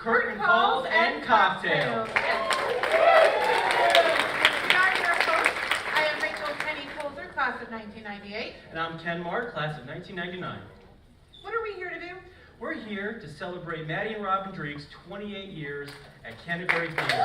curtain calls, and cocktails. I'm your host. I am Rachel Kenny Colter, class of 1998. And I'm Ken Marr, class of 1999. What are we here to do? We're here to celebrate Maddie and Robin Dreeke's 28 years at Canterbury Theatre.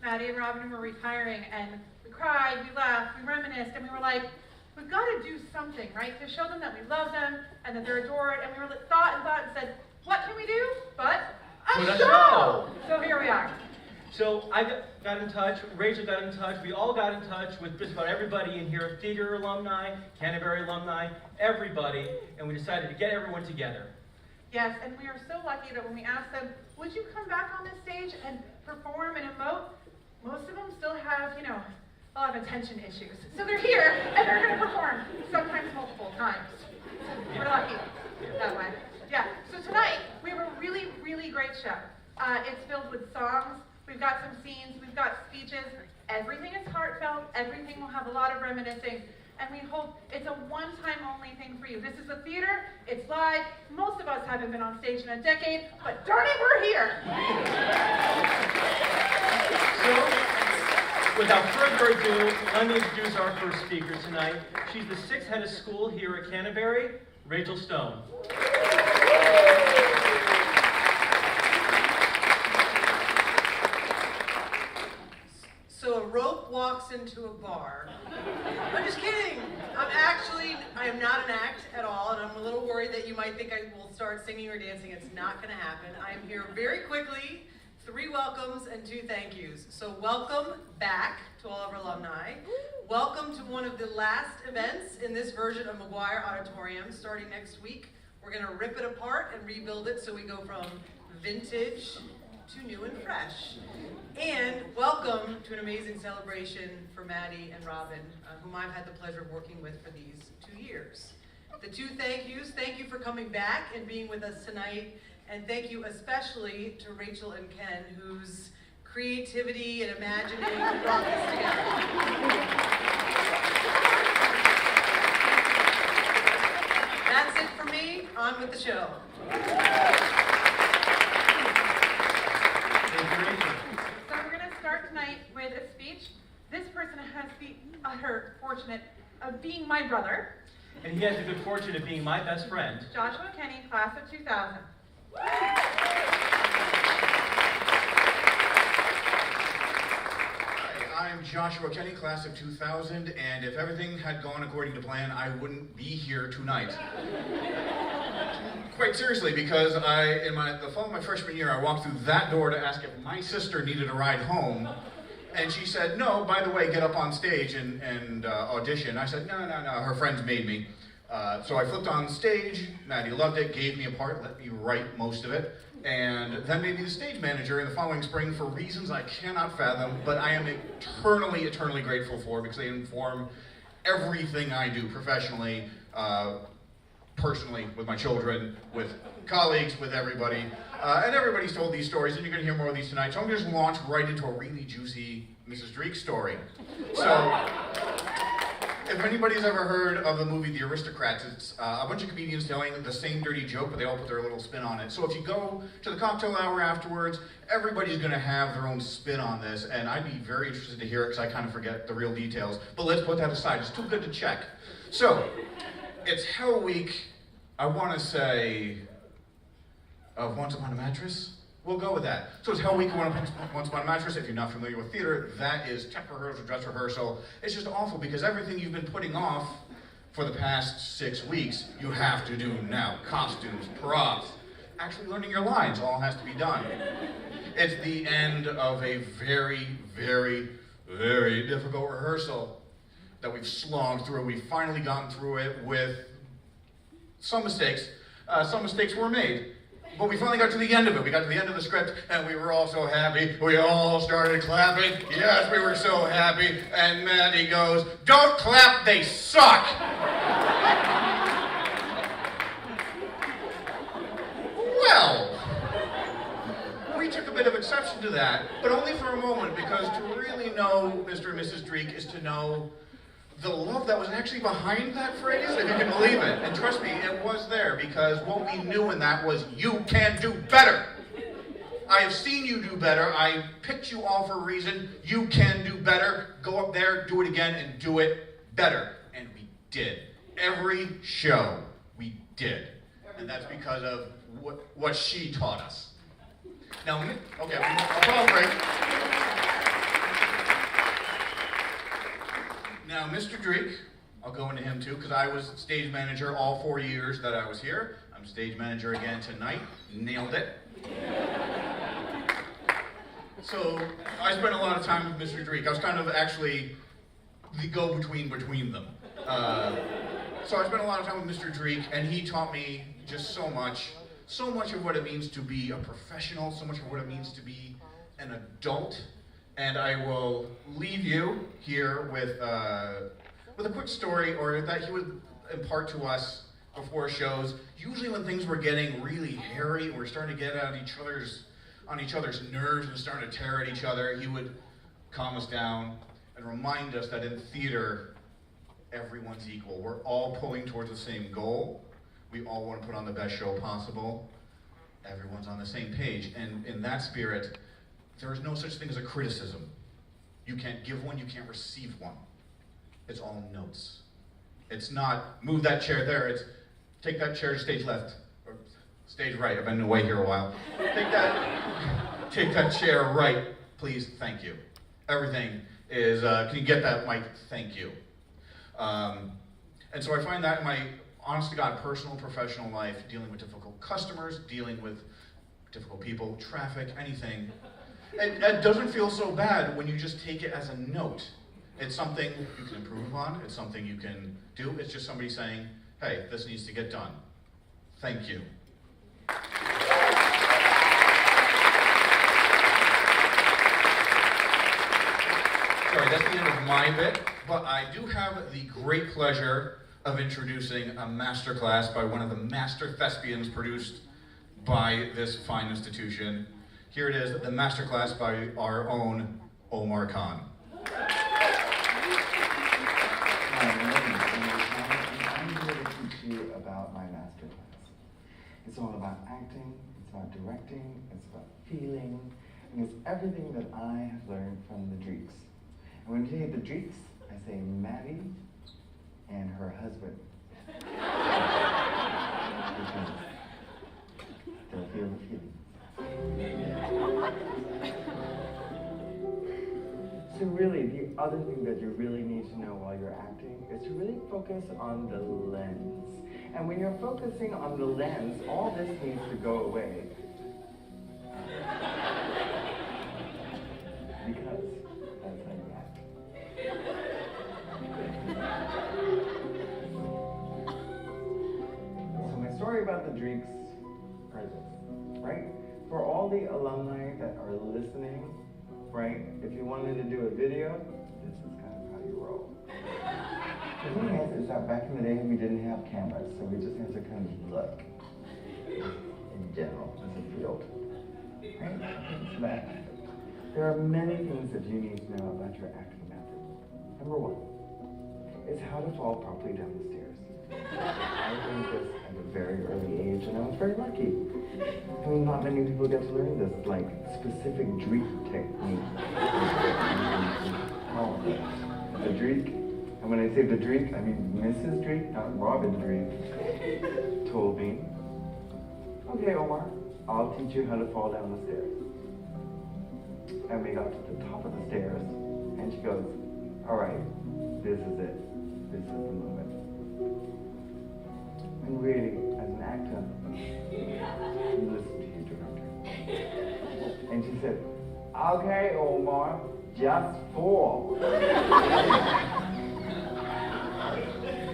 Maddie and Robin were retiring, and we cried, we laughed, we reminisced, and we were like, we've got to do something, right, to show them that we love them and that they're adored. And we were thought and said, what can we do? But a show! So here we are. So I got in touch, Rachel got in touch, we all got in touch with just about everybody in here, theater alumni, Canterbury alumni, everybody, and we decided to get everyone together. Yes, and we are so lucky that when we asked them, would you come back on this stage and perform and emote? Most of them still have, a lot of attention issues. So they're here, and they're going to perform, sometimes multiple times. We're lucky that way. Yeah, so tonight, we have a really, really great show. It's filled with songs, we've got some scenes, we've got speeches. Everything is heartfelt, everything will have a lot of reminiscing, and we hope it's a one-time only thing for you. This is a theater, it's live. Most of us haven't been on stage in a decade, but darn it, we're here! So, without further ado, let me introduce our first speaker tonight. She's the sixth head of school here at Canterbury, Rachel Stone. So a rope walks into a bar. I'm just kidding. I am not an act at all, and I'm a little worried that you might think I will start singing or dancing. It's not going to happen. I am here very quickly. 3 welcomes and 2 thank yous. So welcome back to all of our alumni. Welcome to one of the last events in this version of McGuire Auditorium. Starting next week, we're going to rip it apart and rebuild it so we go from vintage to new and fresh. And welcome to an amazing celebration for Maddie and Robin, whom I've had the pleasure of working with for these 2 years. The 2 thank yous, thank you for coming back and being with us tonight. And thank you especially to Rachel and Ken, whose creativity and imagining brought this together. That's it for me. On with the show. So we're going to start tonight with a speech. This person has the utter fortunate of being my brother. And he has the good fortune of being my best friend. Joshua Kenny, class of 2000. Hi, I'm Joshua Kenny, class of 2000, and if everything had gone according to plan, I wouldn't be here tonight. Quite seriously, because in the fall of my freshman year, I walked through that door to ask if my sister needed a ride home, and she said, no, by the way, get up on stage and audition. I said, no, her friends made me. So I flipped on stage, Maddie loved it, gave me a part, let me write most of it, and then made me the stage manager in the following spring for reasons I cannot fathom, but I am eternally, eternally grateful for because they inform everything I do professionally, personally, with my children, with colleagues, with everybody. And everybody's told these stories, and you're going to hear more of these tonight, so I'm going to just launch right into a really juicy Mrs. Dreeke story. So, if anybody's ever heard of the movie The Aristocrats, it's a bunch of comedians telling the same dirty joke, but they all put their little spin on it. So if you go to the cocktail hour afterwards, everybody's going to have their own spin on this, and I'd be very interested to hear it because I kind of forget the real details. But let's put that aside. It's too good to check. So, it's Hell Week, I want to say, of Once Upon a Mattress? We'll go with that. So it's Hell Week, Once Upon a Mattress. If you're not familiar with theater, that is tech rehearsal, dress rehearsal. It's just awful because everything you've been putting off for the past 6 weeks, you have to do now. Costumes, props, actually learning your lines, all has to be done. It's the end of a very, very, very difficult rehearsal that we've slogged through. We've finally gotten through it with some mistakes. Some mistakes were made. But we finally got to the end of it. We got to the end of the script, and we were all so happy. We all started clapping. Yes, we were so happy. And Maddie goes, "Don't clap, they suck!" Well, we took a bit of exception to that, but only for a moment, because to really know Mr. and Mrs. Dreeke is to know the love that was actually behind that phrase, if you can believe it. And trust me, it was there, because what we knew in that was, you can do better. I have seen you do better. I picked you all for a reason. You can do better. Go up there, do it again, and do it better. And we did. Every show, we did. And that's because of what she taught us. Now, okay, I'll call a break. Now, Mr. Dreeke, I'll go into him too, because I was stage manager all 4 years that I was here. I'm stage manager again tonight. Nailed it. So, I spent a lot of time with Mr. Dreeke. I was kind of actually the go-between between them. So I spent a lot of time with Mr. Dreeke, and he taught me just so much of what it means to be a professional, so much of what it means to be an adult. And I will leave you here with a quick story, or that he would impart to us before shows. Usually when things were getting really hairy, and we're starting to get on each other's nerves and starting to tear at each other, he would calm us down and remind us that in theater, everyone's equal. We're all pulling towards the same goal. We all want to put on the best show possible. Everyone's on the same page. And in that spirit, there is no such thing as a criticism. You can't give one, you can't receive one. It's all notes. It's not, move that chair there. It's, take that chair to stage left, or stage right. I've been away here a while. Take that chair right, please, thank you. Everything is, can you get that mic? Thank you. And so I find that in my, honest to God, personal, professional life, dealing with difficult customers, dealing with difficult people, traffic, anything, it doesn't feel so bad when you just take it as a note. It's something you can improve upon, it's something you can do, it's just somebody saying, hey, this needs to get done. Thank you. Sorry, that's the end of my bit, but I do have the great pleasure of introducing a masterclass by one of the master thespians produced by this fine institution. Here it is, the masterclass by our own Omar Khan. Hi, my name is Omar Khan, and I'm here to teach you about my masterclass. It's all about acting, it's about directing, it's about feeling, and it's everything that I have learned from the Dreekes. And when you say the Dreekes, I say Maddie and her husband. Because they'll feel the feelings. So really, the other thing that you really need to know while you're acting is to really focus on the lens. And when you're focusing on the lens, all this needs to go away. Because that's how you act. So my story about the Dreekes are this, right? For all the alumni that are listening, right? If you wanted to do a video, this is kind of how you roll. The thing is that back in the day we didn't have cameras, so we just had to kind of look in general as a field, right? So that there are many things that you need to know about your acting method. Number one is how to fall properly down the stairs. I learned this at a very early age, and I was very lucky. I mean, not many people get to learn this, like, specific Dreeke technique. Oh, the Dreeke, and when I say the Dreeke, I mean Mrs. Dreeke, not Robin Dreeke, told me, okay, Omar, I'll teach you how to fall down the stairs. And we got to the top of the stairs, and she goes, all right, this is it. This is the moment. And really, as an actor, you listen to your director. And she said, okay, Omar, just fall.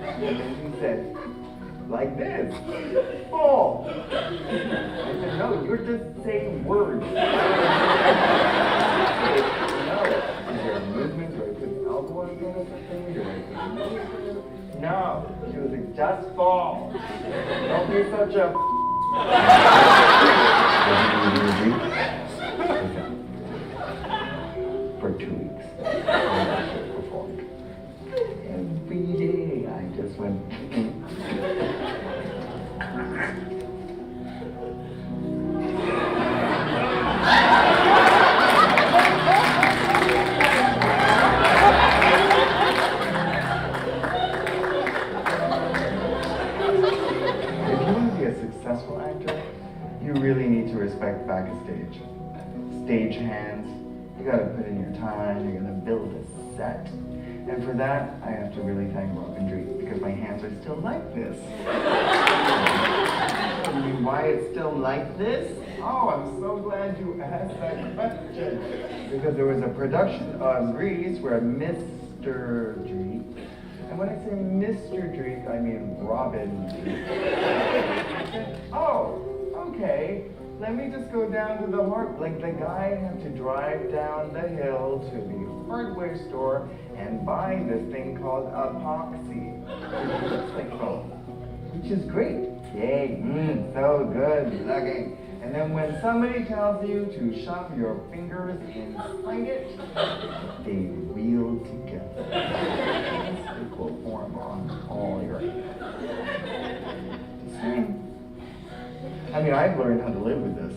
And then he said, like this, fall. I said, no, you're just saying words. No. Is there a movement? Do I put the elbow in front of something? Do I put the knee in front of it? No. She was like, just fall. Don't be such a for 2 weeks. I performed. Every day I just went. If you want to be a successful actor, you really need to respect backstage. Stage hands, you gotta put in your time, you're gonna build a set. And for that, I have to really thank Robin Dreeke, because my hands are still like this. I mean, why it's still like this? Oh, I'm so glad you asked that question. Because there was a production of Grease where Mr. Dreeke, and when I say Mr. Dreeke, I mean Robin Dreeke. Oh, okay. Let me just go down to the like the guy had to drive down the hill to the hardware store and buy this thing called epoxy, which looks like foam, which is great. Yay, so good looking. And then when somebody tells you to shove your fingers inside it, they wheel together. It will form on all your hands. I mean, I've learned how to live with this.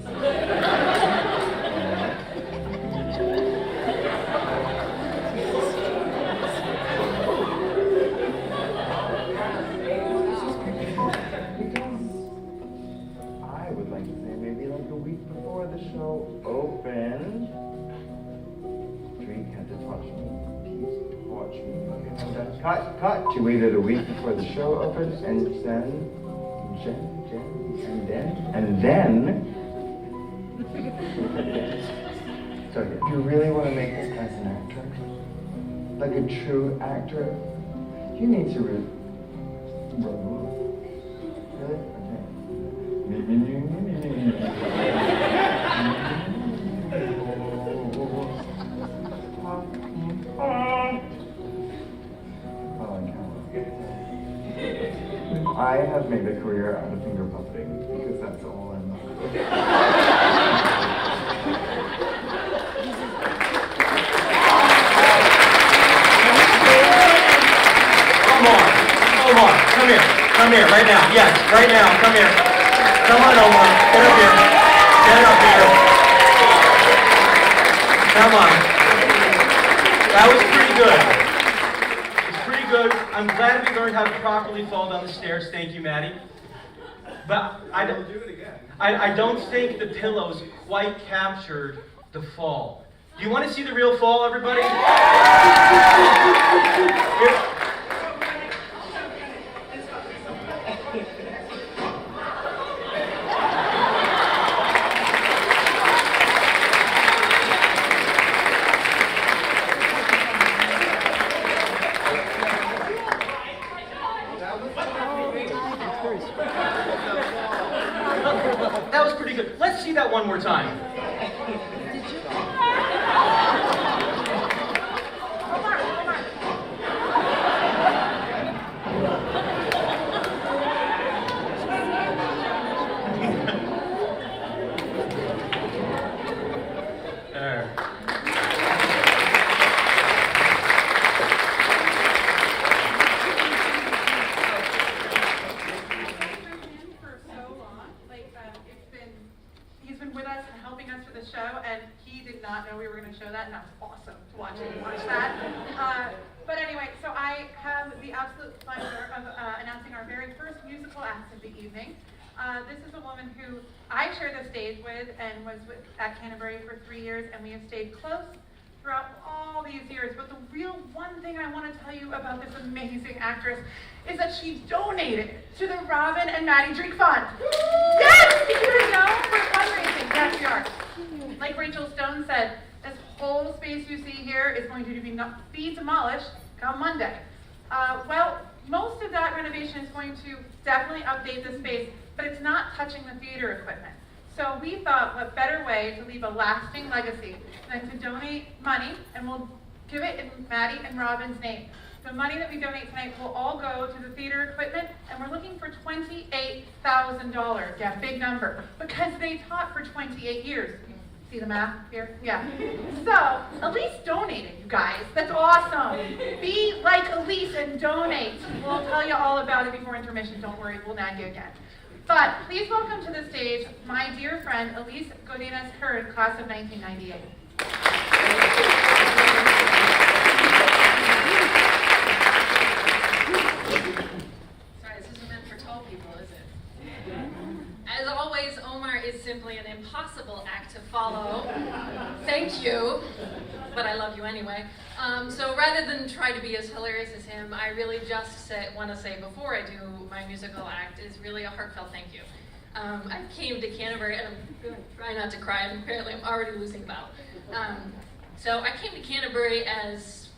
I would like to say maybe like a week before the show opened, Dreeke had to touch me. Please watch me. Okay, I'm done. Cut. She waited a week before the show opened, and then, so if you really want to make this as an actor, like a true actor, you need to really, I have made a career out of finger puppeting because that's all I'm Come here, right now. Yes, right now. Come here. Come on, Omar. Get up here. Get up here. Come on. That was pretty good. It's pretty good. I'm glad we learned how to properly fall down the stairs. Thank you, Maddie. But I don't do it again. I don't think the pillows quite captured the fall. Do you want to see the real fall, everybody? Here. That was pretty good. Let's see that one more time. There. He's been with us and helping us for the show, and he did not know we were going to show that, and that was awesome to watch that. But anyway, so I have the absolute pleasure of announcing our very first musical act of the evening. This is a woman who I shared the stage with and was at Canterbury for 3 years, and we have stayed close throughout all these years. But the real one thing I want to tell you about this amazing actress is that she donated to the Robin and Maddie Dreeke Fund. Yes! You're known for fundraising. Yes, you are. Like Rachel Stone said, this whole space you see here is going to be demolished come Monday. Well, most of that renovation is going to definitely update the space, but it's not touching the theater equipment. So we thought, what better way to leave a lasting legacy than to donate money, and we'll give it in Maddie and Robin's name. The money that we donate tonight will all go to the theater equipment, and we're looking for $28,000. Yeah, big number, because they taught for 28 years. See the math here? Yeah. So, Elise donated, you guys. That's awesome. Be like Elise and donate. We'll tell you all about it before intermission. Don't worry, we'll nag you again. But please welcome to the stage my dear friend Elise Godinez-Hurd, class of 1998. Sorry, this isn't meant for tall people, is it? As always, Omar is simply an impossible act to follow. Thank you, but I love you anyway. So rather than try to be as hilarious as him, I really just want to say before I do my musical act is really a heartfelt thank you. I came to Canterbury, and I'm going to try not to cry, and apparently I'm already losing bout. So I came to Canterbury as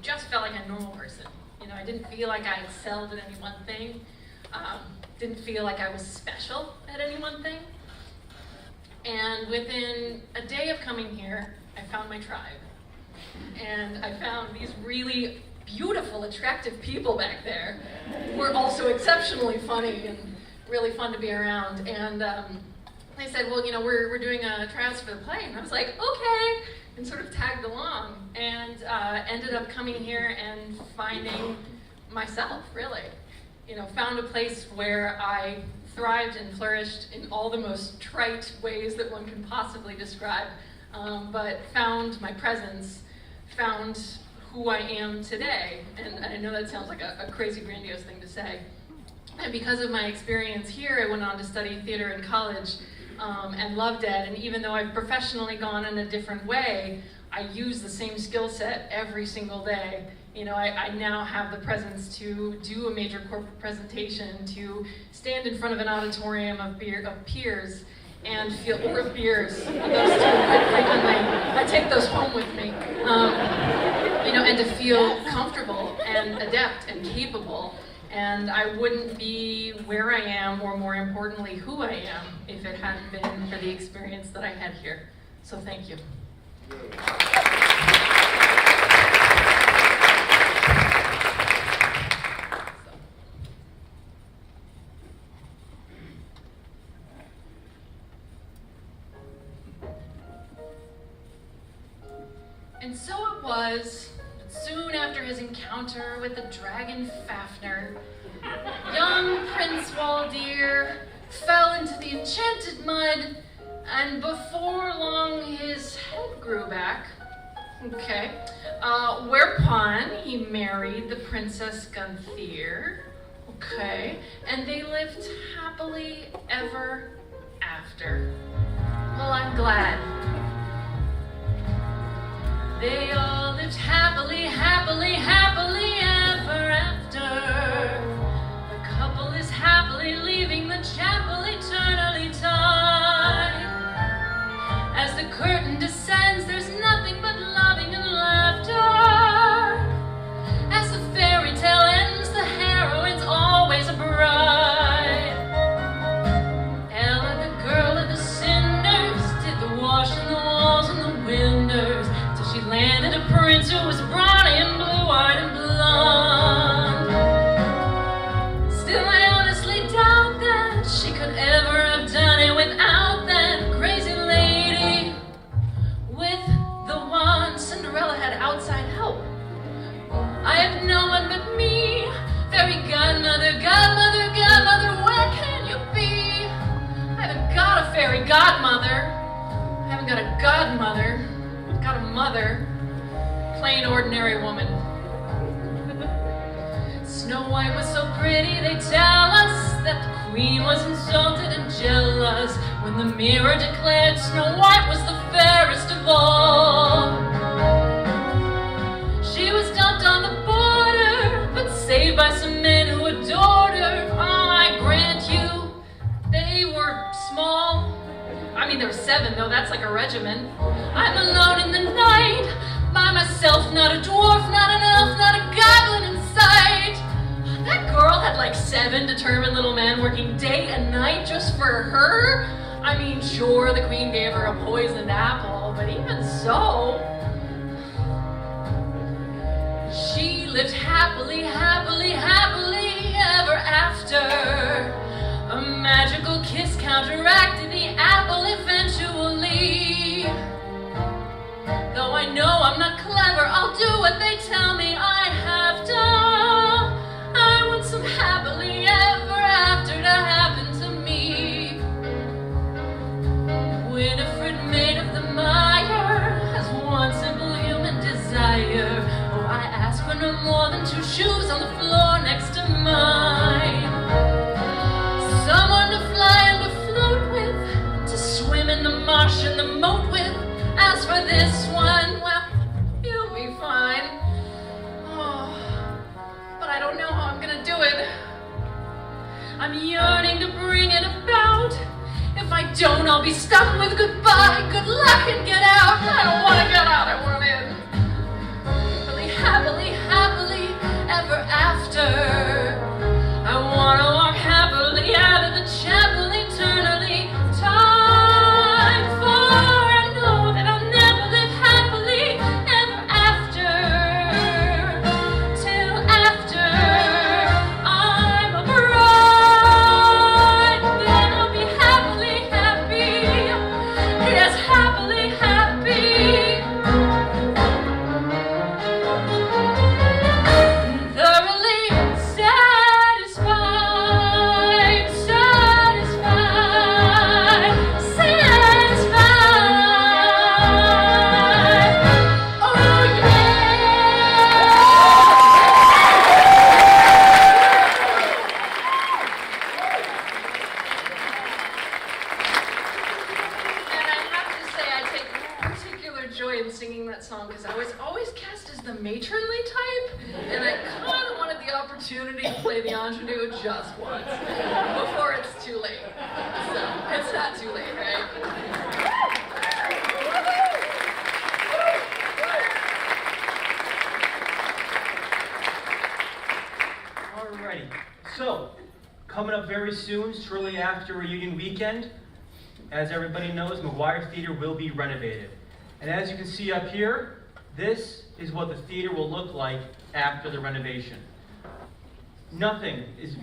just felt like a normal person. You know, I didn't feel like I excelled at any one thing. Didn't feel like I was special at any one thing. And within a day of coming here, I found my tribe. And I found these really beautiful, attractive people back there who were also exceptionally funny and really fun to be around. And they said, well, you know, we're doing a tryouts for the play. And I was like, okay, and sort of tagged along. And ended up coming here and finding myself, really. You know, found a place where I thrived and flourished in all the most trite ways that one can possibly describe, but found my presence, found who I am today. And I know that sounds like a crazy grandiose thing to say. And because of my experience here, I went on to study theater in college and loved it. And even though I've professionally gone in a different way, I use the same skill set every single day. You know, I now have the presence to do a major corporate presentation, to stand in front of an auditorium of peers and feel, or of beers, those two quite frequently. I take those home with me. You know, and to feel comfortable and adept and capable. And I wouldn't be where I am, or more importantly, who I am, if it hadn't been for the experience that I had here. So thank you. And so it was, soon after his encounter with the dragon Fafnir, young Prince Waldir fell into the enchanted mud, and before long his head grew back. Okay. Whereupon he married the Princess Gunther. Okay. And they lived happily ever after. Well, I'm glad. They all lived happily, happily, happily ever after. The couple is happily leaving the chapel eternally tied. As the curtain descends, there's nothing but loving and laughter. As the fairy tale ends, the heroine's always a bride. Ella, the girl of the cinders, did the washing the walls and the windows. She landed a prince who was brawny and blue-eyed and blonde. Still, I honestly doubt that she could ever have done it without that crazy lady with the wand. Cinderella had outside help. I have no one but me. Fairy godmother, godmother, godmother, where can you be? I haven't got a fairy godmother. I haven't got a godmother. Got a mother, plain ordinary woman. Snow White was so pretty, they tell us that the queen was insulted and jealous when the mirror declared Snow White was the fairest of all. She was dumped on the border, but saved by some men who adored her. Oh, I grant you, they were small. I mean, there were 7, though. That's like a regiment. I'm alone in the night, by myself, not a dwarf, not an elf, not a goblin in sight. That girl had like 7 determined little men working day and night just for her. I mean, sure, the queen gave her a poisoned apple, but even so, she lived happily, happily, happily ever after. A magical kiss counteracted the apple eventually. tell me I have to. I want some happily ever after to happen to me. Winifred, maid of the mire, has one simple human desire. Oh, I ask for no more than 2 shoes on the floor next to mine. Someone to fly and to float with, to swim in the marsh and the moat with. As for this one, well, you'll be fine. Oh, but I don't know how I'm gonna do it. I'm yearning to bring it about. If I don't, I'll be stuck with goodbye, good luck, and get out. I don't want to get out, I want in. Really happily, happily, ever after. I want to walk happily out of the chapel eternally. Time for I know that I'll never live happily ever after. Till after I'm a bride, then I'll be happily happy. Yes, happily happy. Thoroughly satisfied, satisfied, satisfied. Oh And I have to say, I take particular joy in singing that song because I was always cast as the matronly type, and I kind of wanted the opportunity to play the ingenue just once before it's too late. So it's not too late, right? Alrighty, so coming up very soon, shortly after reunion weekend, as everybody knows, McGuire Theater will be renovated. And as you can see up here, this is what the theater will look like after the renovation. Nothing is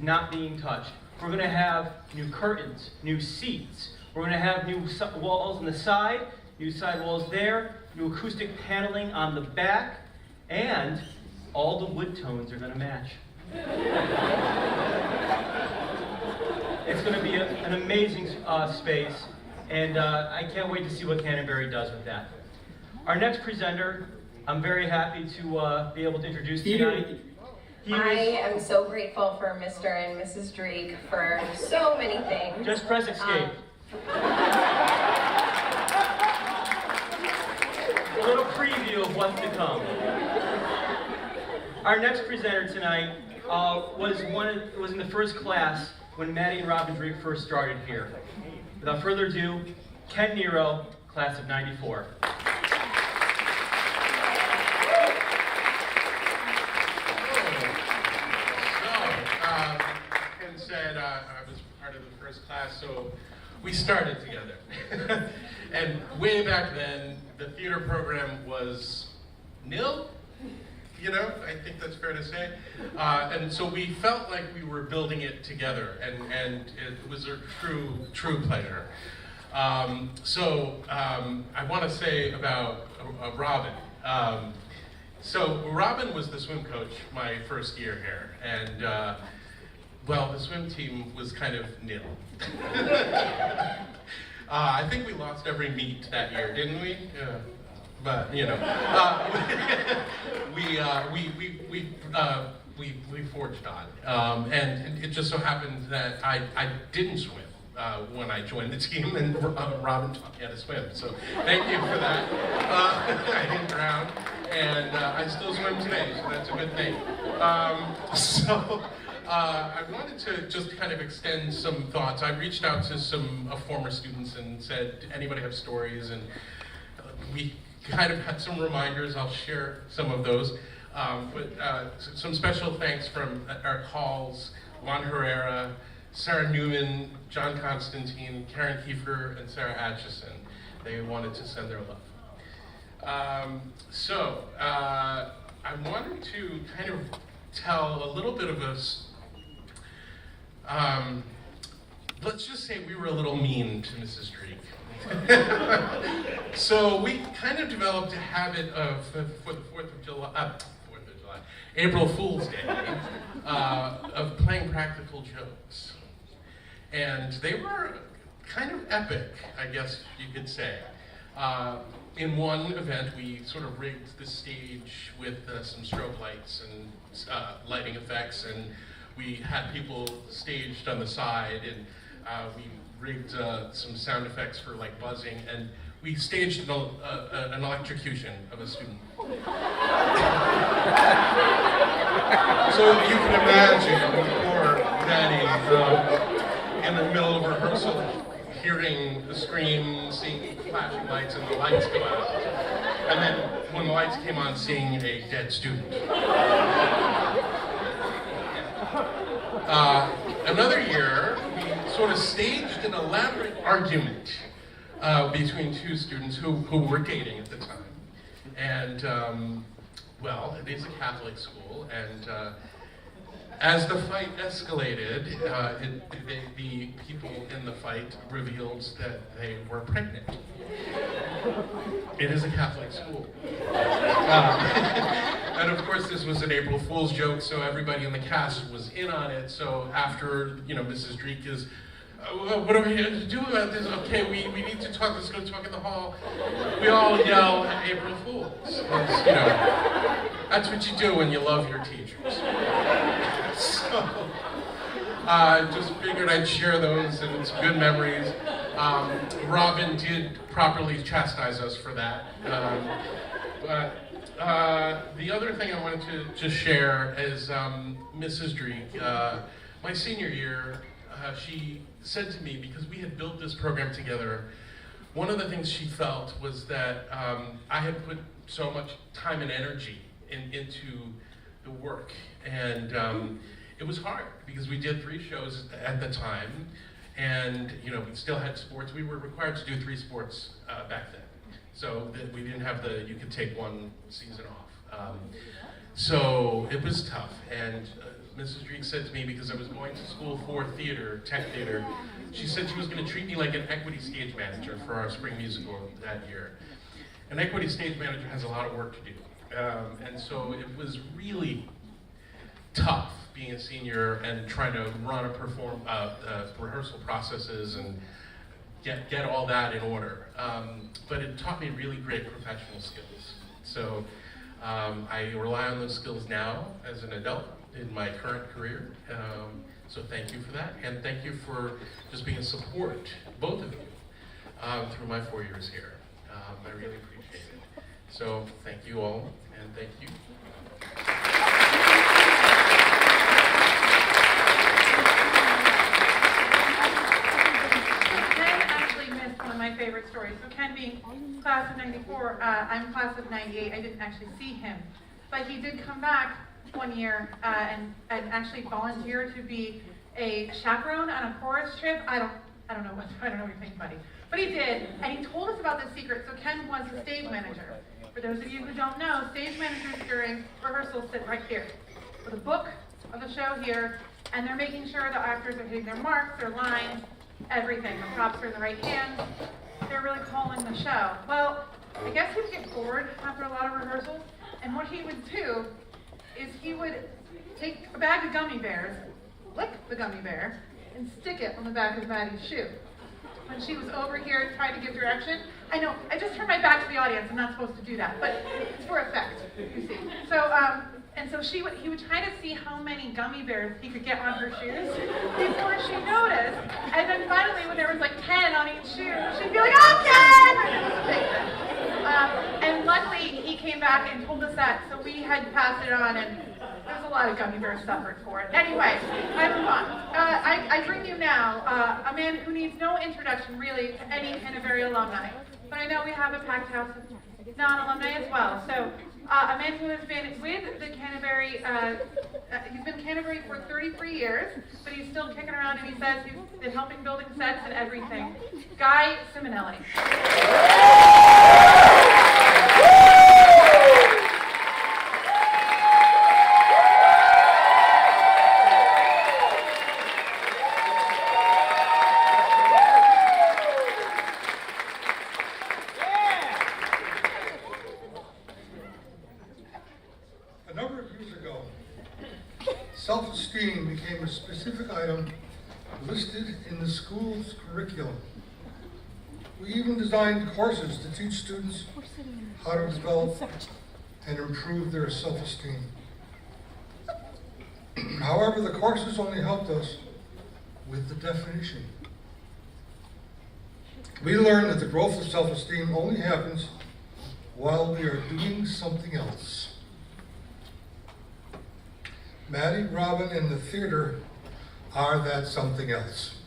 not being touched. We're going to have new curtains, new seats. We're going to have new walls on the side, new side walls there, new acoustic paneling on the back, and all the wood tones are going to match. It's going to be an amazing space, and I can't wait to see what Canterbury does with that. Our next presenter, I'm very happy to be able to introduce tonight. I am so grateful for Mr. and Mrs. Dreeke for so many things. Just press escape. A little preview of what's to come. Our next presenter tonight was in the first class when Maddie and Robin Dreeke first started here. Without further ado, Ken Nero, class of '94. Ken said I was part of the first class, so we started together. And way back then, the theater program was nil. You know, I think that's fair to say. And so we felt like we were building it together, and it was a true pleasure. I want to say about Robin. So Robin was the swim coach my first year here, and well, the swim team was kind of nil. I think we lost every meet that year, didn't we? Yeah. But you know, we forged on, and it just so happened that I didn't swim when I joined the team, and Robin taught me how to swim. So thank you for that. I didn't drown, and I still swim today, so that's a good thing. I wanted to just kind of extend some thoughts. I reached out to some former students and said, anybody have stories? And we kind of had some reminders. I'll share some of those. Some special thanks from our calls, Juan Herrera, Sarah Newman, John Constantine, Karen Kiefer, and Sarah Atchison. They wanted to send their love. I wanted to kind of tell a little bit of let's just say we were a little mean to Mrs. Dreeke. So we kind of developed a habit of, for the 4th of July, April Fool's Day, of playing practical jokes. And they were kind of epic, I guess you could say. In one event, we sort of rigged the stage with some strobe lights and lighting effects, and we had people staged on the side, and we rigged some sound effects for like buzzing, and we staged an electrocution of a student. So you can imagine poor Maddie in the middle of rehearsal, hearing the scream, seeing flashing lights, and the lights go out. And then when the lights came on, seeing a dead student. Another year, we sort of staged an elaborate argument between two students who were dating at the time. And, well, it is a Catholic school, and as the fight escalated, the people in the fight revealed that they were pregnant. It is a Catholic school. And of course this was an April Fool's joke, so everybody in the cast was in on it. So after, Mrs. Dreeke is, what are we going to do about this? Okay, we need to talk, let's go talk in the hall. We all yell April Fools. That's what you do when you love your teachers. So, just figured I'd share those, and it's good memories. Robin did properly chastise us for that. But the other thing I wanted to just share is Mrs. Dreeke. My senior year, she said to me, because we had built this program together, one of the things she felt was that I had put so much time and energy into the work, and it was hard because we did 3 shows at the time, and we still had sports. We were required to do 3 sports back then, so that we didn't have you could take 1 season off. So it was tough, and Mrs. Dreeke said to me, because I was going to school for theater, tech theater, she said she was going to treat me like an equity stage manager for our spring musical that year. An equity stage manager has a lot of work to do. And so it was really tough being a senior and trying to run rehearsal processes and get all that in order. But it taught me really great professional skills. So I rely on those skills now as an adult in my current career. So thank you for that, and thank you for just being a support, both of you, through my 4 years here. I really appreciate it. So thank you all, and thank you. Ken actually missed one of my favorite stories. So Ken being class of 94, I'm class of 98, I didn't actually see him. But he did come back one year and actually volunteer to be a chaperone on a chorus trip. I don't know what you think, buddy, but he did, and he told us about this secret. So Ken was a stage manager. For those of you who don't know, stage managers during rehearsals sit right here with a book of the show here, and they're making sure the actors are hitting their marks, their lines, everything. The props are in the right hands. They're really calling the show. Well, I guess he would get bored after a lot of rehearsals, and what he would do is he would take a bag of gummy bears, lick the gummy bear, and stick it on the back of Maddie's shoe. When she was over here trying to give direction, I know, I just turned my back to the audience, I'm not supposed to do that, but it's for effect, you see. So, and so he would try to see how many gummy bears he could get on her shoes before she noticed, and then finally when there was like 10 on each shoe, she'd be like, okay! And luckily he came back and told us that, so we had passed it on, and there's a lot of gummy bears suffered for it. Anyway, I move on. I bring you now a man who needs no introduction really to any Canterbury alumni, but I know we have a packed house of non-alumni as well. So a man who has been with the Canterbury, he's been Canterbury for 33 years, but he's still kicking around, and he says he's been helping building sets and everything. Guy Simonelli. self-esteem became a specific item listed in the school's curriculum. We even designed courses to teach students how to develop and improve their self-esteem. However, the courses only helped us with the definition. We learned that the growth of self-esteem only happens while we are doing something else. Maddie, Robin, and the theater are that something else.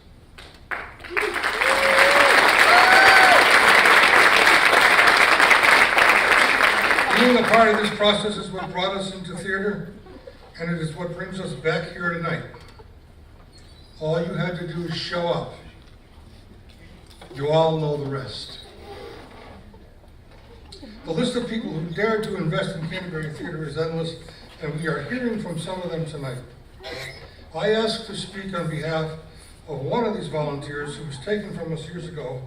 Being a part of this process is what brought us into theater, and it is what brings us back here tonight. All you had to do is show up. You all know the rest. The list of people who dared to invest in Canterbury Theater is endless, and we are hearing from some of them tonight. I ask to speak on behalf of one of these volunteers who was taken from us years ago,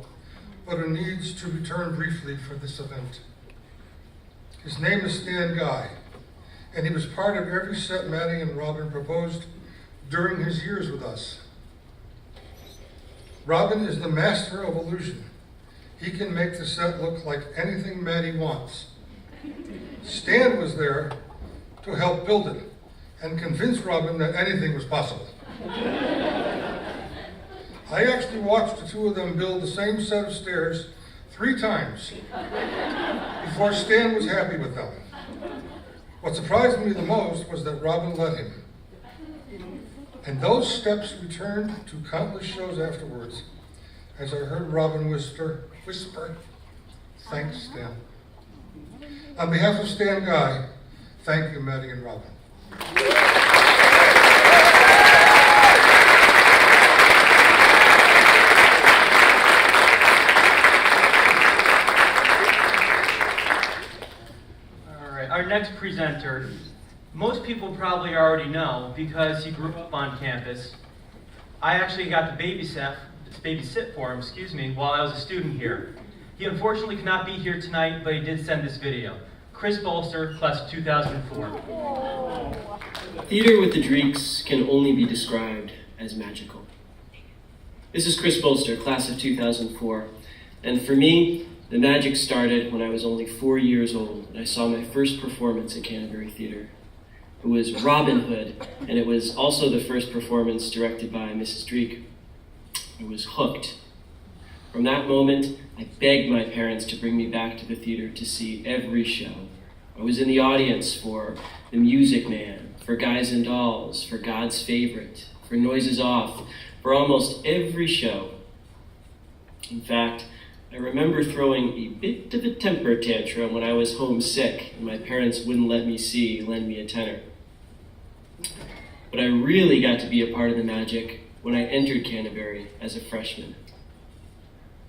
but who needs to return briefly for this event. His name is Stan Guy, and he was part of every set Maddie and Robin proposed during his years with us. Robin is the master of illusion. He can make the set look like anything Maddie wants. Stan was there to help build it and convince Robin that anything was possible. I actually watched the two of them build the same set of stairs 3 times before Stan was happy with them. What surprised me the most was that Robin let him. And those steps returned to countless shows afterwards as I heard Robin whisper, "Thanks, Stan." On behalf of Stan Guy, thank you, Maddie and Robin. All right, our next presenter, most people probably already know because he grew up on campus. I actually got to babysit for him, while I was a student here. He unfortunately cannot be here tonight, but he did send this video. Chris Bolster, class of 2004. Theater with the Dreekes can only be described as magical. This is Chris Bolster, class of 2004. And for me, the magic started when I was only 4 years old and I saw my first performance at Canterbury Theater. It was Robin Hood, and it was also the first performance directed by Mrs. Dreeke. I was hooked. From that moment, I begged my parents to bring me back to the theater to see every show. I was in the audience for The Music Man, for Guys and Dolls, for God's Favorite, for Noises Off, for almost every show. In fact, I remember throwing a bit of a temper tantrum when I was homesick and my parents wouldn't let me lend me a tenor. But I really got to be a part of the magic when I entered Canterbury as a freshman.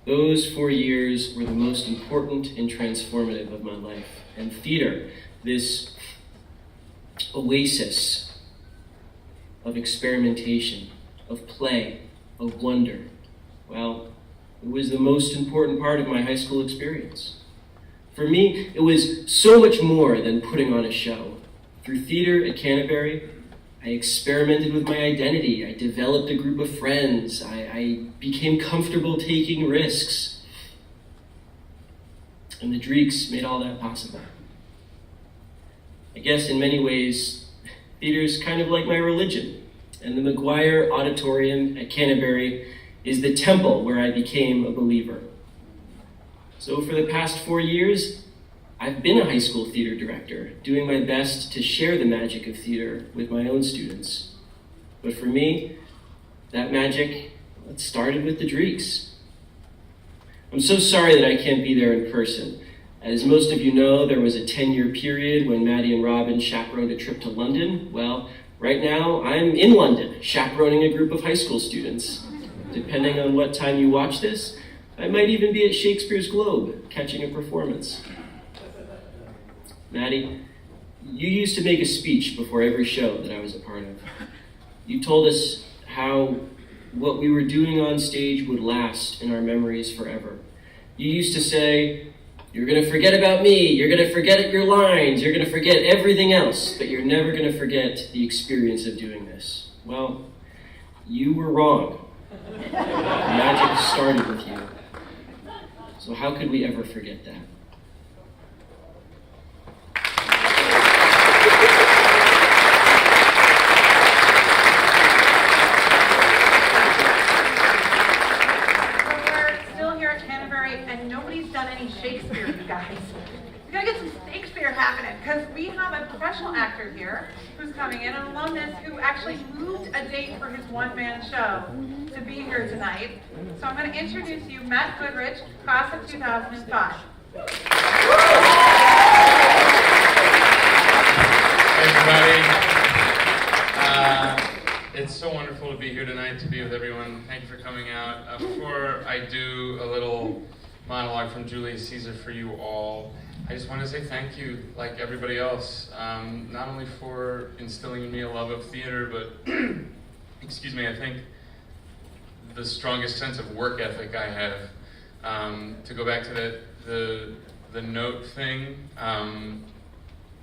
Those 4 years were the most important and transformative of my life. And theater, this oasis of experimentation, of play, of wonder, well, it was the most important part of my high school experience. For me, it was so much more than putting on a show. Through theater at Canterbury, I experimented with my identity. I developed a group of friends. I became comfortable taking risks. And the Dreekes made all that possible. I guess in many ways, theater is kind of like my religion. And the McGuire Auditorium at Canterbury is the temple where I became a believer. So for the past 4 years, I've been a high school theater director, doing my best to share the magic of theater with my own students. But for me, that magic, it started with the Dreekes. I'm so sorry that I can't be there in person. As most of you know, there was a 10-year period when Maddie and Robin chaperoned a trip to London. Well, right now, I'm in London, chaperoning a group of high school students. Depending on what time you watch this, I might even be at Shakespeare's Globe, catching a performance. Maddie, you used to make a speech before every show that I was a part of. You told us how what we were doing on stage would last in our memories forever. You used to say, You're going to forget about me, you're going to forget your lines, you're going to forget everything else, but you're never going to forget the experience of doing this. Well, you were wrong. Magic started with you. So how could we ever forget that? And nobody's done any Shakespeare, you guys. We gotta get some Shakespeare happening, because we have a professional actor here who's coming in, an alumnus who actually moved a date for his one-man show to be here tonight. So I'm gonna introduce you, Matt Goodrich, class of 2005. Hey everybody. It's so wonderful to be here tonight, to be with everyone. Thank you for coming out. Before I do a little monologue from Julius Caesar for you all, I just want to say thank you, like everybody else, not only for instilling in me a love of theater, but, excuse me, I think the strongest sense of work ethic I have. To go back to the note thing, I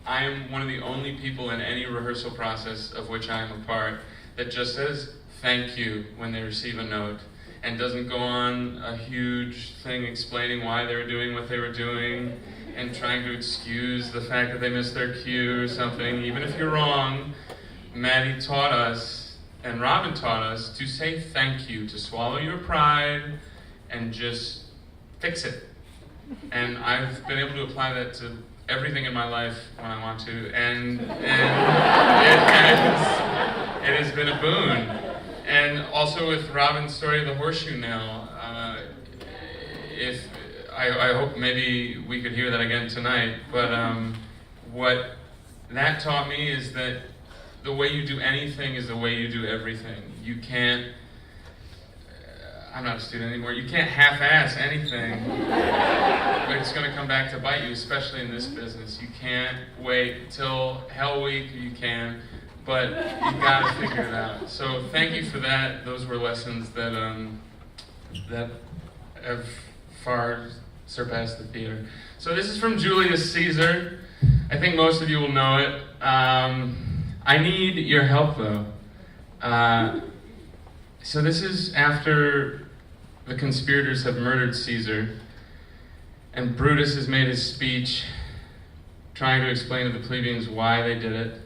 am one of the only people in any rehearsal process of which I am a part that just says thank you when they receive a note and doesn't go on a huge thing explaining why they were doing what they were doing and trying to excuse the fact that they missed their cue or something. Even if you're wrong, Maddie taught us and Robin taught us to say thank you, to swallow your pride and just fix it. And I've been able to apply that to everything in my life when I want to, and it has been a boon. And also with Robin's story of the horseshoe nail, I hope maybe we could hear that again tonight, but what that taught me is that the way you do anything is the way you do everything. You can't, I'm not a student anymore, you can't half-ass anything, but it's going to come back to bite you, especially in this business. You can't wait till Hell Week, you can, but you've got to figure it out. So thank you for that. Those were lessons that that have far surpassed the theater. So this is from Julius Caesar. I think most of you will know it. I need your help though. So this is after the conspirators have murdered Caesar, and Brutus has made his speech trying to explain to the plebeians why they did it.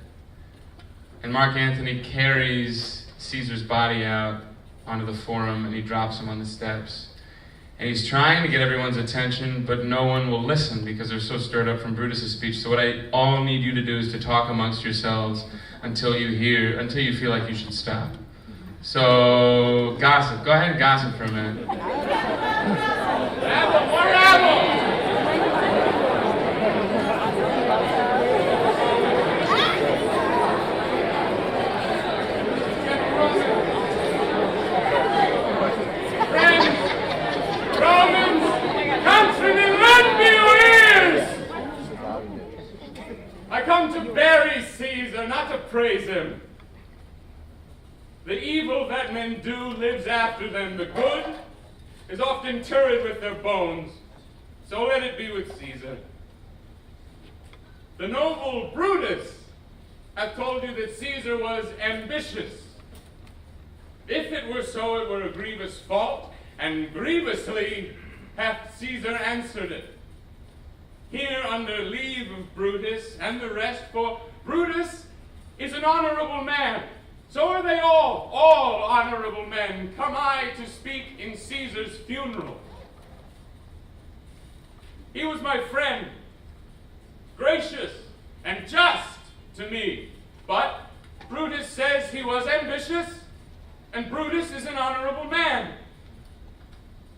And Mark Antony carries Caesar's body out onto the forum and he drops him on the steps. And he's trying to get everyone's attention, but no one will listen because they're so stirred up from Brutus's speech. So what I all need you to do is to talk amongst yourselves until you feel like you should stop. So, gossip. Go ahead and gossip for a minute. I come to bury Caesar, not to praise him. The evil that men do lives after them. The good is often interred with their bones. So let it be with Caesar. The noble Brutus hath told you that Caesar was ambitious. If it were so, it were a grievous fault, and grievously hath Caesar answered it. Here under leave of Brutus and the rest, for Brutus is an honorable man. So are they all honorable men. Come I to speak in Caesar's funeral. He was my friend, gracious and just to me. But Brutus says he was ambitious, and Brutus is an honorable man.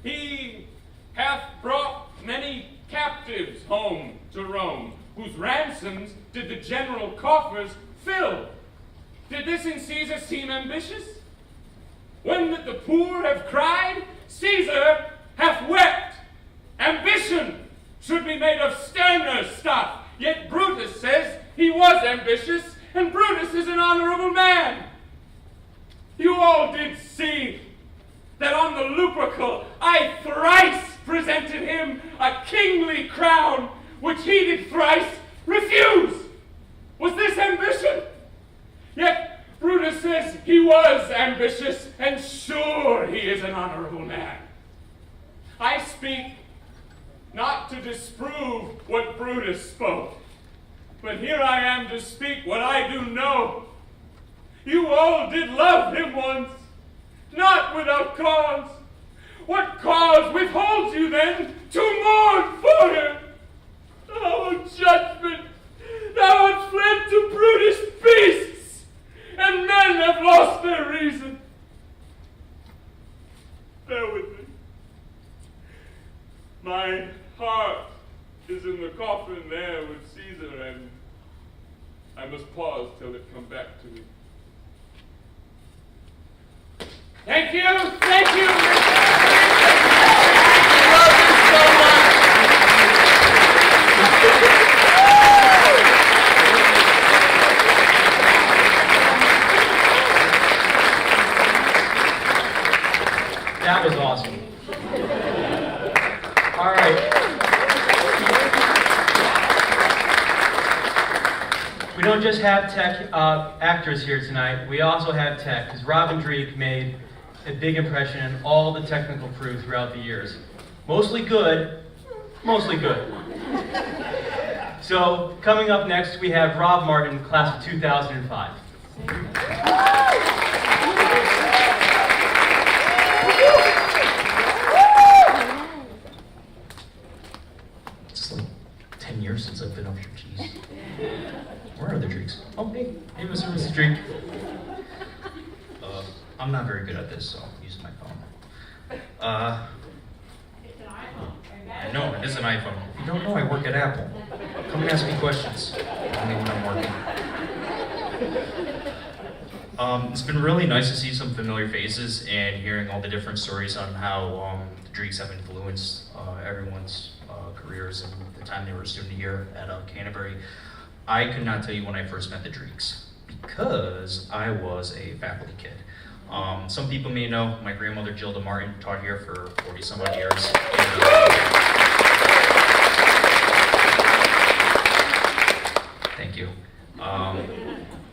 He hath brought many captives home to Rome, whose ransoms did the general coffers fill. Did this in Caesar seem ambitious? When that the poor have cried, Caesar hath wept. Ambition should be made of sterner stuff. Yet Brutus says he was ambitious, and Brutus is an honorable man. You all did see that on the Lupercal I thrice presented him a kingly crown, which he did thrice refuse. Was this ambition? Yet Brutus says he was ambitious, and sure he is an honorable man. I speak not to disprove what Brutus spoke, but here I am to speak what I do know. You all did love him once, not without cause. What cause withholds you then to mourn for him? Oh, judgment, thou art fled to brutish beasts, and men have lost their reason. Bear with me. My heart is in the coffin there with Caesar, and I must pause till it come back to me. Thank you, thank you. I love you so much. That was awesome. All right. We don't just have tech actors here tonight. We also have tech, because Robin Dreeke made a big impression on all the technical crew throughout the years. Mostly good, mostly good. So, coming up next, we have Rob Martin, class of 2005. It's like 10 years since I've been up here, jeez. Where are the Dreeks? Oh, hey, Mr. Dreeke. I'm not very good at this, so I'm using my phone. It's an iPhone. I know, it is an iPhone. If you don't know, I work at Apple. Come and ask me questions. Only when I'm working. It's been really nice to see some familiar faces and hearing all the different stories on how the Dreeks have influenced everyone's careers and the time they were a student here at Canterbury. I could not tell you when I first met the Dreeks because I was a faculty kid. Some people may know my grandmother Gilda Martin taught here for 40 some odd years. Thank you.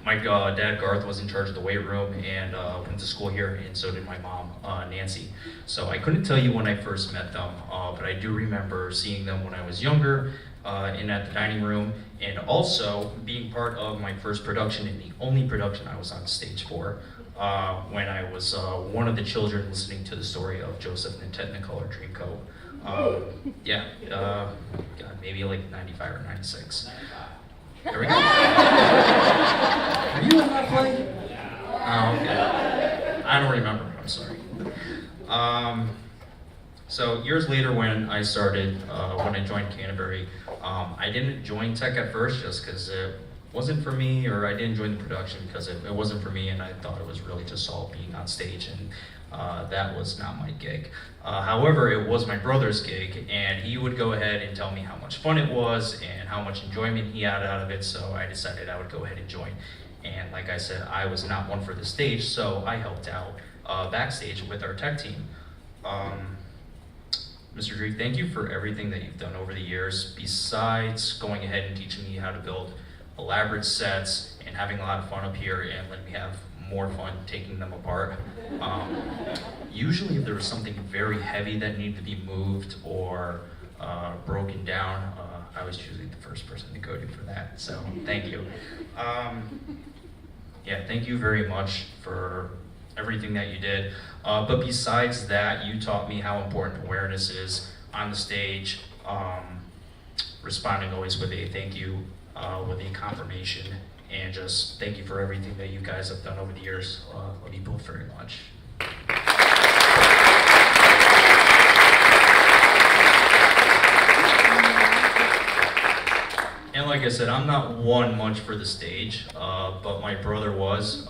My dad Garth was in charge of the weight room and went to school here, and so did my mom Nancy. So I couldn't tell you when I first met them, but I do remember seeing them when I was younger in at the dining room, and also being part of my first production and the only production I was on stage for. When I was one of the children listening to the story of Joseph in Technicolor Dreamcoat. God, maybe like 95 or 96. There we go. Are you in that play? Oh, okay. I don't remember, I'm sorry. So years later when I started, when I joined Canterbury, I didn't join tech at first just because it wasn't for me, or I didn't join the production because it wasn't for me, and I thought it was really just all being on stage, and that was not my gig. However, it was my brother's gig, and he would go ahead and tell me how much fun it was and how much enjoyment he had out of it, so I decided I would go ahead and join. And like I said, I was not one for the stage, so I helped out backstage with our tech team. Mr. Dreeke, thank you for everything that you've done over the years, besides going ahead and teaching me how to build elaborate sets and having a lot of fun up here and letting me have more fun taking them apart. Usually if there was something very heavy that needed to be moved or broken down, I was usually the first person to go to for that, so thank you. Thank you very much for everything that you did. But besides that, you taught me how important awareness is on the stage, responding always with a thank you, with a confirmation, and just thank you for everything that you guys have done over the years. Love you both very much. And like I said, I'm not one much for the stage, but my brother was.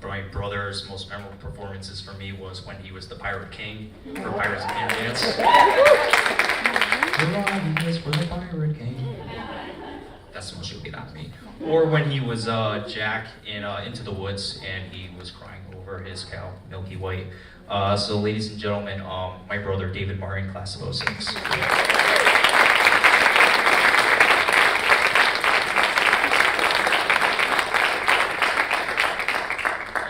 My brother's most memorable performances for me was when he was the Pirate King for Pirates of the Caribbean. We're the Pirate King. That's the most you'll get out of me. Or when he was Jack in Into the Woods and he was crying over his cow, Milky White. So ladies and gentlemen, my brother David Martin, class of '06. I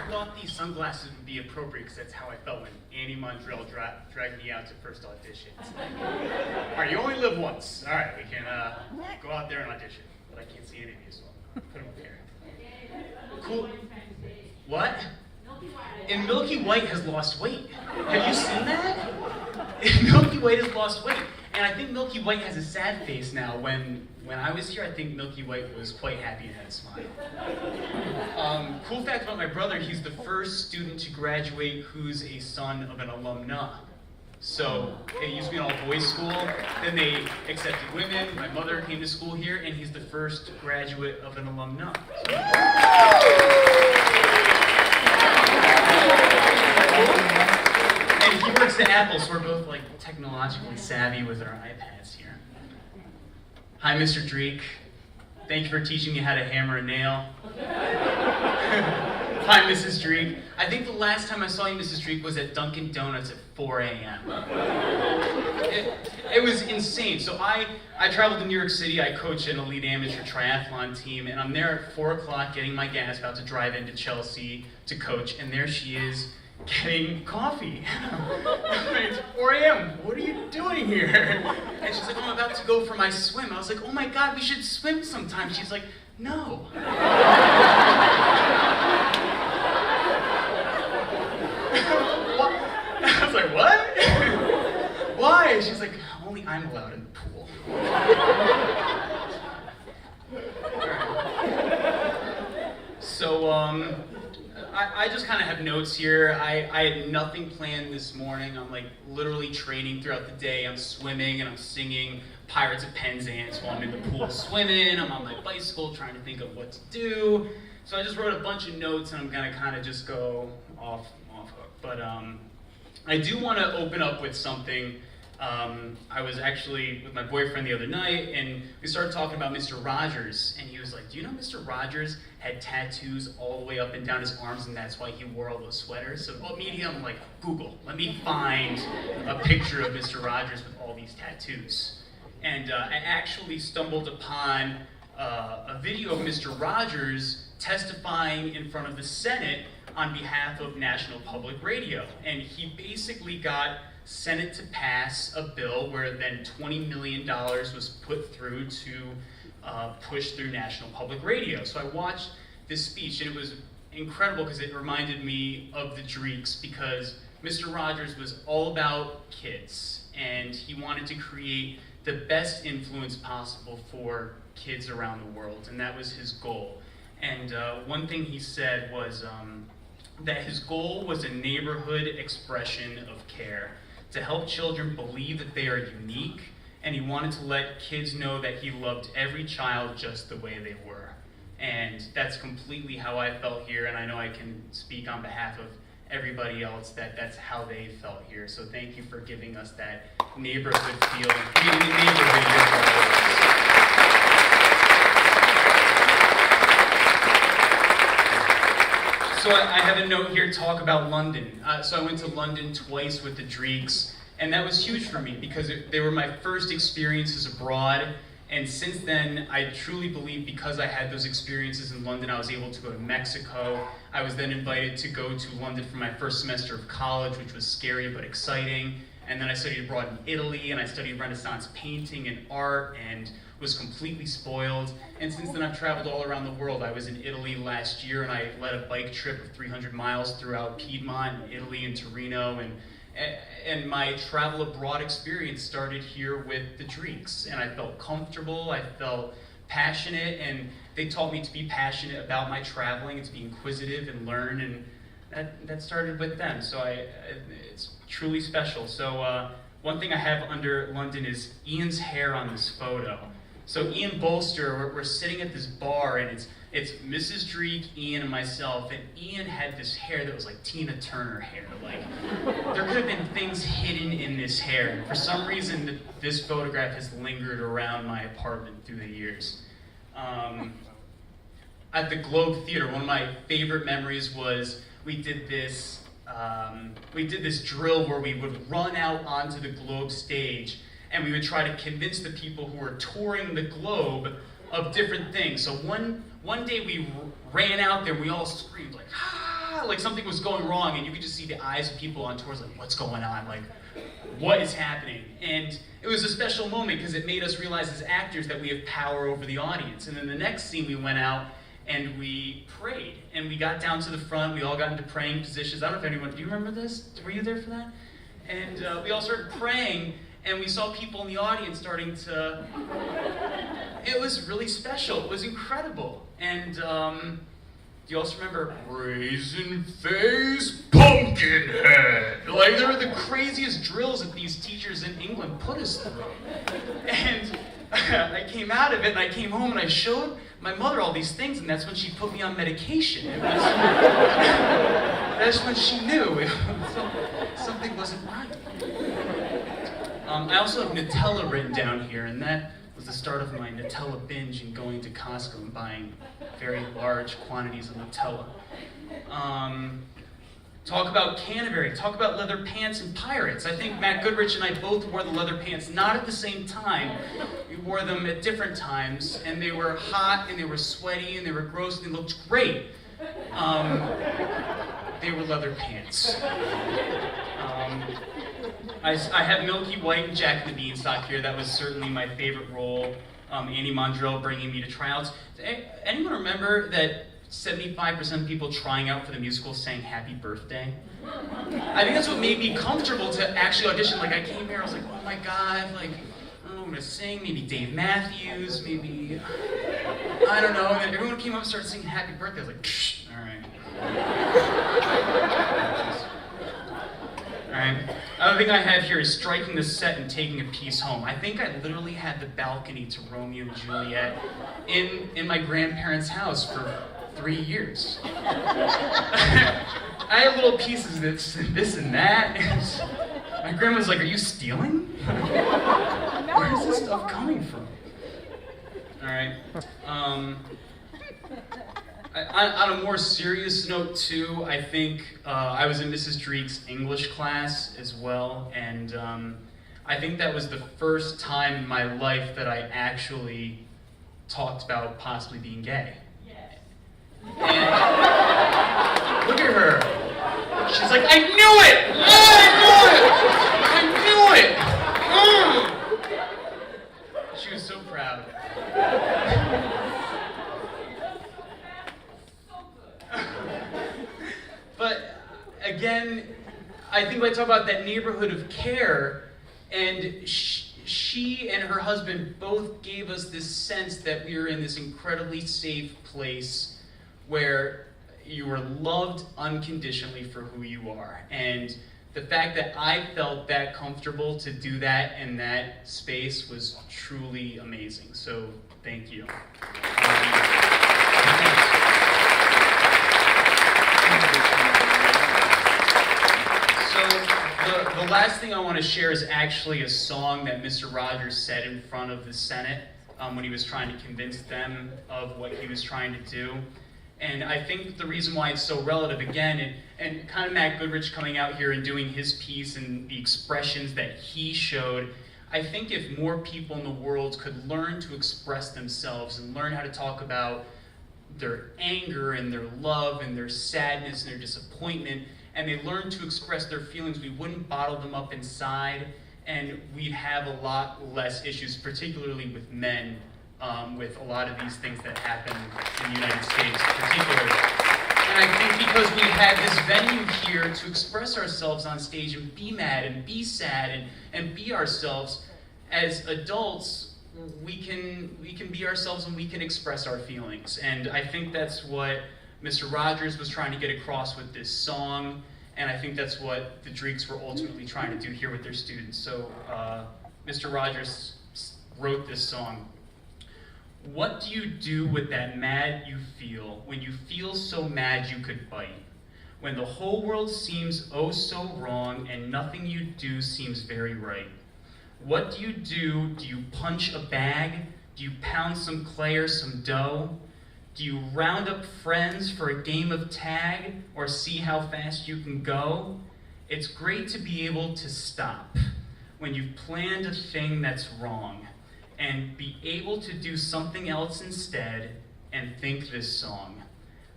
thought these sunglasses would be appropriate because that's how I felt when Annie Mondrell dragged me out to first auditions. All right, you only live once. All right, we can go out there and audition. But I can't see any of you, so I'll put them up here. Cool. What? And Milky White has lost weight. Have you seen that? Milky White has lost weight. And I think Milky White has a sad face now. When I was here, I think Milky White was quite happy and had a smile. Cool fact about my brother, he's the first student to graduate who's a son of an alumna. So it used to be an all-boys school, then they accepted women, my mother came to school here, and he's the first graduate of an alumna. And he works at Apple, so we're both like technologically savvy with our iPads here. Hi, Mr. Dreeke. Thank you for teaching me how to hammer a nail. Hi, Mrs. Dreeke. I think the last time I saw you, Mrs. Dreeke, was at Dunkin' Donuts at 4 a.m. It was insane. So I traveled to New York City. I coach an elite amateur triathlon team, and I'm there at 4 o'clock getting my gas, about to drive into Chelsea to coach, and there she is getting coffee. It's 4 a.m. What are you doing here? And she's like, oh, I'm about to go for my swim. I was like, oh my God, we should swim sometime. She's like, no. I was like, what? Why? She's like, only I'm allowed in the pool. So, I just kind of have notes here. I had nothing planned this morning. I'm like literally training throughout the day. I'm swimming and I'm singing Pirates of Penzance while I'm in the pool swimming. I'm on my bicycle trying to think of what to do. So I just wrote a bunch of notes and I'm gonna kind of just go off hook. But I do want to open up with something. I was actually with my boyfriend the other night, and we started talking about Mr. Rogers, and he was like, do you know Mr. Rogers had tattoos all the way up and down his arms, and that's why he wore all those sweaters? So immediately I'm like, Google, let me find a picture of Mr. Rogers with all these tattoos. And I actually stumbled upon a video of Mr. Rogers testifying in front of the Senate on behalf of National Public Radio. And he basically got Senate to pass a bill where then $20 million was put through to push through National Public Radio. So I watched this speech, and it was incredible because it reminded me of the Dreekes, because Mr. Rogers was all about kids, and he wanted to create the best influence possible for kids around the world, and that was his goal. And one thing he said was that his goal was a neighborhood expression of care, to help children believe that they are unique, and he wanted to let kids know that he loved every child just the way they were. And that's completely how I felt here, and I know I can speak on behalf of everybody else that that's how they felt here. So thank you for giving us that neighborhood feel and creating a neighborhood here for all of us. So I have a note here to talk about London. So I went to London twice with the Dreekes, and that was huge for me because they were my first experiences abroad. And since then, I truly believe because I had those experiences in London, I was able to go to Mexico. I was then invited to go to London for my first semester of college, which was scary but exciting. And then I studied abroad in Italy, and I studied Renaissance painting and art, and was completely spoiled. And since then, I've traveled all around the world. I was in Italy last year, and I led a bike trip of 300 miles throughout Piedmont, Italy, and Torino. And my travel abroad experience started here with the Dreekes. And I felt comfortable, I felt passionate, and they taught me to be passionate about my traveling and to be inquisitive and learn, and that started with them. So it's truly special. So one thing I have under London is Ian's hair on this photo. So Ian Bolster, we're sitting at this bar, and it's Mrs. Dreeke, Ian, and myself, and Ian had this hair that was like Tina Turner hair. Like, there could have been things hidden in this hair. And for some reason, this photograph has lingered around my apartment through the years. At the Globe Theater, one of my favorite memories was we did this we did this drill where we would run out onto the globe stage and we would try to convince the people who were touring the globe of different things. So one day we ran out there, we all screamed like, ah, like something was going wrong, and you could just see the eyes of people on tours like, what's going on? Like, what is happening? And it was a special moment because it made us realize as actors that we have power over the audience. And then the next scene we went out and we prayed, and we got down to the front, we all got into praying positions. I don't know if anyone, do you remember this? Were you there for that? And we all started praying, and we saw people in the audience starting to, it was really special, it was incredible. And do you also remember Raisin Face Pumpkinhead? Like, they were the craziest drills that these teachers in England put us through. And I came out of it, and I came home, and I showed my mother all these things, and that's when she put me on medication. It was, that's when she knew something wasn't right. I also have Nutella written down here, and that was the start of my Nutella binge and going to Costco and buying very large quantities of Nutella. Talk about Canterbury, talk about leather pants and pirates. I think Matt Goodrich and I both wore the leather pants, not at the same time. We wore them at different times, and they were hot, and they were sweaty, and they were gross, and they looked great. They were leather pants. I have Milky White and Jack and the Beanstalk here. That was certainly my favorite role. Annie Mondrell bringing me to tryouts. Anyone remember that 75% of people trying out for the musical sang Happy Birthday? I think that's what made me comfortable to actually audition. Like, I came here, I was like, oh my God, like, I don't know, I'm gonna sing, maybe Dave Matthews, maybe, I don't know. And then everyone came up and started singing Happy Birthday. I was like, psh, all right. Alright, other thing I have here is striking the set and taking a piece home. I think I literally had the balcony to Romeo and Juliet in my grandparents' house for 3 years. I had little pieces of this and that. And my grandma's like, are you stealing? Where is this stuff coming from? Alright. On a more serious note too, I think I was in Mrs. Dreeke's English class as well, and I think that was the first time in my life that I actually talked about possibly being gay. And look at her. She's like, I knew it! I knew it! She was so proud. But again, I think when I talk about that neighborhood of care, and she and her husband both gave us this sense that we were in this incredibly safe place where you were loved unconditionally for who you are. And the fact that I felt that comfortable to do that in that space was truly amazing. So thank you. The last thing I want to share is actually a song that Mr. Rogers said in front of the Senate when he was trying to convince them of what he was trying to do. And I think the reason why it's so relative, again, and kind of Matt Goodrich coming out here and doing his piece and the expressions that he showed, I think if more people in the world could learn to express themselves and learn how to talk about their anger and their love and their sadness and their disappointment, and they learn to express their feelings, we wouldn't bottle them up inside, and we'd have a lot less issues, particularly with men, with a lot of these things that happen in the United States particularly. And I think because we had this venue here to express ourselves on stage and be mad and be sad and be ourselves, as adults, we can be ourselves and we can express our feelings. And I think that's what Mr. Rogers was trying to get across with this song, and I think that's what the Dreekes were ultimately trying to do here with their students. So Mr. Rogers wrote this song. What do you do with that mad you feel when you feel so mad you could bite? When the whole world seems oh so wrong and nothing you do seems very right? What do you do? Do you punch a bag? Do you pound some clay or some dough? Do you round up friends for a game of tag or see how fast you can go? It's great to be able to stop when you've planned a thing that's wrong and be able to do something else instead and think this song.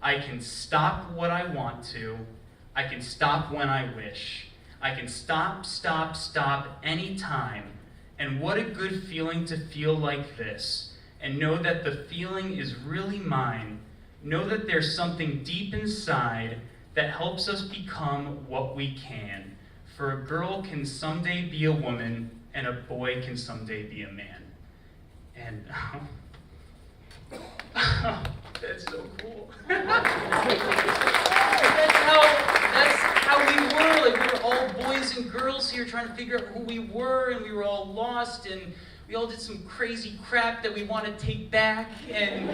I can stop what I want to. I can stop when I wish. I can stop anytime. And what a good feeling to feel like this and know that the feeling is really mine. Know that there's something deep inside that helps us become what we can. For a girl can someday be a woman, and a boy can someday be a man. And that's so cool. That's how we were. Like, we were all boys and girls here trying to figure out who we were, and we were all lost, and we all did some crazy crap that we want to take back. And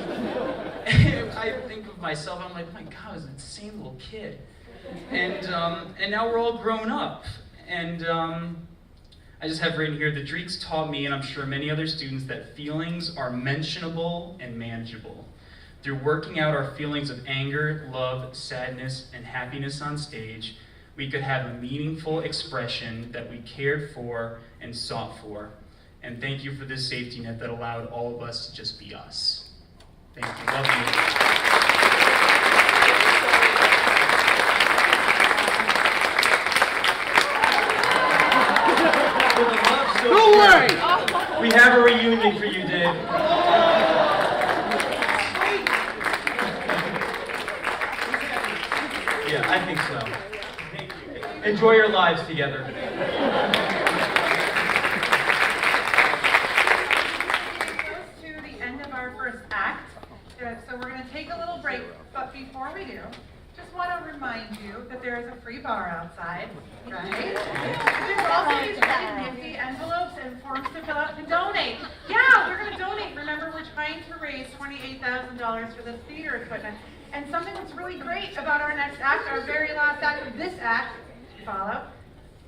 I think of myself, I'm like, my God, I was an insane little kid. And now we're all grown up. And I just have written here, the Dreeks taught me, and I'm sure many other students, that feelings are mentionable and manageable. Through working out our feelings of anger, love, sadness, and happiness on stage, we could have a meaningful expression that we cared for and sought for. And thank you for this safety net that allowed all of us to just be us. Thank you. Love you. Don't worry! We have a reunion for you, Dave. Yeah, I think so. Enjoy your lives together. Close to the end of our first act, so we're going to take a little break, but before we do, just want to remind you that there is a free bar outside, right? There's also these really nifty envelopes and forms to fill out to donate. Yeah, we're going to donate. Remember, we're trying to raise $28,000 for this theater equipment. And something that's really great about our next act, our very last act of this act, follow,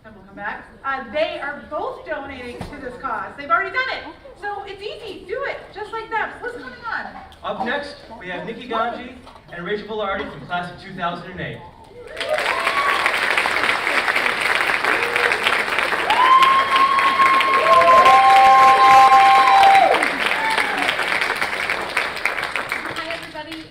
and we'll come back, they are both donating to this cause. They've already done it. So it's easy. Do it. Just like that. What's going on? Up next, we have Nikki Ganji and Rachel Velarde from class of 2008. Hi everybody.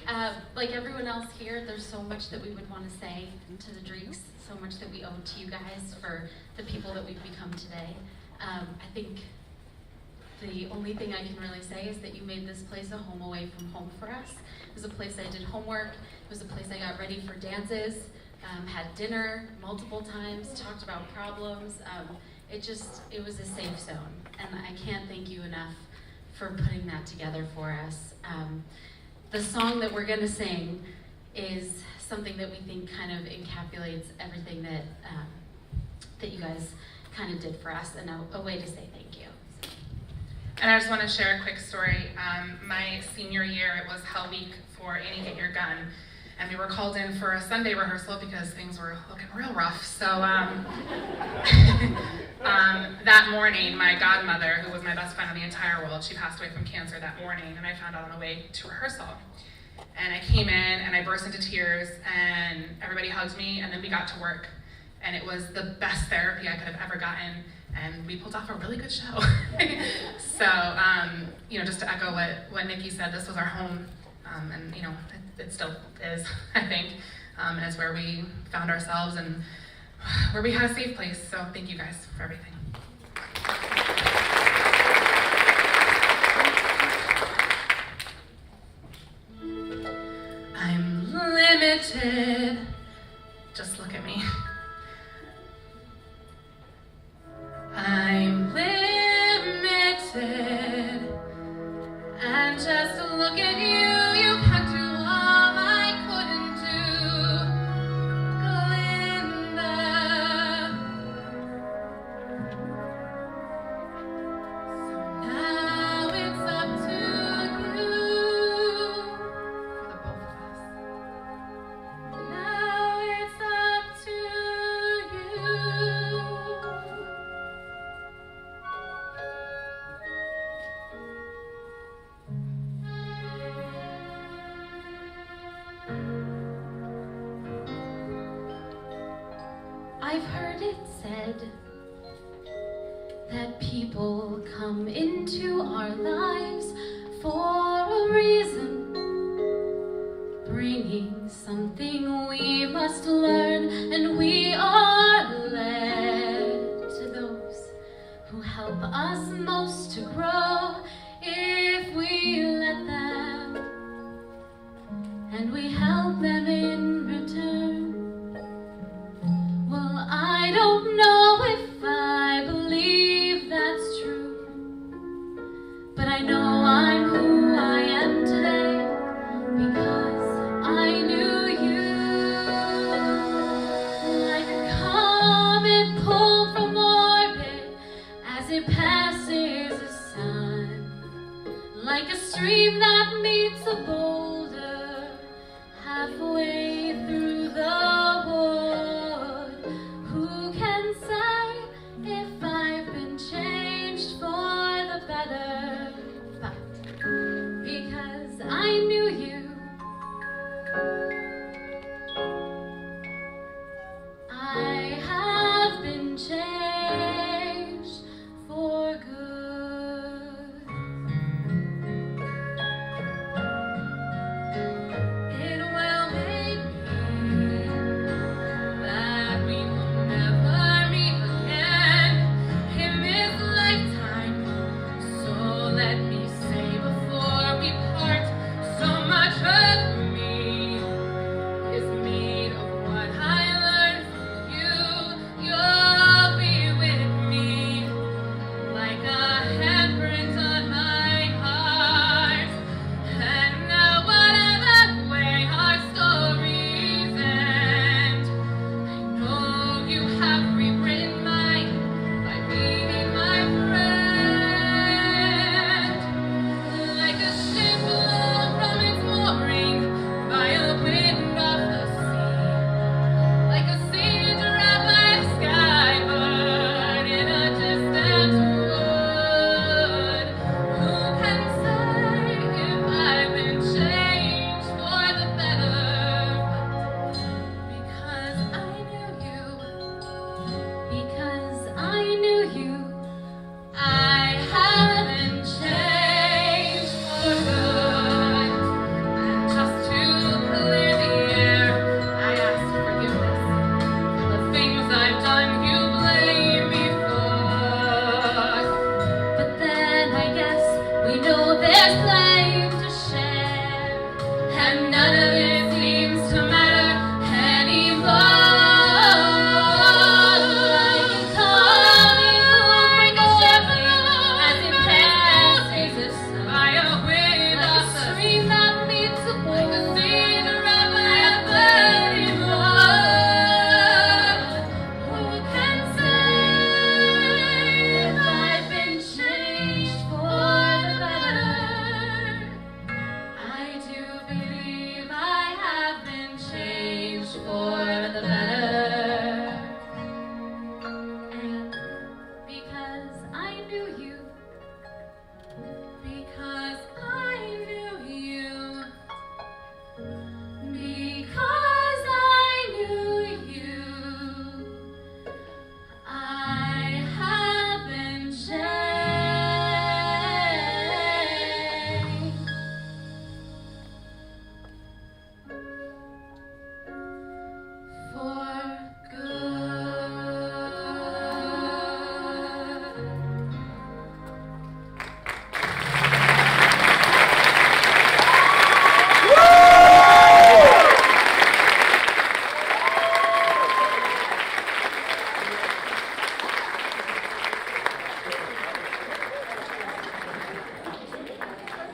Like everyone else here, there's so much that we would want to say to the Dreeks, so much that we owe to you guys for the people that we've become today. I think the only thing I can really say is that you made this place a home away from home for us. It was a place I did homework. It was a place I got ready for dances, had dinner multiple times, talked about problems. It was a safe zone, and I can't thank you enough for putting that together for us. The song that we're going to sing is something that we think kind of encapsulates everything that that you guys kind of did for us, and a way to say thank you. And I just want to share a quick story. My senior year, it was Hell Week for Annie Get Your Gun, and we were called in for a Sunday rehearsal because things were looking real rough. So that morning, my godmother, who was my best friend in the entire world, she passed away from cancer that morning, and I found out on the way to rehearsal. And I came in and I burst into tears, and everybody hugged me, and then we got to work. And it was the best therapy I could have ever gotten, and we pulled off a really good show. So, just to echo what Nikki said, this was our home, and it still is, I think. And it's where we found ourselves and where we had a safe place. So thank you guys for everything. I'm limited. Just look at me. I'm limited, and just to look at you, you can do all I couldn't do, Glinda. So now it's up to you, for the both of us. Now it's up to I've heard it said that people come into our lives for a reason, bringing something we must learn, and we are led to those who help us most to grow if we let them, and we help them in return. Well, I don't know if I believe that's true, but I know I'm who I am today because I knew you. Like a comet pulled from orbit as it passes the sun, like a stream that meets a boulder halfway through the wood. Who can say if I've been changed for the better? But because I knew you, I have been changed for good. It well may be that we will never meet again in this lifetime. So let me say before we part, so much of me is made of what I learned from you. You'll be with me like a handprint on my heart. And now whatever way our stories end, I know you have rewritten mine by being my friend. Like a ship blown from its mooring by a wind off the sea, like a sea dropped by a skybird in a distant wood. Who can say if I've been changed for the better? Because I knew you, because I knew you, I haven't changed for good. And just to clear the air, I ask forgiveness for the things I've done you blame me for. But then I guess we know there's blame to share, and none of it seems to matter anymore. Like a comet as it passes the sun, by a wind off the stream that meets a boulder, like a sea dropped by a burning wood. Who can say if I've been changed for the better? I do believe I have been changed for the better. And because I knew you, because I knew you, because I knew you, I have been changed for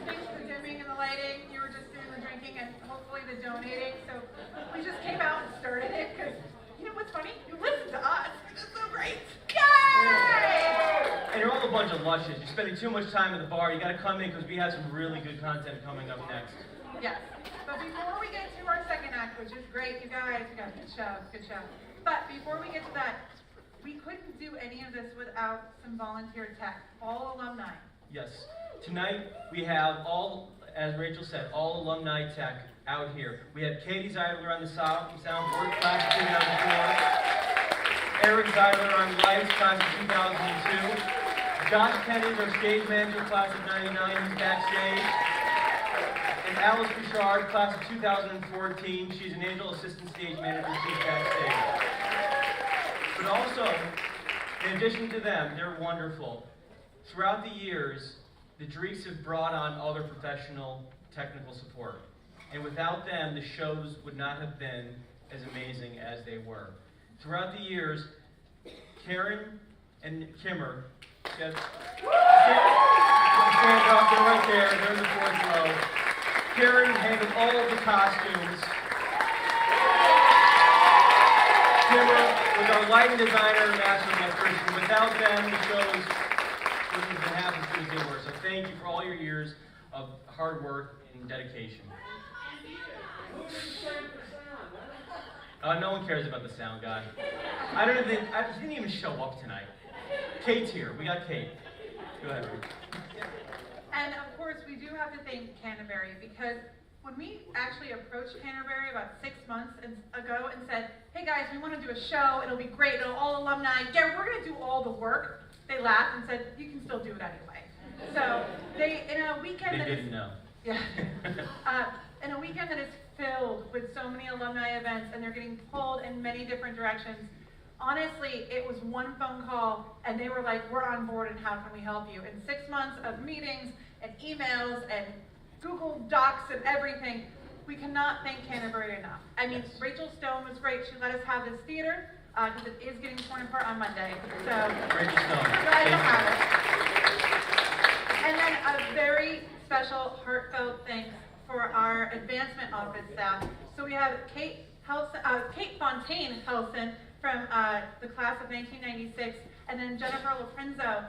Thanks for the dimming and the lighting. You were just doing the drinking and hopefully the donating. So we just came out and started it because, you know what's funny? You listen to us. It's so great. Yay! And you're all a bunch of lushes. You're spending too much time at the bar. You got to come in because we have some really good content coming up next. Yes. But before we get to our second act, which is great, you guys, good show, good show. But before we get to that, we couldn't do any of this without some volunteer tech, all alumni. Yes. Tonight we have all, as Rachel said, all alumni tech out here. We have Katie Zeidler on the soundboard, class of 2004. Eric Zeiler on lights, class of 2002. Josh Kenny, our stage manager, class of 99, he's backstage. And Alice Bouchard, class of 2014, she's an Angel Assistant Stage Manager, she's backstage. But also, in addition to them, they're wonderful. Throughout the years, the Dreekes have brought on other professional technical support. And without them, the shows would not have been as amazing as they were. Throughout the years, Karen and Kimmer, stand up, they're right there, they're in the fourth row. Karen handled all of the costumes. Kimmer was our lighting designer and master electrician. Without them, the shows wouldn't have been half as good as they were. So thank you for all your years of hard work and dedication. No one cares about the sound guy. He didn't even show up tonight. Kate's here. We got Kate. Go ahead, Ruth. And of course, we do have to thank Canterbury, because when we actually approached Canterbury about 6 months ago and said, hey guys, we want to do a show, it'll be great, it'll all alumni, yeah, we're going to do all the work, they laughed and said, you can still do it anyway. So they, in a weekend They didn't know. Yeah. In a weekend that is filled with so many alumni events and they're getting pulled in many different directions, honestly, it was one phone call and they were like, we're on board and how can we help you? In 6 months of meetings and emails and Google Docs and everything, we cannot thank Canterbury enough. I mean, yes. Rachel Stone was great. She let us have this theater because it is getting torn apart on Monday. So, Rachel Stone. glad to have it. And then a very special, heartfelt thanks for our advancement office staff. So we have Kate Fontaine Helson from the class of 1996, and then Jennifer Loprenzo.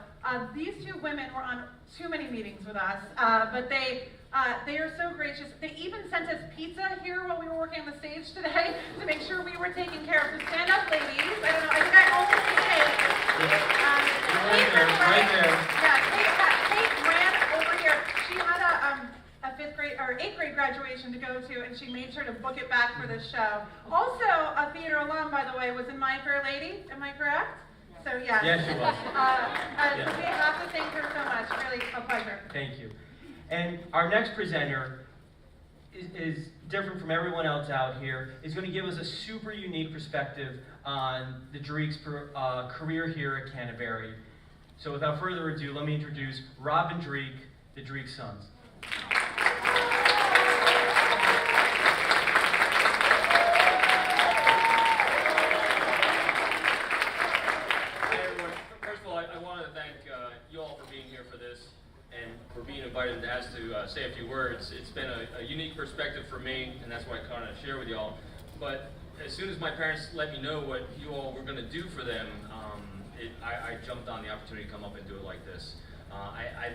These two women were on too many meetings with us, but they are so gracious. They even sent us pizza here while we were working on the stage today to make sure we were taken care of. So stand up, ladies. I don't know, I think I almost see Kate. Right there. Yeah, Kate ran over here. She had a 5th grade or 8th grade graduation to go to, and she made sure to book it back for this show. Also, a theater alum, by the way, was in My Fair Lady. Am I correct? So yeah. Yes, she was. So we have to thank her so much. Really a pleasure. Thank you. And our next presenter is different from everyone else out here. Is going to give us a super unique perspective on the Dreekes' career here at Canterbury. So without further ado, let me introduce Robin Dreeke, the Dreeke Sons. For being invited and asked to say a few words. It's been a unique perspective for me, and that's why I kind of share with y'all. But as soon as my parents let me know what you all were going to do for them, I jumped on the opportunity to come up and do it like this. I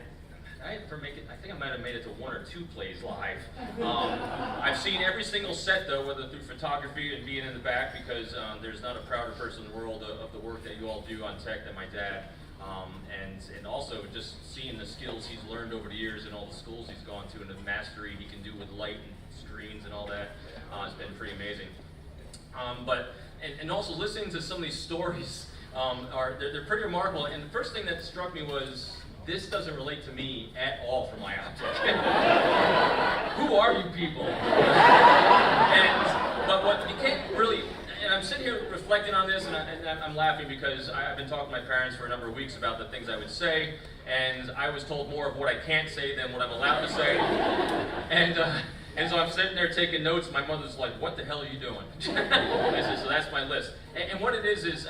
think I might have made it to 1 or 2 plays live. I've seen every single set though, whether through photography and being in the back, because there's not a prouder person in the world of the work that you all do on tech than my dad. And also just seeing the skills he's learned over the years in all the schools he's gone to and the mastery he can do with light and screens and all that has been pretty amazing. And also listening to some of these stories, they're pretty remarkable. And the first thing that struck me was, this doesn't relate to me at all from my optic. Who are you people? But what you can't really, and I'm sitting here reflecting on this, and I'm laughing because I've been talking to my parents for a number of weeks about the things I would say, and I was told more of what I can't say than what I'm allowed to say. And so I'm sitting there taking notes. My mother's like, what the hell are you doing? I said, so that's my list. And what it is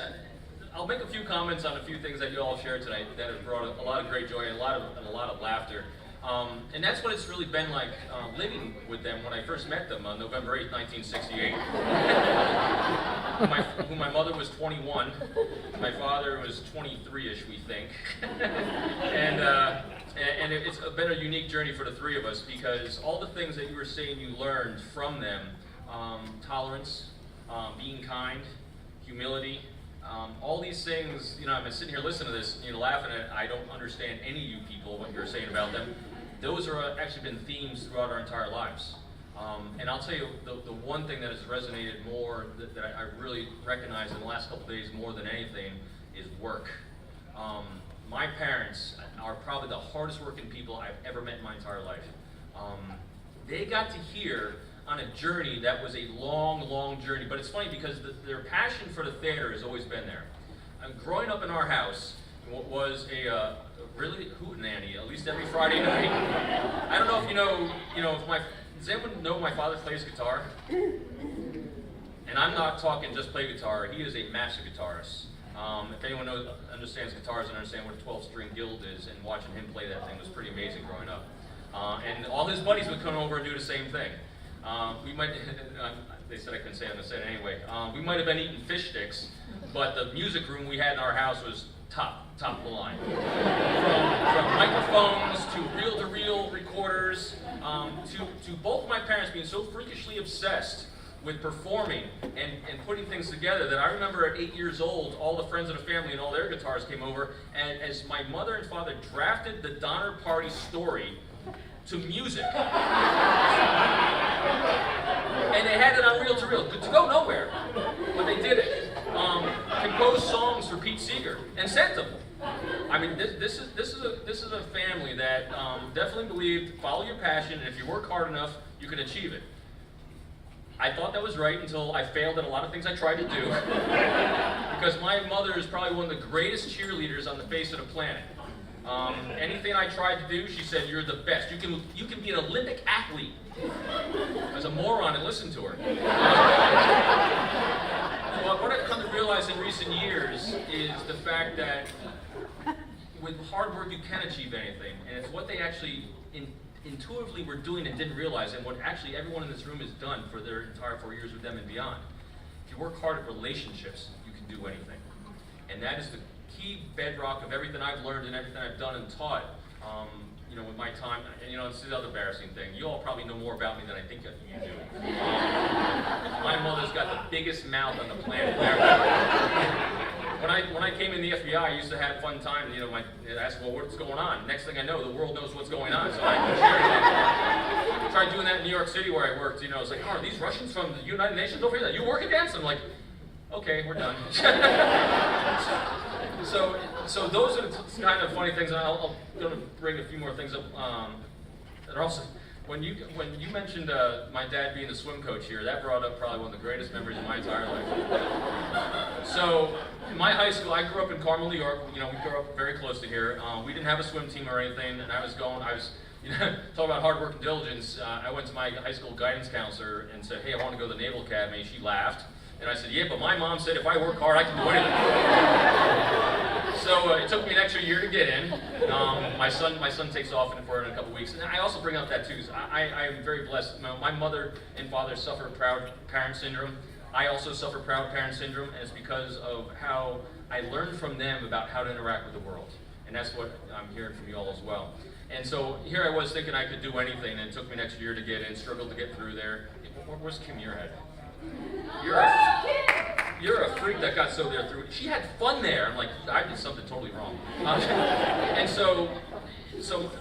I'll make a few comments on a few things that you all shared tonight that have brought a lot of great joy and a lot of laughter. And that's what it's really been like living with them when I first met them on November 8th, 1968. My mother was 21. My father was 23-ish, we think. And it's been a unique journey for the three of us, because all the things that you were saying you learned from them, tolerance, being kind, humility, all these things, I'm sitting here listening to this, laughing at, I don't understand any of you people, what you're saying about them. Those are actually been themes throughout our entire lives. And I'll tell you, the one thing that has resonated more, that I really recognize in the last couple of days more than anything, is work. My parents are probably the hardest working people I've ever met in my entire life. They got to hear on a journey that was a long, long journey, but it's funny because their passion for the theater has always been there. Growing up in our house was a really hootenanny, at least every Friday night. I don't know if you know, does anyone know my father plays guitar? And I'm not talking just play guitar, he is a massive guitarist. If anyone understands guitars and understands what a 12-string guild is, and watching him play that thing was pretty amazing growing up. And all his buddies would come over and do the same thing. We might, they said I couldn't say it, I'm going to say it anyway. We might have been eating fish sticks, but the music room we had in our house was top of the line. From microphones to reel-to-reel recorders, to both my parents being so freakishly obsessed with performing and putting things together that I remember at 8 years old, all the friends of the family and all their guitars came over, and as my mother and father drafted the Donner Party story to music. And they had it on reel-to-reel, to go nowhere, but they did it. Composed songs for Pete Seeger and sent them. I mean, this is a family that definitely believed follow your passion, and if you work hard enough, you can achieve it. I thought that was right until I failed at a lot of things I tried to do. Because my mother is probably one of the greatest cheerleaders on the face of the planet. Anything I tried to do, she said, you're the best. You can be an Olympic athlete. I was a moron and listened to her. What I've come to realize in recent years is the fact that with hard work you can achieve anything. And it's what they actually intuitively were doing and didn't realize, and what actually everyone in this room has done for their entire 4 years with them and beyond. If you work hard at relationships, you can do anything. And that is the key bedrock of everything I've learned and everything I've done and taught, with my time. And this is the other embarrassing thing. You all probably know more about me than I think you do. My mother's got the biggest mouth on the planet. When I came in the FBI, I used to have fun time. I asked, well, what's going on? Next thing I know, the world knows what's going on. So I tried doing that in New York City where I worked. I was like, oh, are these Russians from the United Nations over here that you work against? I'm like, okay, we're done. So those are the kind of funny things. I'm going to bring a few more things up that are also. When you mentioned my dad being the swim coach here, that brought up probably one of the greatest memories of my entire life. So, in my high school, I grew up in Carmel, New York. We grew up very close to here. We didn't have a swim team or anything, and I was talking about hard work and diligence. I went to my high school guidance counselor and said, hey, I want to go to the Naval Academy. She laughed. And I said, yeah, but my mom said if I work hard, I can do anything. So it took me an extra year to get in. My son takes off in a couple weeks. And I also bring up that too, because I am very blessed. My mother and father suffer proud parent syndrome. I also suffer proud parent syndrome, and it's because of how I learned from them about how to interact with the world. And that's what I'm hearing from you all as well. And so here I was thinking I could do anything, and it took me an extra year to get in, struggled to get through there. Where's Kim Muirhead? You're a freak that got so there through. She had fun there. I'm like, I did something totally wrong. And so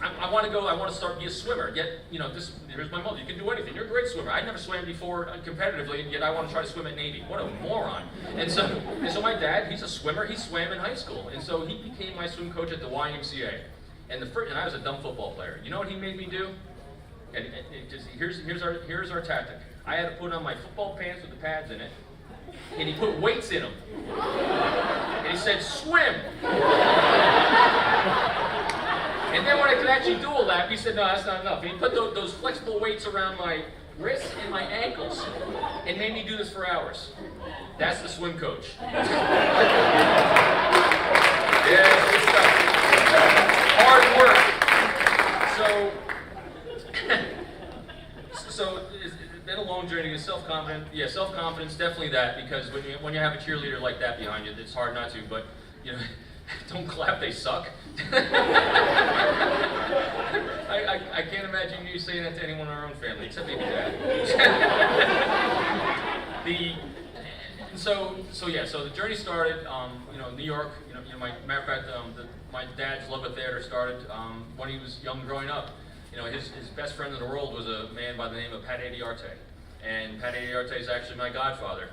I want to go. I want to start be a swimmer. Yet, here's my mother. You can do anything. You're a great swimmer. I never swam before competitively, and yet I want to try to swim at Navy. What a moron! And so my dad, he's a swimmer. He swam in high school, and so he became my swim coach at the YMCA. And I was a dumb football player. You know what he made me do? And here's our tactic. I had to put on my football pants with the pads in it, and he put weights in them. And he said, swim! And then when I could actually do a lap, he said, no, that's not enough. And he put those flexible weights around my wrists and my ankles, and made me do this for hours. That's the swim coach. Yeah, good stuff. Hard work. So it's been a long journey. Self-confidence, definitely that, because when you have a cheerleader like that behind you, it's hard not to, but, don't clap, they suck. I can't imagine you saying that to anyone in our own family, except maybe Dad. So the journey started, New York, matter of fact, my dad's love of theater started when he was young growing up. his best friend in the world was a man by the name of Pat Adiarte. And Pat Adiarte is actually my godfather.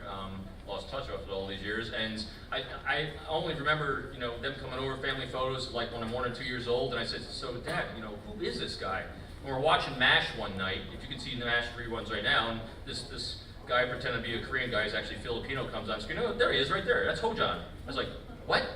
Lost touch with it all these years, and I only remember, them coming over, family photos, like when I'm 1 or 2 years old, and I said, so Dad, who is this guy? And we're watching MASH one night, if you can see the MASH reruns right now, and this guy pretending to be a Korean guy, he's actually Filipino, comes on screen. Oh, there he is, right there. That's Hojan. I was like, what?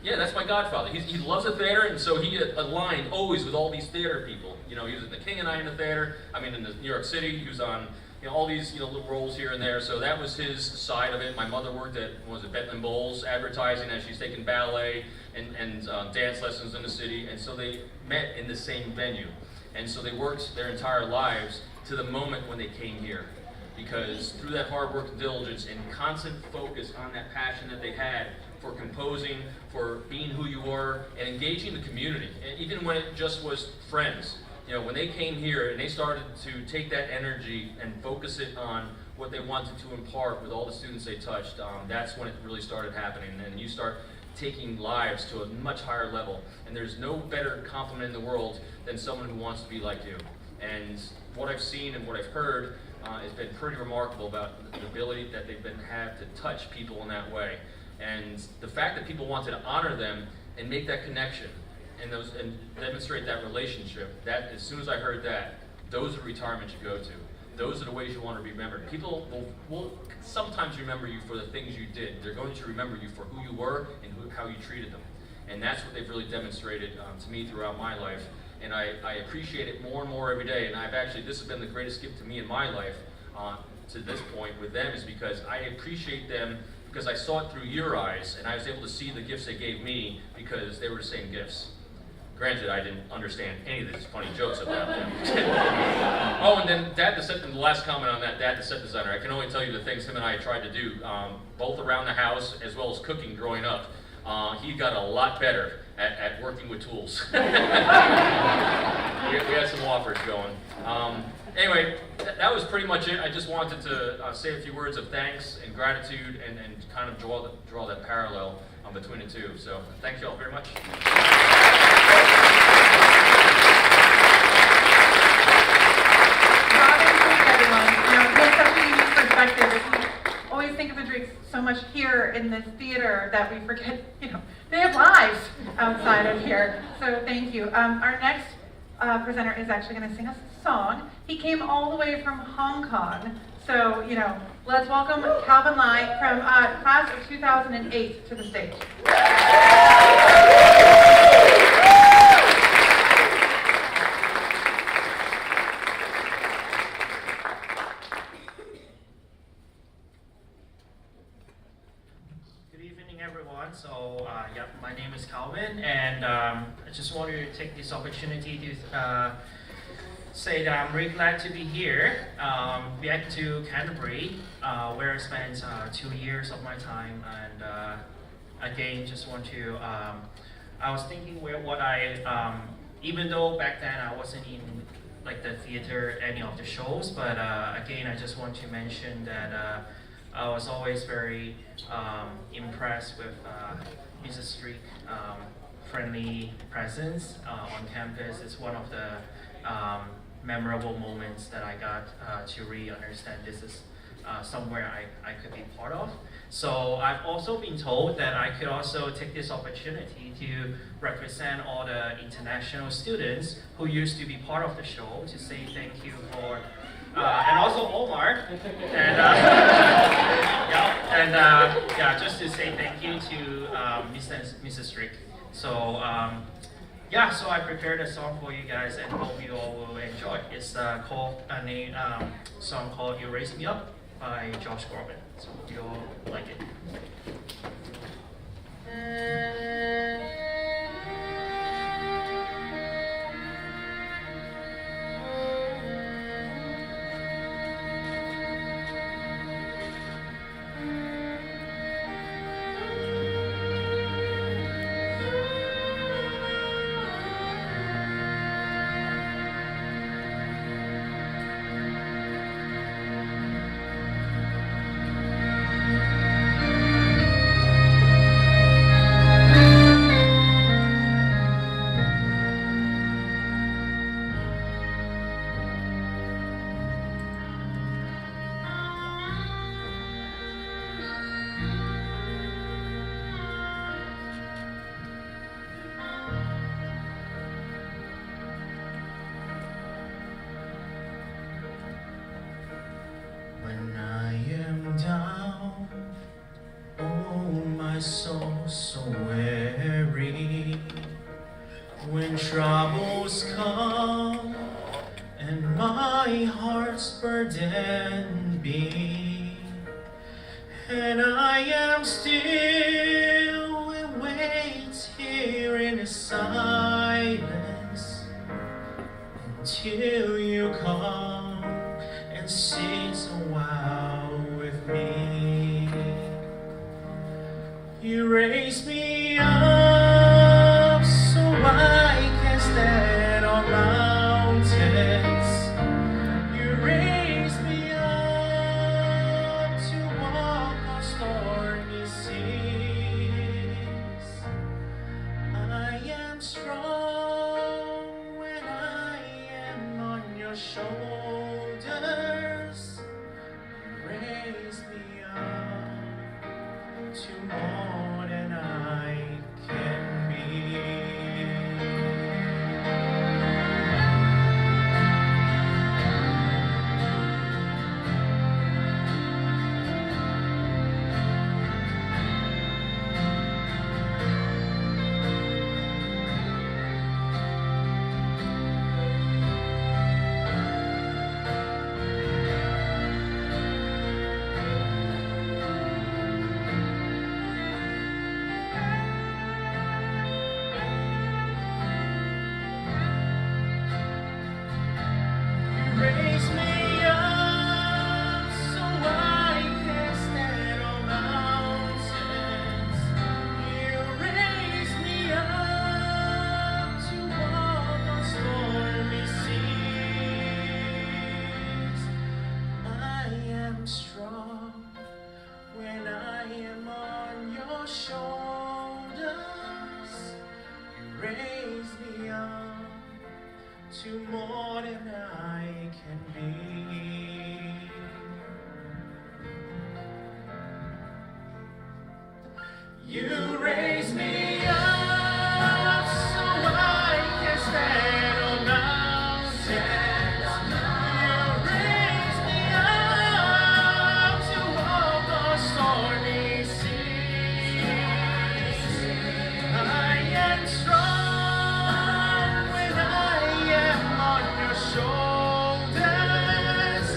Yeah, that's my godfather. He loves the theater, and so he aligned always with all these theater people. He was in The King and I in the theater. In the New York City. He was on all these little roles here and there. So that was his side of it. My mother worked at Benton Bowles advertising as she's taking ballet and dance lessons in the city, and so they met in the same venue, and so they worked their entire lives to the moment when they came here. Because through that hard work and diligence and constant focus on that passion that they had for composing, for being who you were, and engaging the community, and even when it just was friends. When they came here and they started to take that energy and focus it on what they wanted to impart with all the students they touched, that's when it really started happening. And you start taking lives to a much higher level. And there's no better compliment in the world than someone who wants to be like you. And what I've seen and what I've heard has been pretty remarkable about the ability that they've had to touch people in that way. And the fact that people wanted to honor them and make that connection and demonstrate that relationship, that as soon as I heard that, those are retirements you go to. Those are the ways you want to be remembered. People will sometimes remember you for the things you did. They're going to remember you for who you were and how you treated them. And that's what they've really demonstrated to me throughout my life. And I appreciate it more and more every day. And this has been the greatest gift to me in my life to this point with them, is because I appreciate them because I saw it through your eyes, and I was able to see the gifts they gave me because they were the same gifts. Granted, I didn't understand any of these funny jokes about them. Oh, and then the last comment on that, Dad, the set designer, I can only tell you the things him and I tried to do, both around the house as well as cooking growing up. He got a lot better at working with tools. we had some offers going. Anyway, that was pretty much it. I just wanted to say a few words of thanks and gratitude and kind of draw that parallel between the two. So thank you all very much. Just such a unique perspective. We always think of the Dreekes so much here in this theater that we forget, they have lives outside of here. So thank you. Our next presenter is actually going to sing us a song. He came all the way from Hong Kong. So, let's welcome Calvin Lai from class of 2008 to the stage. Good evening, everyone. So, my name is Calvin, and I just wanted to take this opportunity to say that I'm really glad to be here, back to Canterbury, where I spent 2 years of my time, and again, just want to, I was thinking even though back then I wasn't in the theater, any of the shows, but again, I just want to mention that I was always very impressed with Mrs. Dreeke, friendly presence on campus. It's one of the memorable moments that I got to really understand this is somewhere I could be part of. So I've also been told that I could also take this opportunity to represent all the international students who used to be part of the show to say thank you for, and also Omar, and just to say thank you to Mrs. Dreeke. So so I prepared a song for you guys and hope you all will enjoy. It's called a song called You Raise Me Up by Josh Groban. So you all like it. my soul so weary when troubles come and my heart's burdened be, and I am still and wait here in the silence until you come and sit a while with me. You raise me up so I can stand on mountains. You raise me up to walk on stormy seas. I am strong when I am on your shoulders. You raise me up to more than I can be. Raise me up so I can stand on mountains. You raise me up to walk on stormy seas. I am strong when I am on your shoulders. You raise me up to more than I can be. You raise me up so I can stand on mountains. You raise me up to walk on stormy seas. I am strong when I am on your shoulders.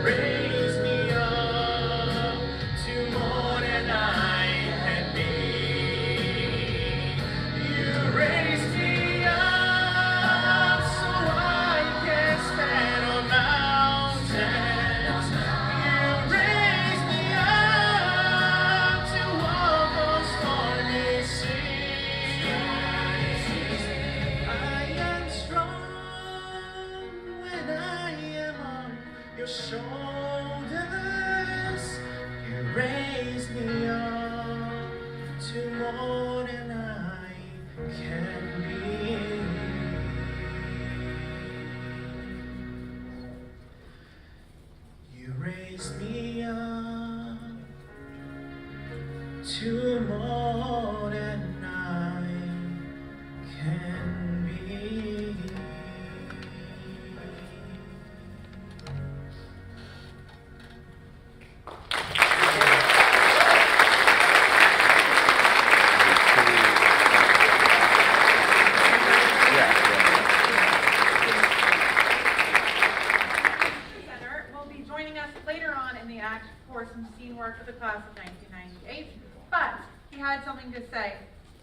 Raise me up to more than I can be. You raise me up so I can stand on mountains. You raise me up to walk on stormy seas. I am strong when I am on your shoulders. You raise me up to more than I can be. You raise me up to more than I can be. Center will be joining us later on in the act for some scene work for the class of 1998, but he had something to say.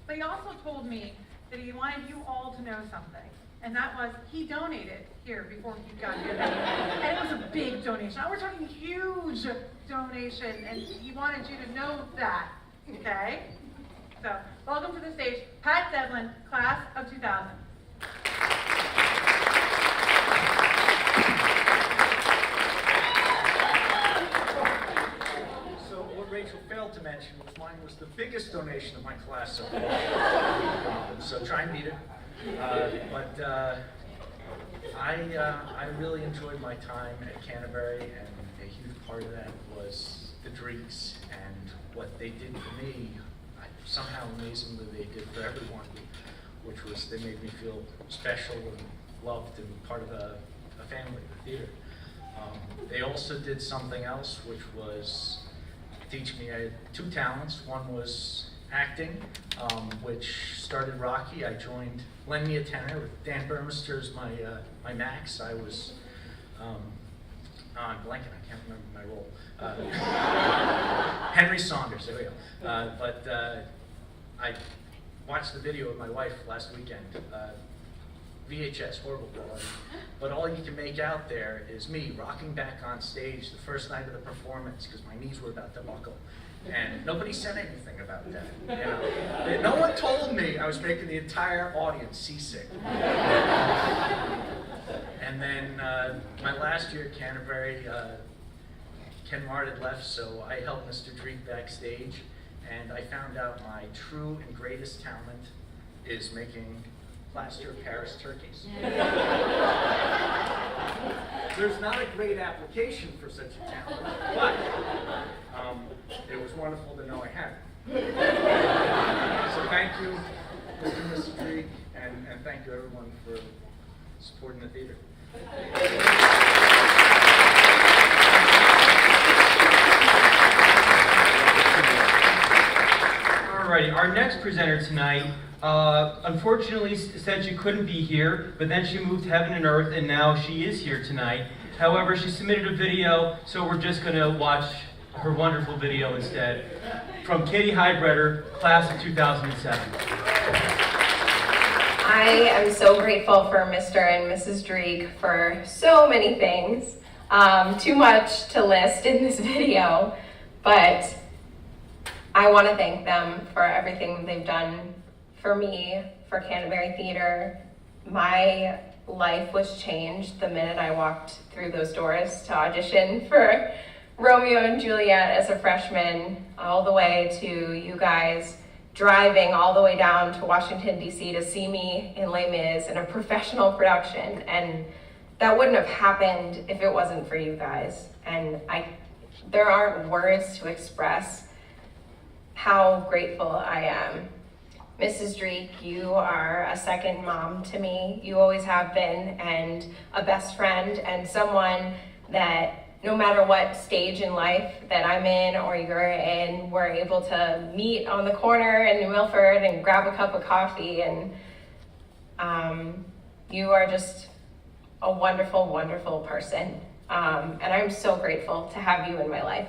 But he also told me that he wanted you all to know something, and that was he donated here before he got here. And it was a big donation. We're talking huge donation, and he wanted you to know that, okay? So, welcome to the stage, Pat Devlin, class of 2000. So what Rachel failed to mention was mine was the biggest donation of my class so far. So try and beat it. I really enjoyed my time at Canterbury, and a huge part of that was the Dreekes and what they did for me. Somehow amazingly they did for everyone, which was they made me feel special and loved and part of a family, the theater. They also did something else, which was teach me. I had two talents. One was acting, which started Rocky. I joined Lend Me a Tenor with Dan Burmester as my Max. I was on blanket. I can't remember my role. Henry Saunders. There we go. But I watched the video with my wife last weekend. VHS, horrible quality. But all you can make out there is me rocking back on stage the first night of the performance because my knees were about to buckle. And nobody said anything about that. You know? No one told me I was making the entire audience seasick. And then my last year at Canterbury, Ken Mart had left, so I helped Mr. Dreeke backstage, and I found out my true and greatest talent is making plaster of Paris turkeys. There's not a great application for such a talent, but it was wonderful to know I had it. So thank you, Mr. Dreeke, and thank you everyone for supporting the theater. Alrighty, our next presenter tonight, unfortunately said she couldn't be here, but then she moved heaven and earth, and now she is here tonight. However, she submitted a video, so we're just going to watch her wonderful video instead. From Katie Heidbreder, class of 2007. I am so grateful for Mr. and Mrs. Dreeke for so many things. Too much to list in this video, but I want to thank them for everything they've done for me, for Canterbury Theater. My life was changed the minute I walked through those doors to audition for Romeo and Juliet as a freshman, all the way to you guys driving all the way down to Washington, D.C. to see me in Les Mis in a professional production. And that wouldn't have happened if it wasn't for you guys. And there aren't words to express how grateful I am. Mrs. Dreeke, you are a second mom to me. You always have been, and a best friend, and someone that no matter what stage in life that I'm in or you're in, we're able to meet on the corner in New Milford and grab a cup of coffee. And you are just a wonderful, wonderful person. And I'm so grateful to have you in my life.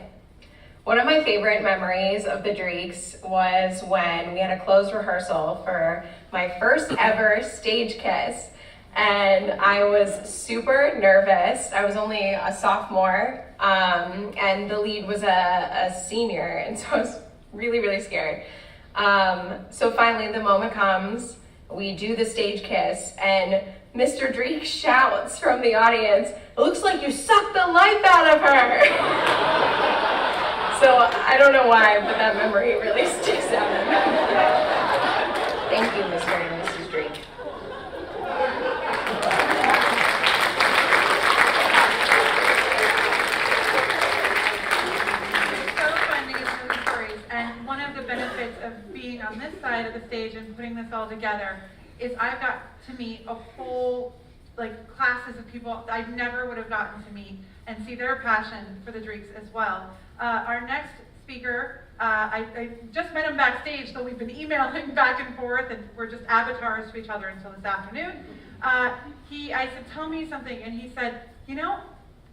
One of my favorite memories of the Dreekes was when we had a closed rehearsal for my first ever stage kiss. And I was super nervous. I was only a sophomore, and the lead was a senior, and so I was really, really scared. So finally the moment comes, we do the stage kiss, and Mr. Dreeke shouts from the audience, "It looks like you sucked the life out of her." So I don't know why, but that memory really sticks out. Thank you, Mr. and Mrs. Dreeke. It's so fun to get to the stories, and one of the benefits of being on this side of the stage and putting this all together is I've got to meet a whole classes of people I never would have gotten to meet and see their passion for the Dreekes as well. Our next speaker, I just met him backstage, so we've been emailing back and forth, and we're just avatars to each other until this afternoon. I said, "Tell me something," and he said, "You know,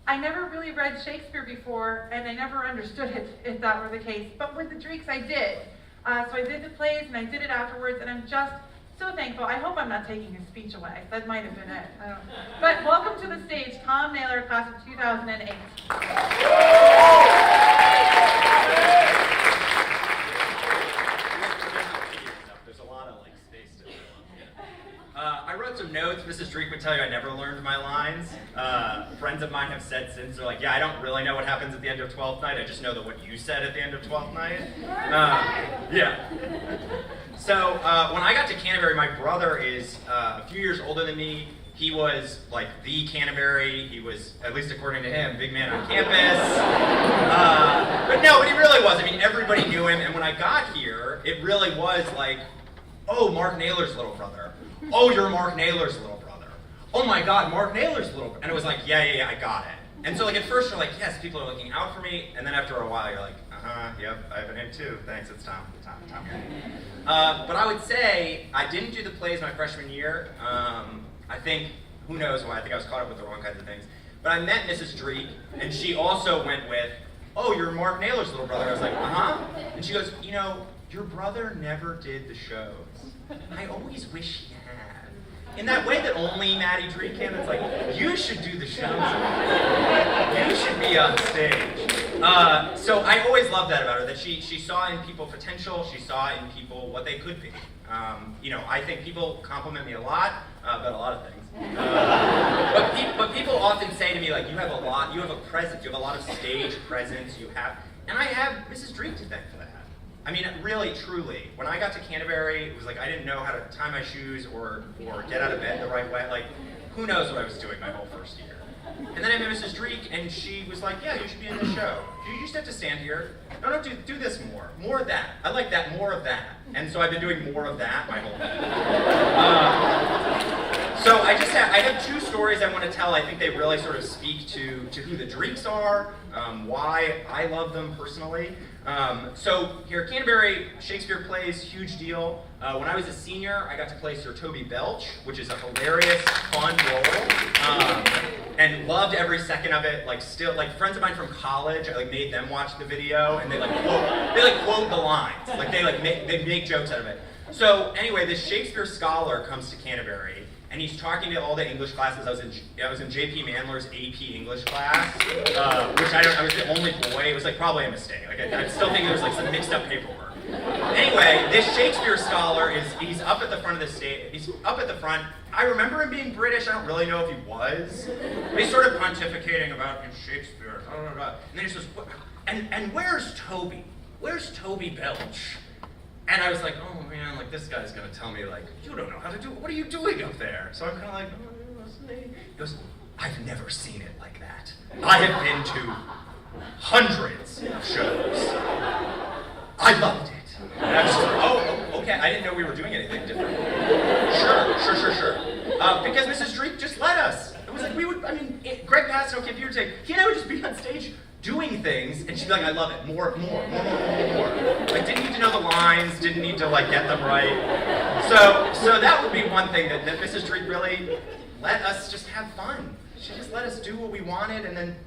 I never really read Shakespeare before, and I never understood it, if that were the case. But with the Dreekes, I did. So I did the plays, and I did it afterwards, and I'm just so thankful." I hope I'm not taking his speech away. That might have been it. I don't know. But welcome to the stage, Tom Naylor, class of 2008. There's a lot of space to I wrote some notes. Mrs. Dreeke would tell you I never learned my lines. Friends of mine have said since, they're like, "Yeah, I don't really know what happens at the end of 12th night. I just know that what you said at the end of 12th night." Yeah. So when I got to Canterbury, my brother is a few years older than me. He was the Canterbury. He was, at least according to him, big man on campus. But no, he really was. I mean, everybody knew him. And when I got here, it really was "Oh, Mark Naylor's little brother. Oh, you're Mark Naylor's little brother. Oh my God, Mark Naylor's little brother." And it was yeah, I got it. And so like at first you're like, yes, people are looking out for me, and then after a while you're like, yep, I have a name too. Thanks, it's Tom. But I would say I didn't do the plays my freshman year. I think, who knows why, I think I was caught up with the wrong kinds of things. But I met Mrs. Dreeke, and she also went with, oh, you're Mark Naylor's little brother. I was like, And she goes, you know, your brother never did the shows. I always wish he had. In that way that only Maddie Dreeke can, it's like, you should do the shows. You should be on stage. So I always loved that about her, that she saw in people potential, she saw in people what they could be. You know, I think people compliment me a lot about a lot of things. But people often say to me, like, you have a presence, you have a lot of stage presence, and I have Mrs. Dreeke to thank for that. I mean, really, truly, when I got to Canterbury, it was like I didn't know how to tie my shoes or get out of bed the right way. Like, who knows what I was doing my whole first year. And then I met Mrs. Dreeke, and she was like, yeah, you should be in this show. You just have to stand here. No, do this more. More of that. I like that, more of that. And so I've been doing more of that my whole life. So I have two stories I want to tell. I think they really sort of speak to who the Dreekes are, why I love them personally. So here at Canterbury, Shakespeare plays, huge deal. When I was a senior, I got to play Sir Toby Belch, which is a hilarious, fun role, and loved every second of it. Like friends of mine from college, I made them watch the video, and they quote the lines, they make jokes out of it. So anyway, this Shakespeare scholar comes to Canterbury, and he's talking to all the English classes. I was in J.P. Mandler's AP English class, which I was the only boy. It was probably a mistake. I still think there was some mixed up paperwork. Anyway, this Shakespeare scholar he's up at the front of the stage. He's up at the front. I remember him being British. I don't really know if he was. But he's sort of pontificating about Shakespeare. Blah, blah, blah. And then he says, and where's Toby? Where's Toby Belch? And I was like, oh man, this guy's gonna tell me you don't know how to do it. What are you doing up there? So I'm kind of like, he goes, I've never seen it like that. I have been to hundreds of shows. I loved it. And I was just like, oh, okay, I didn't know we were doing anything different. Sure. Because Mrs. Dreeke just let us. It was Greg Paston, okay, if you were to say, he and I would just be on stage doing things, and she'd be like, I love it, more. Didn't need to know the lines, didn't need to get them right. So that would be one thing that Mrs. Dreeke really let us just have fun. She just let us do what we wanted, and then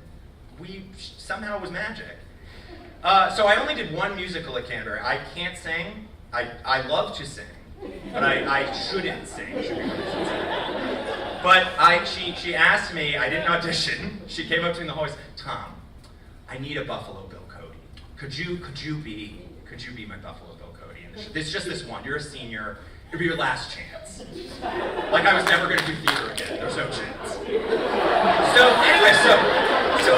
somehow it was magic. So I only did one musical at Canterbury. I can't sing. I love to sing, but I shouldn't sing. But she asked me, I didn't audition. She came up to me in the hallway and said, Tom, I need a Buffalo Bill Cody. Could you be my Buffalo Bill Cody? And it's just this one. You're a senior. It'll be your last chance. I was never going to do theater again. There's no chance. So anyway, so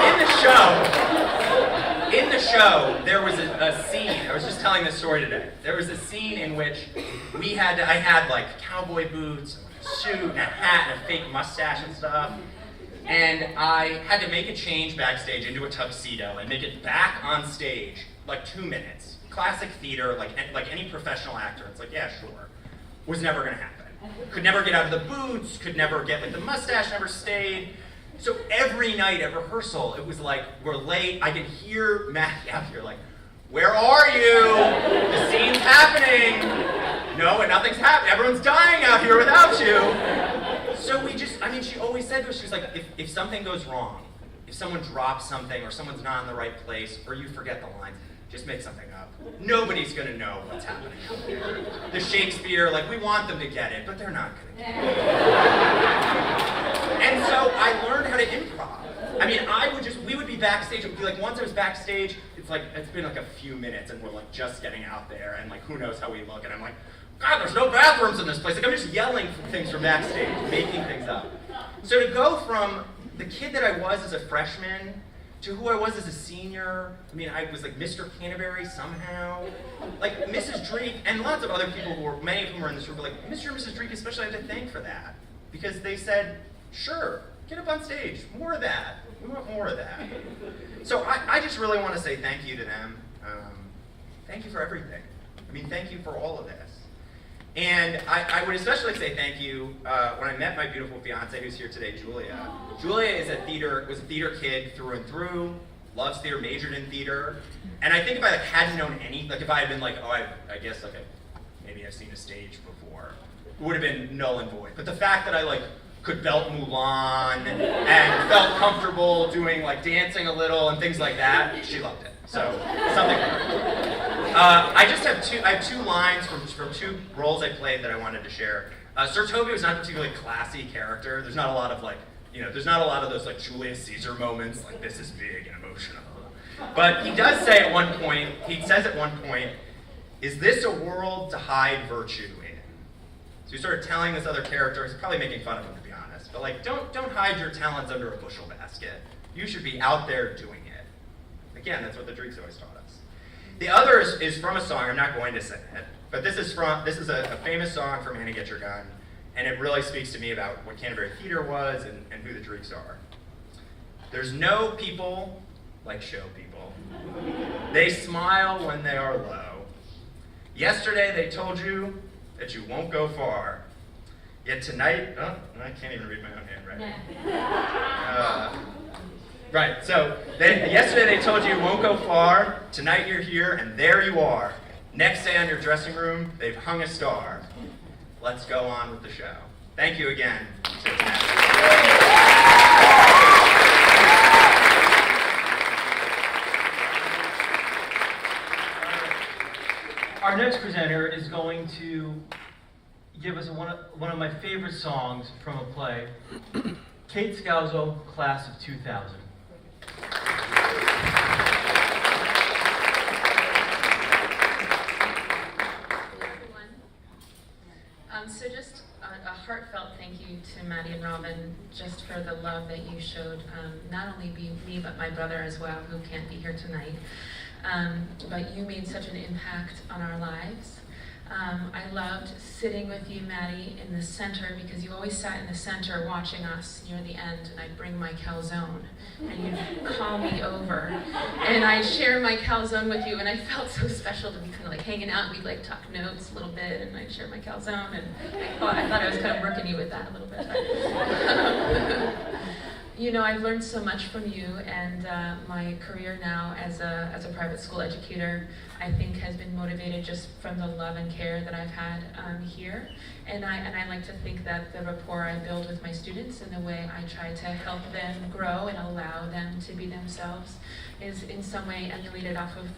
in the show, there was a scene. I was just telling this story today. There was a scene in which I had cowboy boots, a suit, and a hat, and a fake mustache and stuff. And I had to make a change backstage into a tuxedo and make it back on stage 2 minutes. Classic theater, like any professional actor. It's yeah, sure. Was never gonna happen. Could never get out of the boots, could never get the mustache never stayed. So every night at rehearsal, it was we're late. I could hear Maddie out here where are you? The scene's happening. No, and nothing's happening. Everyone's dying out here without you. So she always said to us, she was if something goes wrong, if someone drops something or someone's not in the right place or you forget the lines, just make something up. Nobody's going to know what's happening out there. The Shakespeare, we want them to get it, but they're not going to get it. And so I learned how to improv. We would be backstage, it would be once I was backstage, it's been a few minutes and we're just getting out there and who knows how we look, and I'm God, there's no bathrooms in this place. I'm just yelling things from backstage, making things up. So to go from the kid that I was as a freshman to who I was as a senior, I was Mr. Canterbury somehow. Mrs. Dreeke, and lots of other people many of whom were in this room, Mr. and Mrs. Dreeke especially, I have to thank for that. Because they said, sure, get up on stage, more of that. We want more of that. So I just really want to say thank you to them. Thank you for everything. Thank you for all of this. And I would especially say thank you when I met my beautiful fiance who's here today, Julia. Julia was a theater kid through and through, loves theater, majored in theater. And I think if I hadn't known if I had been like, oh, I guess, okay, maybe I've seen a stage before, it would have been null and void. But the fact that I could belt Mulan and felt comfortable doing dancing a little and things like that, she loved it. So something. I have two lines from two roles I played that I wanted to share. Sir Toby was not a particularly classy character. There's not a lot of there's not a lot of those Julius Caesar moments this is big and emotional. But he does say at one point, is this a world to hide virtue in? So he's sort of telling this other character, he's probably making fun of him to be honest, but don't hide your talents under a bushel basket. You should be out there doing it. Again, that's what the Dreeks always taught us. The other is from a song, I'm not going to sing it, but this is a famous song from Annie Get Your Gun, and it really speaks to me about what Canterbury Theater was and who the Dreeks are. There's no people like show people. They smile when they are low. Yesterday they told you that you won't go far. Yet tonight, I can't even read my own handwriting. Right, so yesterday they told you won't go far. Tonight you're here and there you are. Next day on your dressing room, they've hung a star. Let's go on with the show. Thank you again. Our next presenter is going to give us one of my favorite songs from a play, Kate Scalzo, Class of 2000. So just a heartfelt thank you to Maddie and Robin just for the love that you showed, not only me but my brother as well, who can't be here tonight. But you made such an impact on our lives. I loved sitting with you, Maddie, in the center, because you always sat in the center watching us near the end, and I'd bring my calzone, and you'd call me over, and I'd share my calzone with you, and I felt so special to be kind of hanging out. We'd talk notes a little bit, and I'd share my calzone, and I thought I was kind of working you with that a little bit. I've learned so much from you, and my career now as a private school educator, I think, has been motivated just from the love and care that I've had here. And I like to think that the rapport I build with my students and the way I try to help them grow and allow them to be themselves is in some way emulated off of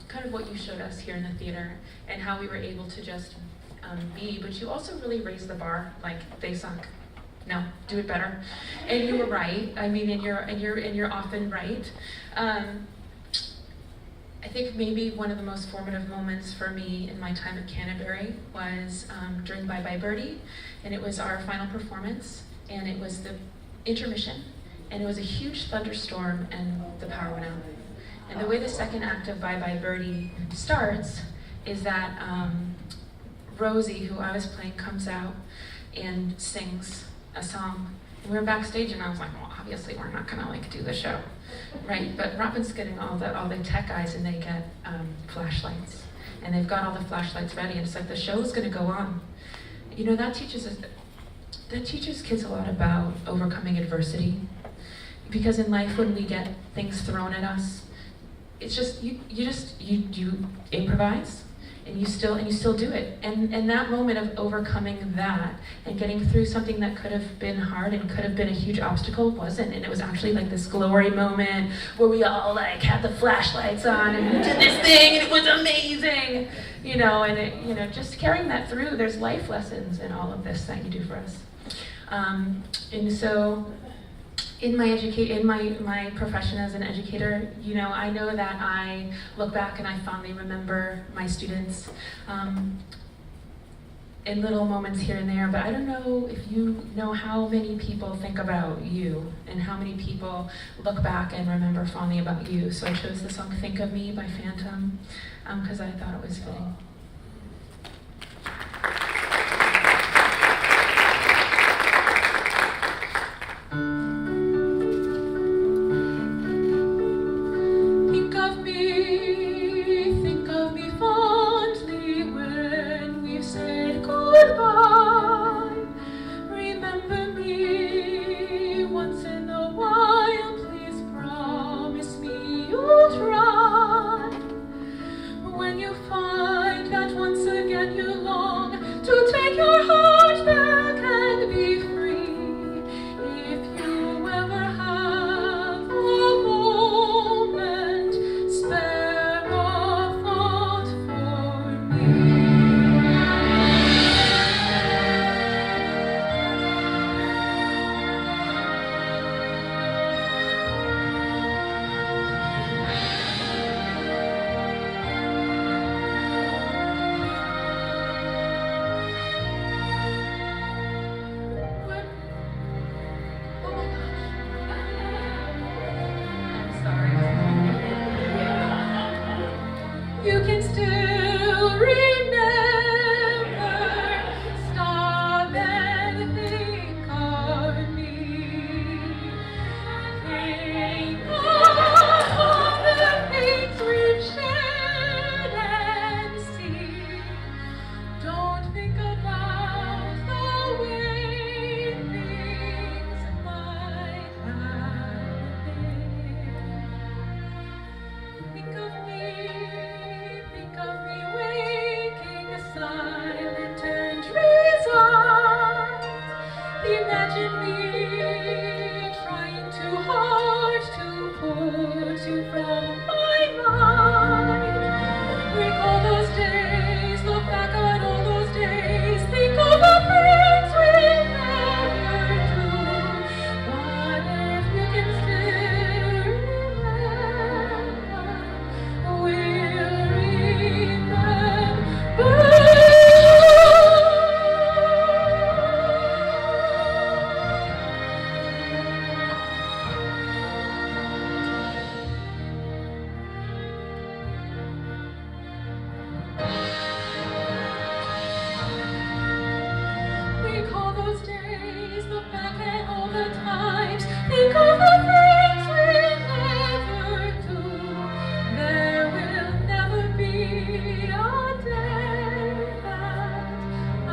kind of what you showed us here in the theater and how we were able to just be. But you also really raised the bar, they sunk. No, do it better. And you were right. I mean, and you're often right. I think maybe one of the most formative moments for me in my time at Canterbury was during Bye Bye Birdie, and it was our final performance, and it was the intermission, and it was a huge thunderstorm, and the power went out. And the way the second act of Bye Bye Birdie starts is that Rosie, who I was playing, comes out and sings a song. And we were backstage, and I was like, well, obviously we're not gonna do the show, right? But Robin's getting all the tech guys, and they get flashlights, and they've got all the flashlights ready, and it's the show's gonna go on. That teaches kids a lot about overcoming adversity, because in life when we get things thrown at us, it's just you improvise. And you still do it. And that moment of overcoming that and getting through something that could have been hard and could have been a huge obstacle wasn't. And it was actually this glory moment where we all had the flashlights on and we did this thing and it was amazing. And it, just carrying that through, there's life lessons in all of this that you do for us. And so in my profession as an educator, I know that I look back and I fondly remember my students in little moments here and there, but I don't know if you know how many people think about you and how many people look back and remember fondly about you. So I chose the song Think of Me by Phantom because I thought it was fitting. Think of me fondly when we've said try. When you find that once again you long to take your heart back and be free, if you ever have a moment, spare a thought for me. You can still remember, stop and think of me. Think of all the things we've shared and seen. Don't think about the way things might have been. Think of me waking silent and resigned. Imagine me trying too hard to put you from my mind. Recall those days, look back on all those days, think of the things we never do. But if you can still remember, we'll remember. Recall those days, look back at all the times, think of the things we never do. There will never be a day that I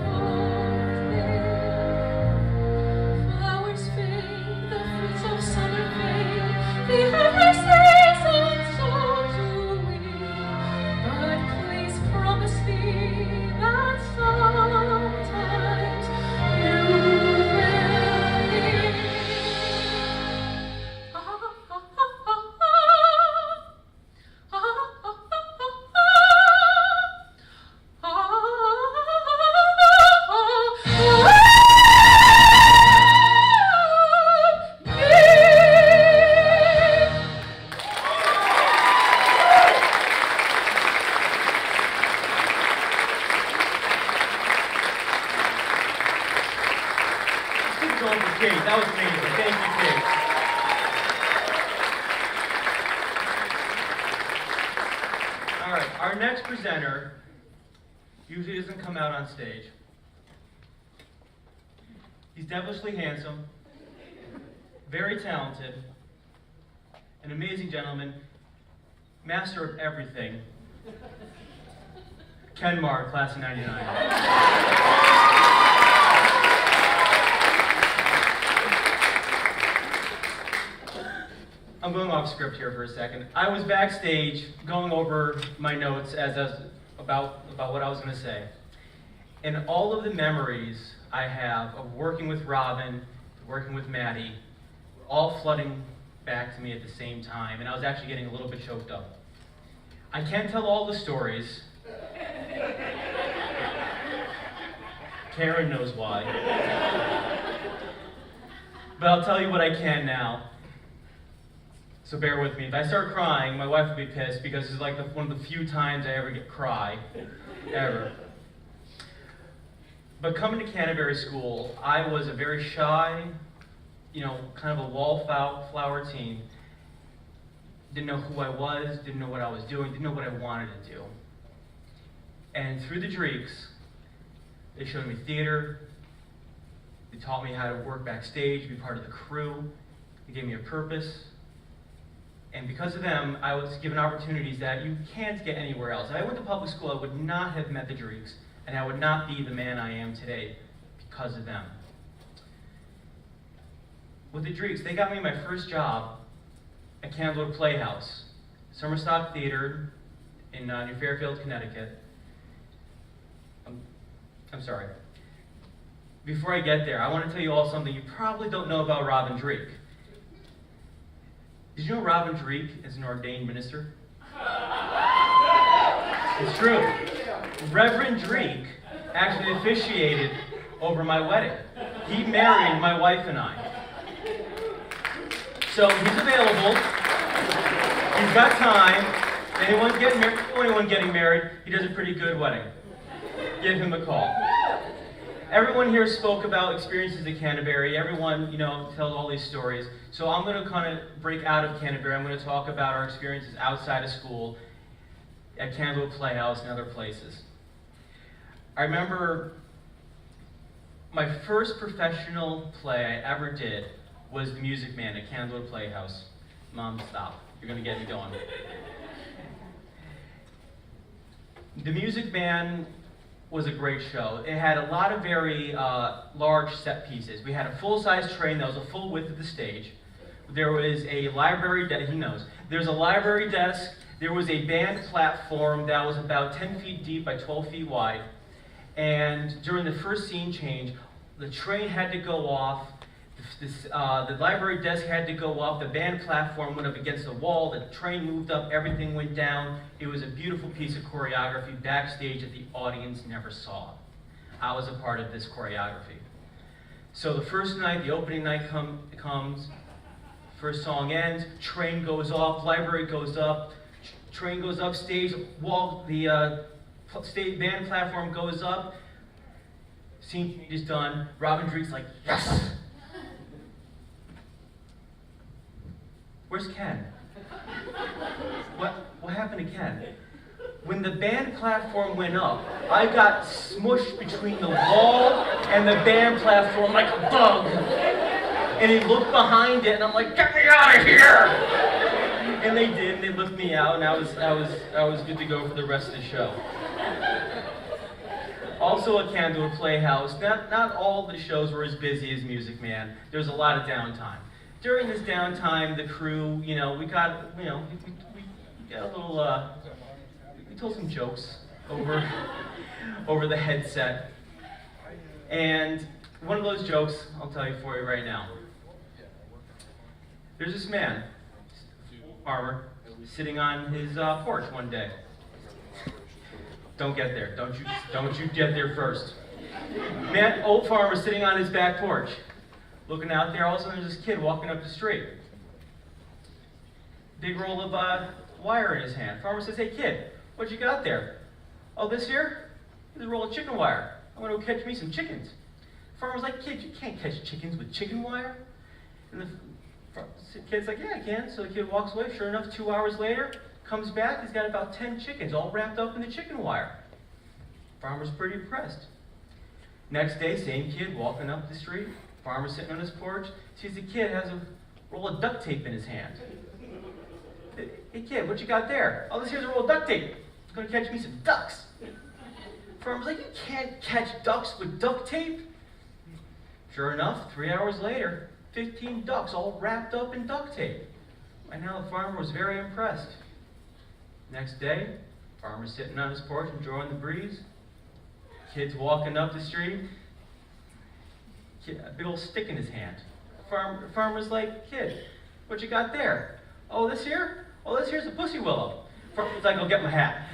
won't think. Flowers fade, the fruits of summer fade, the ever sings and so do we. But please promise me that sometimes you will be. Keep going for Kate. That was amazing. Thank you, Kate. All right, our next presenter usually doesn't come out on stage. He's devilishly handsome, very talented, an amazing gentleman, master of everything. Ken Marr, class of '99. I'm going off script here for a second. I was backstage going over my notes about what I was going to say. And all of the memories I have of working with Robin, working with Maddie, were all flooding back to me at the same time. And I was actually getting a little bit choked up. I can't tell all the stories. Karen knows why. But I'll tell you what I can now. So bear with me. If I start crying, my wife will be pissed because it's like one of the few times I ever get cry, ever. But coming to Canterbury School, I was a very shy, kind of a wallflower teen. Didn't know who I was, didn't know what I was doing, didn't know what I wanted to do. And through the Dreeks, they showed me theater, they taught me how to work backstage, be part of the crew, they gave me a purpose. And because of them, I was given opportunities that you can't get anywhere else. If I went to public school, I would not have met the Dreeks, and I would not be the man I am today because of them. With the Dreeks, they got me my first job at Candlewood Playhouse, Summer Stock Theater in New Fairfield, Connecticut. I'm sorry. Before I get there, I want to tell you all something you probably don't know about Robin Dreeke. Did you know Robin Dreeke is an ordained minister? It's true. Reverend Dreeke actually officiated over my wedding. He married my wife and I. So he's available. He's got time. Anyone getting married, he does a pretty good wedding. Give him a call. Everyone here spoke about experiences at Canterbury. Everyone, tells all these stories. So I'm going to kind of break out of Canterbury. I'm going to talk about our experiences outside of school, at Candlewood Playhouse and other places. I remember my first professional play I ever did was The Music Man at Candlewood Playhouse. Mom, stop. You're going to get me going. The Music Man was a great show. It had a lot of very large set pieces. We had a full-size train that was a full width of the stage. There was a library desk, There's a library desk. There was a band platform that was about 10 feet deep by 12 feet wide. And during the first scene change, the train had to go off. The library desk had to go up. The band platform went up against the wall. The train moved up. Everything went down. It was a beautiful piece of choreography backstage that the audience never saw. I was a part of this choreography. So the first night, the opening night comes. First song ends. Train goes off. Library goes up. Train goes up. Stage wall. The stage band platform goes up. Scene is done. Robin Dreeke's like, yes. Where's Ken? What happened to Ken? When the band platform went up, I got smushed between the wall and the band platform like a bug. And he looked behind it, and I'm like, get me out of here! And they did, and they lifted me out, and I was good to go for the rest of the show. Also at Candlewood Playhouse, not all the shows were as busy as Music Man. There was a lot of downtime. During this downtime, the crew, we got a little, we told some jokes over the headset. And one of those jokes, I'll tell you for you right now. There's this man, farmer, sitting on his porch one day. Don't get there. Don't you get there first. Man, old farmer sitting on his back porch. Looking out there, all of a sudden there's this kid walking up the street. Big roll of wire in his hand. Farmer says, hey kid, what you got there? Oh, this here? This is a roll of chicken wire. I'm going to go catch me some chickens. Farmer's like, kid, you can't catch chickens with chicken wire. And the kid's like, yeah, I can. So the kid walks away. Sure enough, 2 hours later, comes back. He's got about 10 chickens all wrapped up in the chicken wire. Farmer's pretty impressed. Next day, same kid walking up the street. Farmer sitting on his porch, sees the kid has a roll of duct tape in his hand. Hey kid, what you got there? Oh, this here's a roll of duct tape. It's gonna catch me some ducks. Farmer's like, you can't catch ducks with duct tape. Sure enough, 3 hours later, 15 ducks all wrapped up in duct tape. And now the farmer was very impressed. Next day, farmer's sitting on his porch enjoying the breeze. Kid's walking up the street. A big old stick in his hand. Farmer's like, kid, what you got there? Oh, this here? Oh, this here's a pussy willow. Farmer's like, go get my hat.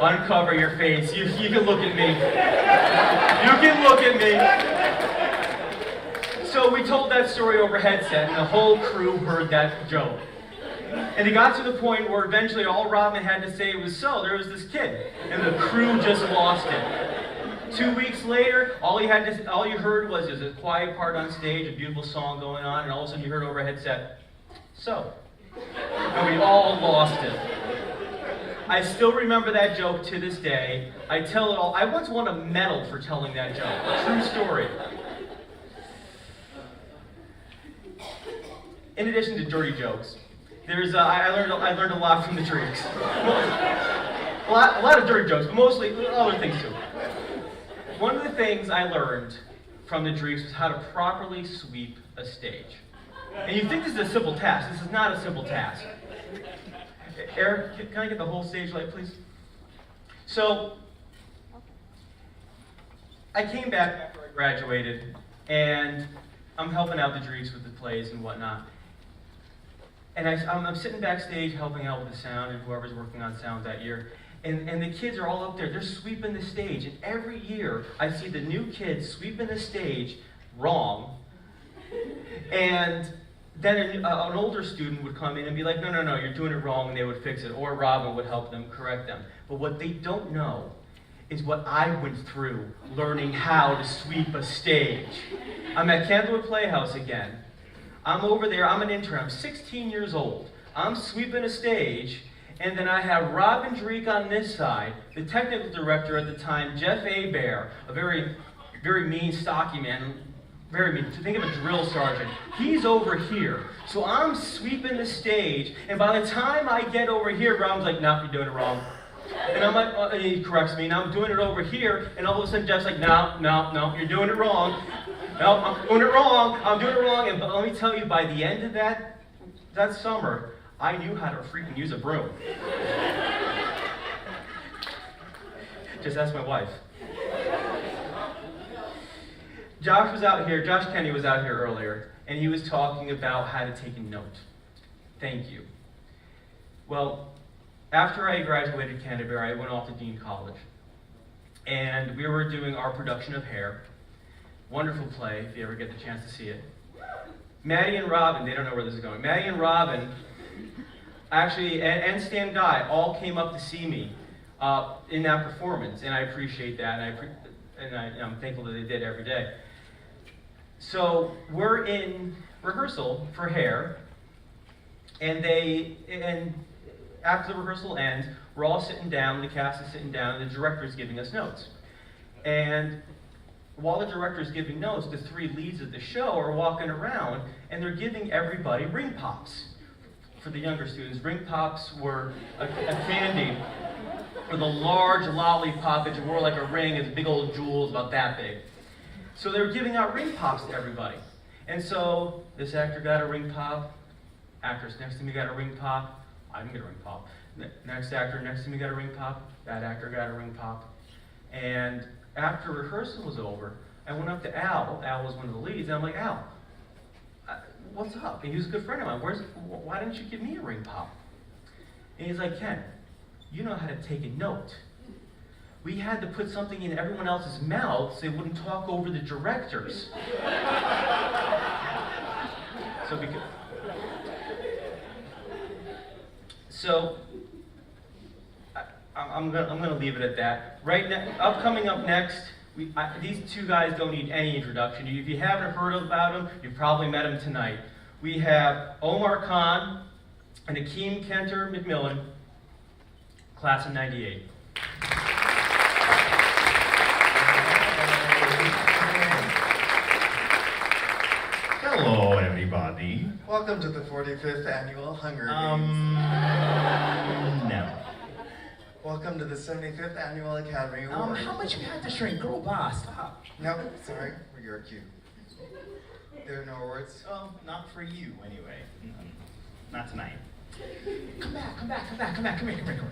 Uncover your face. You can look at me. You can look at me. So we told that story over headset, and the whole crew heard that joke. And it got to the point where eventually all Robin had to say was, so there was this kid, and the crew just lost it. 2 weeks later, all you heard was there's a quiet part on stage, a beautiful song going on, and all of a sudden you heard over a headset, so. And we all lost it. I still remember that joke to this day. I tell it all. I once won a medal for telling that joke. True story. In addition to dirty jokes, I learned a lot from the Dreekes. A lot of dirty jokes, but mostly other things too. One of the things I learned from the Dreekes was how to properly sweep a stage. And you think this is a simple task. This is not a simple task. Eric, can I get the whole stage light, please? So, I came back after I graduated, and I'm helping out the Dreekes with the plays and whatnot. And I'm sitting backstage helping out with the sound and whoever's working on sound that year. And the kids are all up there. They're sweeping the stage. And every year, I see the new kids sweeping the stage wrong. And then an older student would come in and be like, no, you're doing it wrong, and they would fix it. Or Robin would help them, correct them. But what they don't know is what I went through learning how to sweep a stage. I'm at Candlewood Playhouse again. I'm over there, I'm an intern, I'm 16 years old. I'm sweeping a stage, and then I have Robin Dreeke on this side, the technical director at the time, Jeff Abear, a very, very mean, stocky man, very mean, to think of a drill sergeant. He's over here. So I'm sweeping the stage, and by the time I get over here, Robin's like, no, you're doing it wrong. And I'm like, and he corrects me, and I'm doing it over here, and all of a sudden Jeff's like, no, you're doing it wrong. No, I'm doing it wrong, and but let me tell you, by the end of that summer, I knew how to freaking use a broom. Just ask my wife. Josh Kenny was out here earlier, and he was talking about how to take a note. Thank you. Well, after I graduated Canterbury, I went off to Dean College. And we were doing our production of Hair. Wonderful play, if you ever get the chance to see it. Maddie and Robin, they don't know where this is going. Maddie and Robin, actually, and Stan Guy, all came up to see me in that performance, and I appreciate that, and I'm thankful that they did every day. So we're in rehearsal for Hair, and after the rehearsal ends, we're all sitting down, the cast is sitting down, and the director's giving us notes. And while the director's giving notes, the three leads of the show are walking around, and they're giving everybody ring pops. For the younger students, ring pops were a candy with a large lollipop that you wore like a ring, it's big old jewels about that big. So they were giving out ring pops to everybody. And so this actor got a ring pop, actress next to me got a ring pop, I didn't get a ring pop. Next actor next to me got a ring pop, that actor got a ring pop. And after rehearsal was over, I went up to Al. Al was one of the leads, and I'm like, Al, what's up? And he was a good friend of mine. Why didn't you give me a ring pop? And he's like, Ken, you know how to take a note. We had to put something in everyone else's mouth so they wouldn't talk over the directors. So I'm gonna leave it at that. Right now, coming up next, these two guys don't need any introduction. If you haven't heard about them, you've probably met them tonight. We have Omar Khan and Akeem Kenter McMillan, class of '98. Hello, everybody. Welcome to the 45th Annual Hunger Games. No. Welcome to the 75th Annual Academy Award. How much you had to shrink? Girl, boss, stop. No, sorry, you're cute. There are no awards? Oh, not for you, anyway. Not tonight. Come here.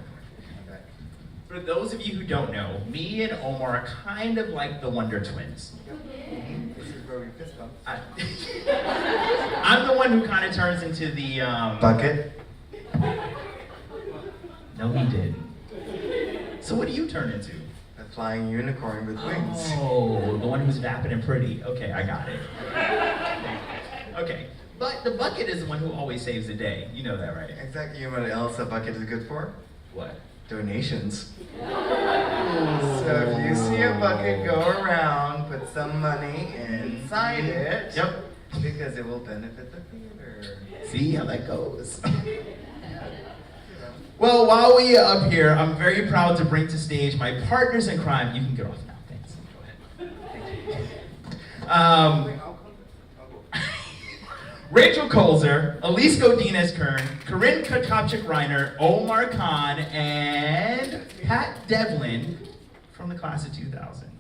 For those of you who don't know, me and Omar are kind of like the Wonder Twins. This is where we fist bump. I'm the one who kind of turns into the, Bucket? No, he didn't. So what do you turn into? A flying unicorn with wings. Oh, the one who's vapid and pretty. Okay, I got it. Okay, but the bucket is the one who always saves the day. You know that, right? Exactly. You know what else a bucket is good for? What? Donations. So if you see a bucket go around, put some money inside it. Yep. Because it will benefit the theater. See how that goes. Well, while we are up here, I'm very proud to bring to stage my partners in crime. You can get off now, thanks. Go ahead. Rachel Kolzer, Elise Godinez-Kern, Corinne Katopchik-Reiner, Omar Khan, and Pat Devlin from the class of 2000.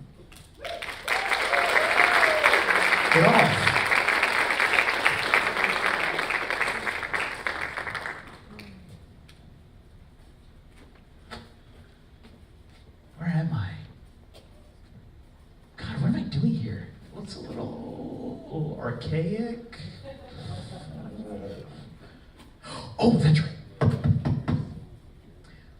Get off. Where am I? God, what am I doing here? Looks a little archaic. Oh, that's right.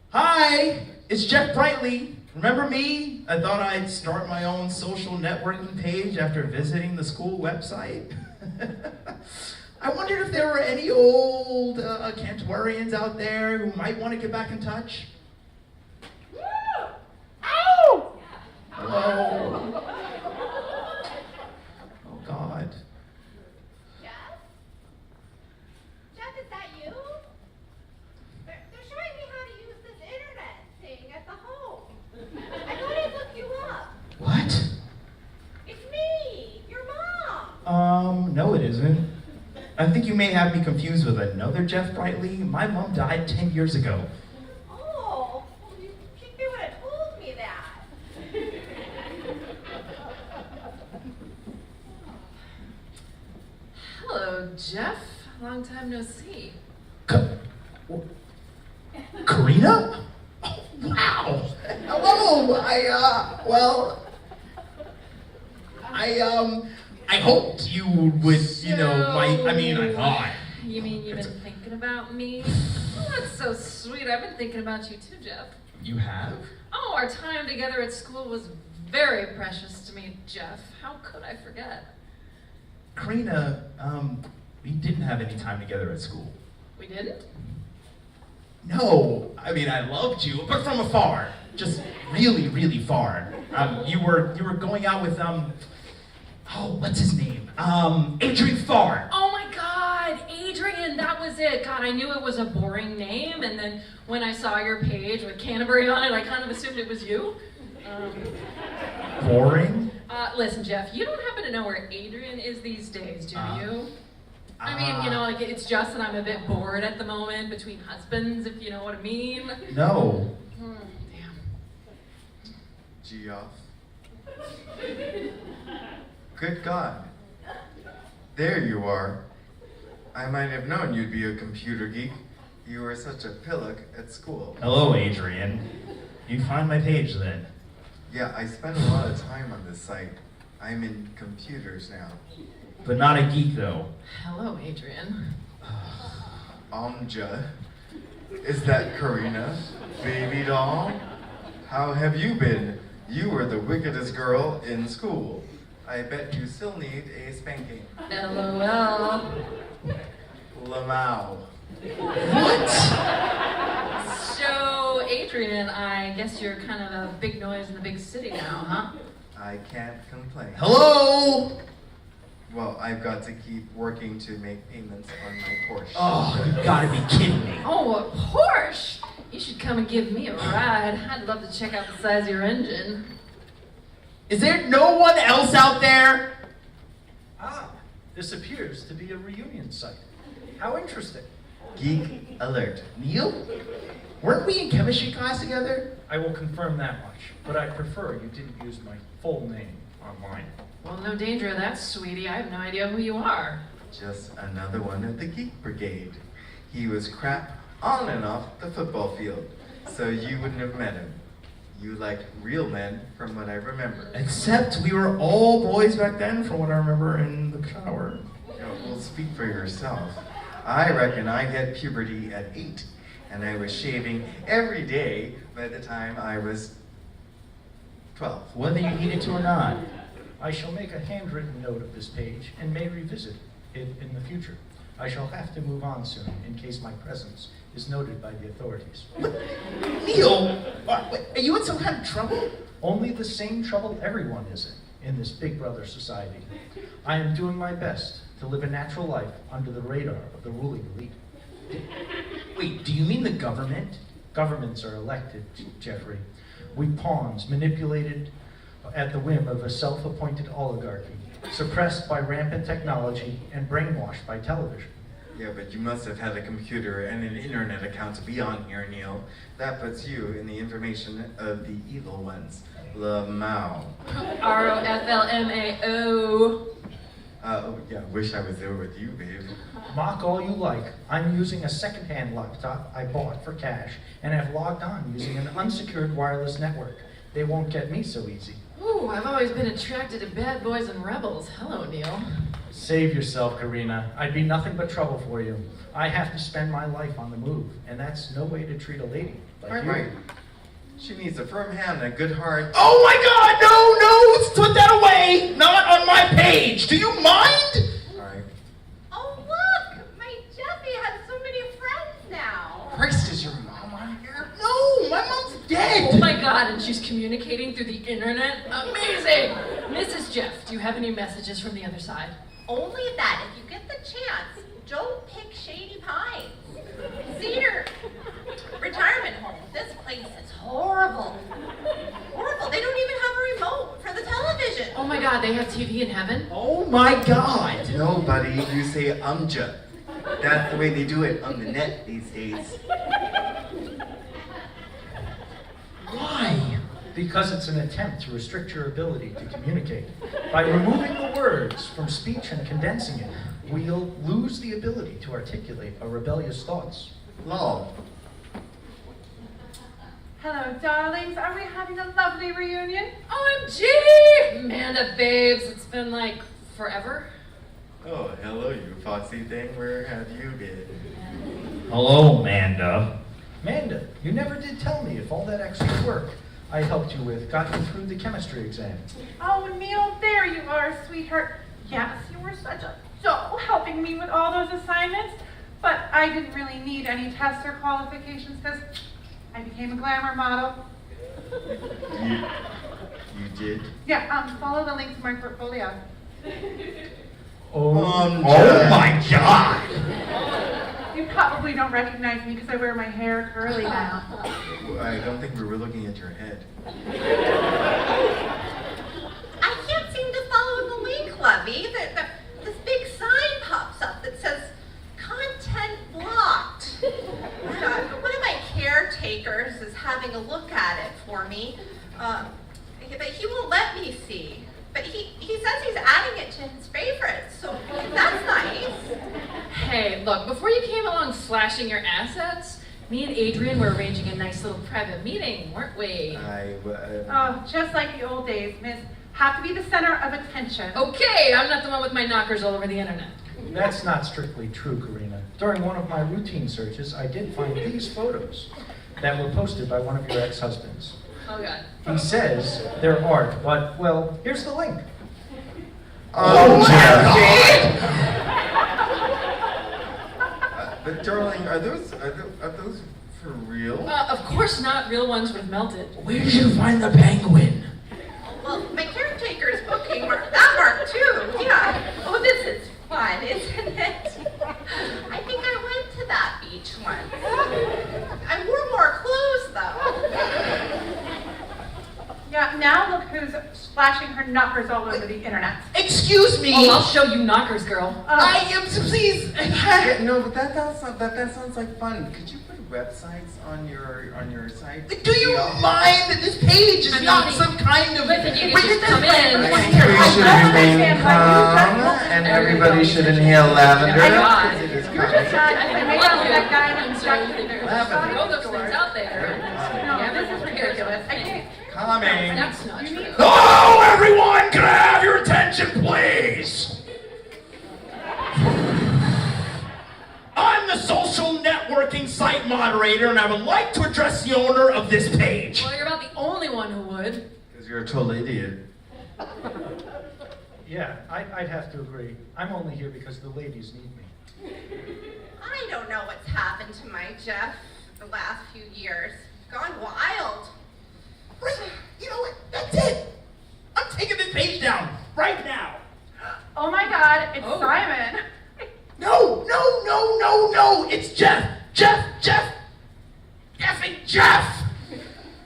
Hi, it's Jeff Brightly. Remember me? I thought I'd start my own social networking page after visiting the school website. I wondered if there were any old Cantorians out there who might want to get back in touch. Ow! Hello. Oh, God. Jeff? Jeff, is that you? They're showing me how to use this internet thing at the home. I thought I'd look you up. What? It's me, your mom. No it isn't. I think you may have me confused with another Jeff Brightly. My mom died 10 years ago. Oh, well, you think they would have told me that. Hello, Jeff. Long time no see. Karina? Oh, wow. Hello. I hoped you would, I thought. You mean you've been thinking about me? Oh, that's so sweet. I've been thinking about you too, Jeff. You have? Oh, our time together at school was very precious to me, Jeff. How could I forget? Karina, we didn't have any time together at school. We didn't? No, I loved you, but from afar. Just really, really far. You were going out with, what's his name? Adrian Farr. Oh my God, Adrian, that was it. God, I knew it was a boring name, and then when I saw your page with Canterbury on it, I kind of assumed it was you. Boring? Listen, Jeff, you don't happen to know where Adrian is these days, do you? I mean, it's just that I'm a bit bored at the moment between husbands, if you know what I mean. No. Damn. Geoff. Good God. There you are. I might have known you'd be a computer geek. You were such a pillock at school. Hello, Adrian. You find my page then? Yeah, I spent a lot of time on this site. I'm in computers now. But not a geek, though. Hello, Adrian. Amja. Is that Karina? Baby doll? How have you been? You were the wickedest girl in school. I bet you still need a spanking. LOL. Lamau. What? So, Adrian, I guess you're kind of a big noise in the big city now, huh? I can't complain. Hello? Well, I've got to keep working to make payments on my Porsche. Oh, you gotta be kidding me. Oh, a Porsche! You should come and give me a ride. I'd love to check out the size of your engine. Is there no one else out there? This appears to be a reunion site. How interesting. Geek alert. Neil? Weren't we in chemistry class together? I will confirm that much, but I prefer you didn't use my full name online. Well, no danger of that, sweetie. I have no idea who you are. Just another one of the Geek Brigade. He was crap on and off the football field, so you wouldn't have met him. You liked real men, from what I remember. Except we were all boys back then, from what I remember in the shower. Well, speak for yourself. I reckon I hit puberty at 8, and I was shaving every day by the time I was 12. Whether you needed to or not. I shall make a handwritten note of this page and may revisit it in the future. I shall have to move on soon in case my presence is noted by the authorities. Neil, are you in some kind of trouble? Only the same trouble everyone is in this Big Brother society. I am doing my best to live a natural life under the radar of the ruling elite. Wait, do you mean the government? Governments are elected, Jeffrey. We pawns manipulated at the whim of a self-appointed oligarchy, suppressed by rampant technology and brainwashed by television. Yeah, but you must have had a computer and an internet account to be on here, Neil. That puts you in the information of the evil ones. Lamau. ROFLMAO. Yeah, wish I was there with you, babe. Mock all you like. I'm using a second-hand laptop I bought for cash and have logged on using an unsecured wireless network. They won't get me so easy. Ooh, I've always been attracted to bad boys and rebels. Hello, Neil. Save yourself, Karina. I'd be nothing but trouble for you. I have to spend my life on the move, and that's no way to treat a lady like you. Right. She needs a firm hand and a good heart. Oh my God! No! Put that away! Not on my page. Do you mind? Alright. Oh, look! My Jeffy has so many friends now. Christ, is your mom on here? No, my mom's dead. Oh my God, and she's communicating through the internet? Amazing! Mrs. Jeff, do you have any messages from the other side? Only that if you get the chance, don't pick Shady Pines. Cedar retirement home. This place is horrible. Horrible. They don't even have a remote for the television. Oh my God, they have TV in heaven? Oh my God! No, buddy, you say umja. That's the way they do it on the net these days. Why? Because it's an attempt to restrict your ability to communicate. By removing the words from speech and condensing it, we'll lose the ability to articulate our rebellious thoughts. Lol. Hello, darlings. Are we having a lovely reunion? OMG! Amanda, babes, it's been like forever. Oh, hello, you foxy thing. Where have you been? Hello, Amanda. Amanda, you never did tell me if all that extra work I helped you with got you through the chemistry exam. Oh, Neil, there you are, sweetheart. Yes, you were such a doll helping me with all those assignments, but I didn't really need any tests or qualifications because I became a glamour model. You did? Yeah, follow the link to my portfolio. Oh my God! You probably don't recognize me because I wear my hair curly now. I don't think we were looking at your head. I can't seem to follow the link, Lovey. This big sign pops up that says content blocked. One of my caretakers is having a look at it for me, but he won't let me see. But he says he's adding it to his favorites, so that's nice. Hey, look, before you came along slashing your assets, me and Adrian were arranging a nice little private meeting, weren't we? Oh, just like the old days, miss. Have to be the center of attention. Okay, I'm not the one with my knockers all over the internet. That's not strictly true, Karina. During one of my routine searches, I did find these photos that were posted by one of your ex-husbands. Oh God. He says they're art, but, well, here's the link. Oh, but darling, are those for real? Of course not. Real ones would have melted. Where did you find the penguin? Well, my caretaker's booking that marked too. Yeah. Oh, this is fun, isn't it? I think I went to that beach once. I wore more clothes though. Yeah, now look who's splashing her knockers all over the internet. Excuse me. Oh, I'll show you knockers, girl. I am, please. Yeah, no, but that sounds like fun. Could you put websites on your site? Do you mind that this page is not some kind of... Listen, you can just come in. We should remain calm, and everybody should inhale lavender. Oh my God. It is You're just calm. I made out with that guy in instructions. Throw those things out there. No, this is ridiculous. I can't. Calming. That's not true. Hello, everyone! Can I have your attention, please? I'm the social networking site moderator, and I would like to address the owner of this page. Well, you're about the only one who would. Because you're a total idiot. Yeah, I'd have to agree. I'm only here because the ladies need me. I don't know what's happened to my Jeff the last few years. Gone wild. Right, you know what? That's it. I'm taking this page down right now. Oh my God, it's Simon. No. It's Jeff. Effing Jeff.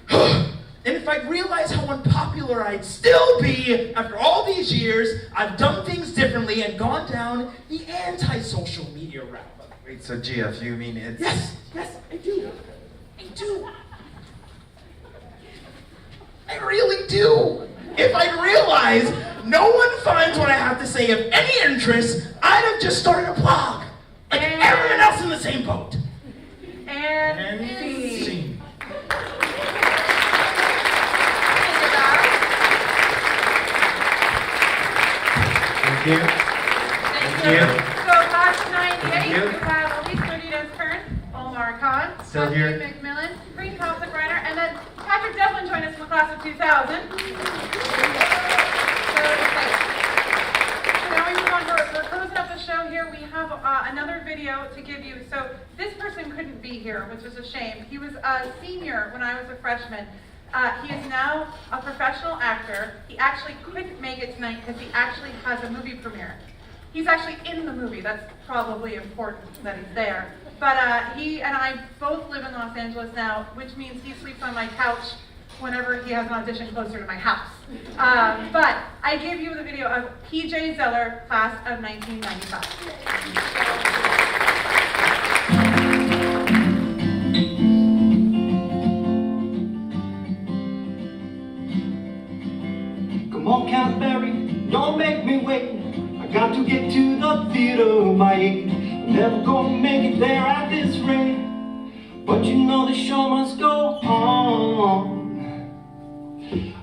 And if I'd realized how unpopular I'd still be after all these years, I've done things differently and gone down the anti-social media route. Wait, so GF, you mean it's... Yes, I do. I really do. If I'd realized no one finds what I have to say of any interest, I'd have just started a blog. Like everyone else in the same boat. And scene. Thank you. Thank you. So class 98, we have Elise Rodriguez Kern, Omar Khan, Still Stephanie here. McMillan, Green Toxic Reiner, and then Patrick Devlin joined us from the class of 2000. So now we move on. We're closing up the show here. We have another video to give you. So this person couldn't be here, which is a shame. He was a senior when I was a freshman. He is now a professional actor. He actually couldn't make it tonight because he actually has a movie premiere. He's actually in the movie. That's probably important that he's there. But he and I both live in Los Angeles now, which means he sleeps on my couch whenever he has an audition closer to my house. But I give you the video of PJ Zeller, class of 1995. Come on, Canterbury, don't make me wait. I got to get to the theater by 8. I'm never gonna make it there at this rate. But you know the show must go on.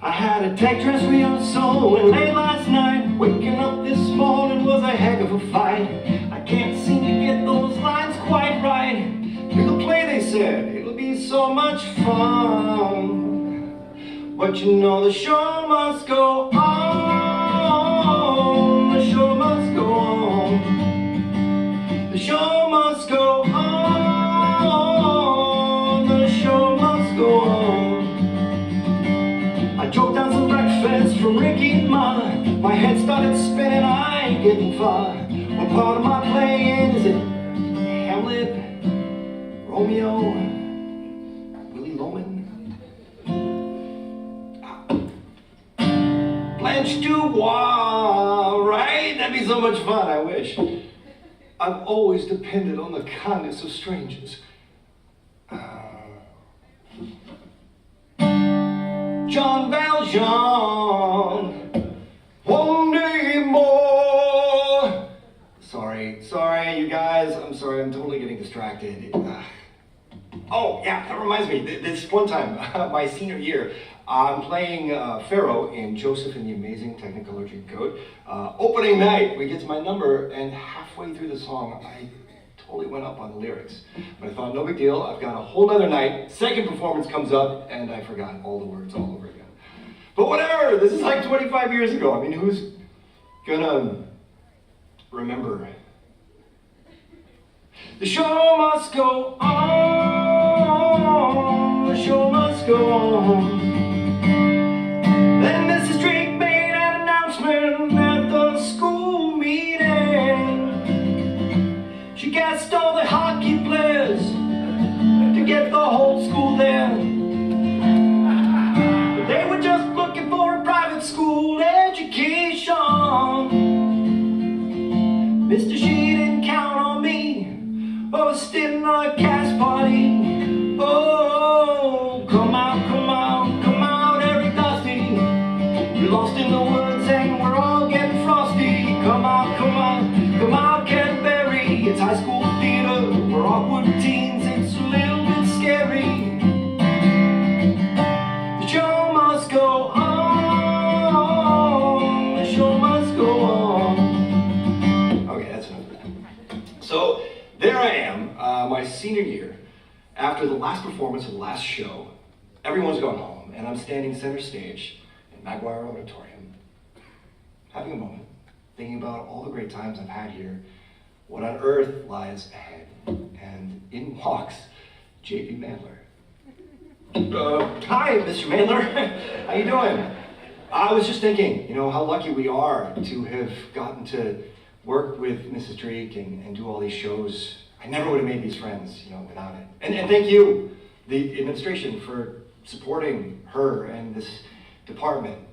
I had a tech dress rehearsal and late last night. Waking up this morning was a heck of a fight. I can't seem to get those lines quite right. Do the play, they said, it'll be so much fun. But you know the show must go on. The show must go on. The show must go on. The show must go on. I choked down some breakfast from Ricky and Ma. My head started spinning, I ain't getting far. What part of my playing is it? Hamlet, Romeo, Willie Loman? Blanche Dubois, right? That'd be so much fun, I wish. I've always depended on the kindness of strangers. John Valjean, one day more. Sorry, you guys. I'm sorry, I'm totally getting distracted. Oh, yeah, that reminds me. This one time, my senior year, I'm playing Pharaoh in Joseph and the Amazing Technicolor Dreamcoat. Opening night, we get to my number, and halfway through the song, I totally went up on the lyrics. But I thought, no big deal, I've got a whole other night. Second performance comes up, and I forgot all the words all over again. But whatever, this is like 25 years ago. I mean, who's gonna remember? The show must go on. The show must go on. Then Mrs. Dreeke made an announcement at the school meeting. She gassed all the hockey players to get the whole school there. They were just looking for a private school education. Mr. She didn't count on me. I was still in a cast party. Oh, come out, come out, come out, Eric Dusty. You're lost in the woods and we're all getting frosty. Come out, come out, come out, Canterbury. It's high school theater, we're awkward teens, it's a little bit scary. The show must go on. The show must go on. Okay, that's enough of that. So, there I am, my senior year, after the last performance of the last show. Everyone's gone home, and I'm standing center stage in Maguire Auditorium, having a moment, thinking about all the great times I've had here, what on earth lies ahead, and in walks J.P. Mandler. Hi, Mr. Mandler. How you doing? I was just thinking, you know, how lucky we are to have gotten to work with Mrs. Dreeke and do all these shows. I never would have made these friends, you know, without it. And thank you, the administration, for supporting her and this department.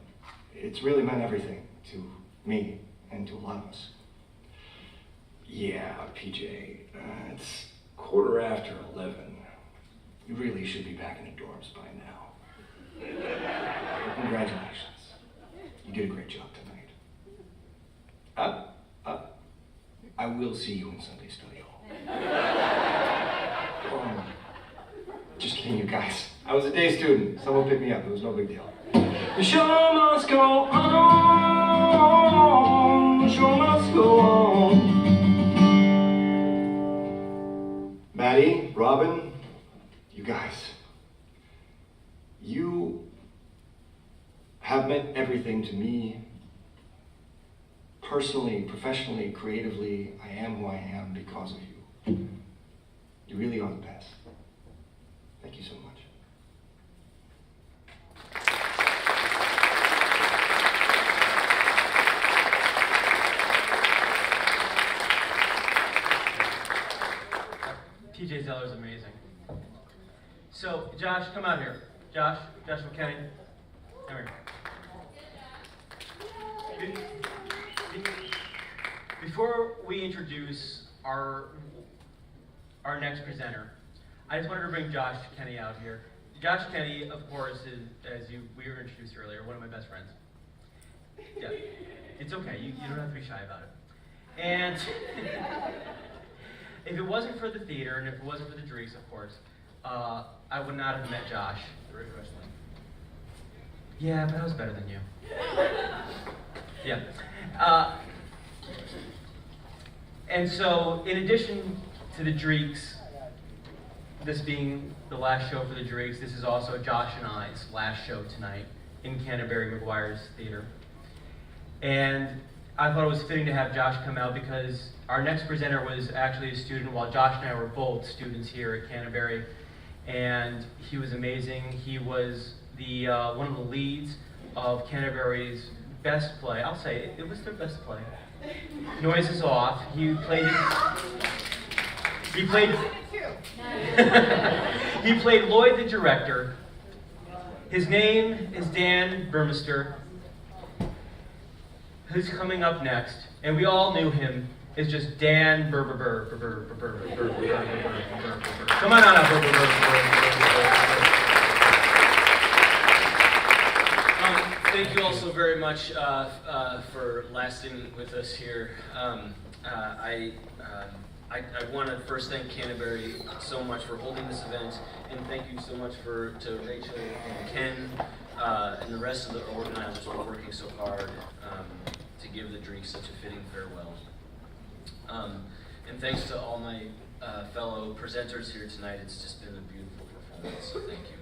It's really meant everything to me and to a lot of us. Yeah, PJ, it's 11:15. You really should be back in the dorms by now. Congratulations. You did a great job tonight. I will see you in Sunday study hall. Just kidding, you guys. I was a day student. Someone picked me up. It was no big deal. The show must go on. The show must go on. Maddie, Robin, you guys. You have meant everything to me. Personally, professionally, creatively, I am who I am because of you. You really are the best. Thank you so much. TJ Zeller's amazing. So, Josh, come out here. Josh McKenney. Come here. Before we introduce our next presenter, I just wanted to bring Josh Kenny out here. Josh Kenny, of course, is, as we were introduced earlier, one of my best friends. Yeah, it's okay. You don't have to be shy about it. And if it wasn't for the theater, and if it wasn't for the Dreekes, of course, I would not have met Josh. Yeah, but I was better than you. Yeah. And so, in addition to the Dreekes, this being the last show for the Dreekes, this is also Josh and I's last show tonight in Canterbury McGuire's Theater. And I thought it was fitting to have Josh come out because our next presenter was actually a student while Josh and I were both students here at Canterbury. And he was amazing. He was the one of the leads of Canterbury's best play. I'll say it was their best play. Noise is Off. He played Lloyd the director. His name is Dan Burmester. Who's coming up next? And we all knew him as just Dan Burr. Come on up, Burr. Thank you all so very much for lasting with us here. I want to first thank Canterbury so much for holding this event, and thank you so much to Rachel and Ken and the rest of the organizers for working so hard to give the Dreekes such a fitting farewell. And thanks to all my fellow presenters here tonight. It's just been a beautiful performance, so thank you.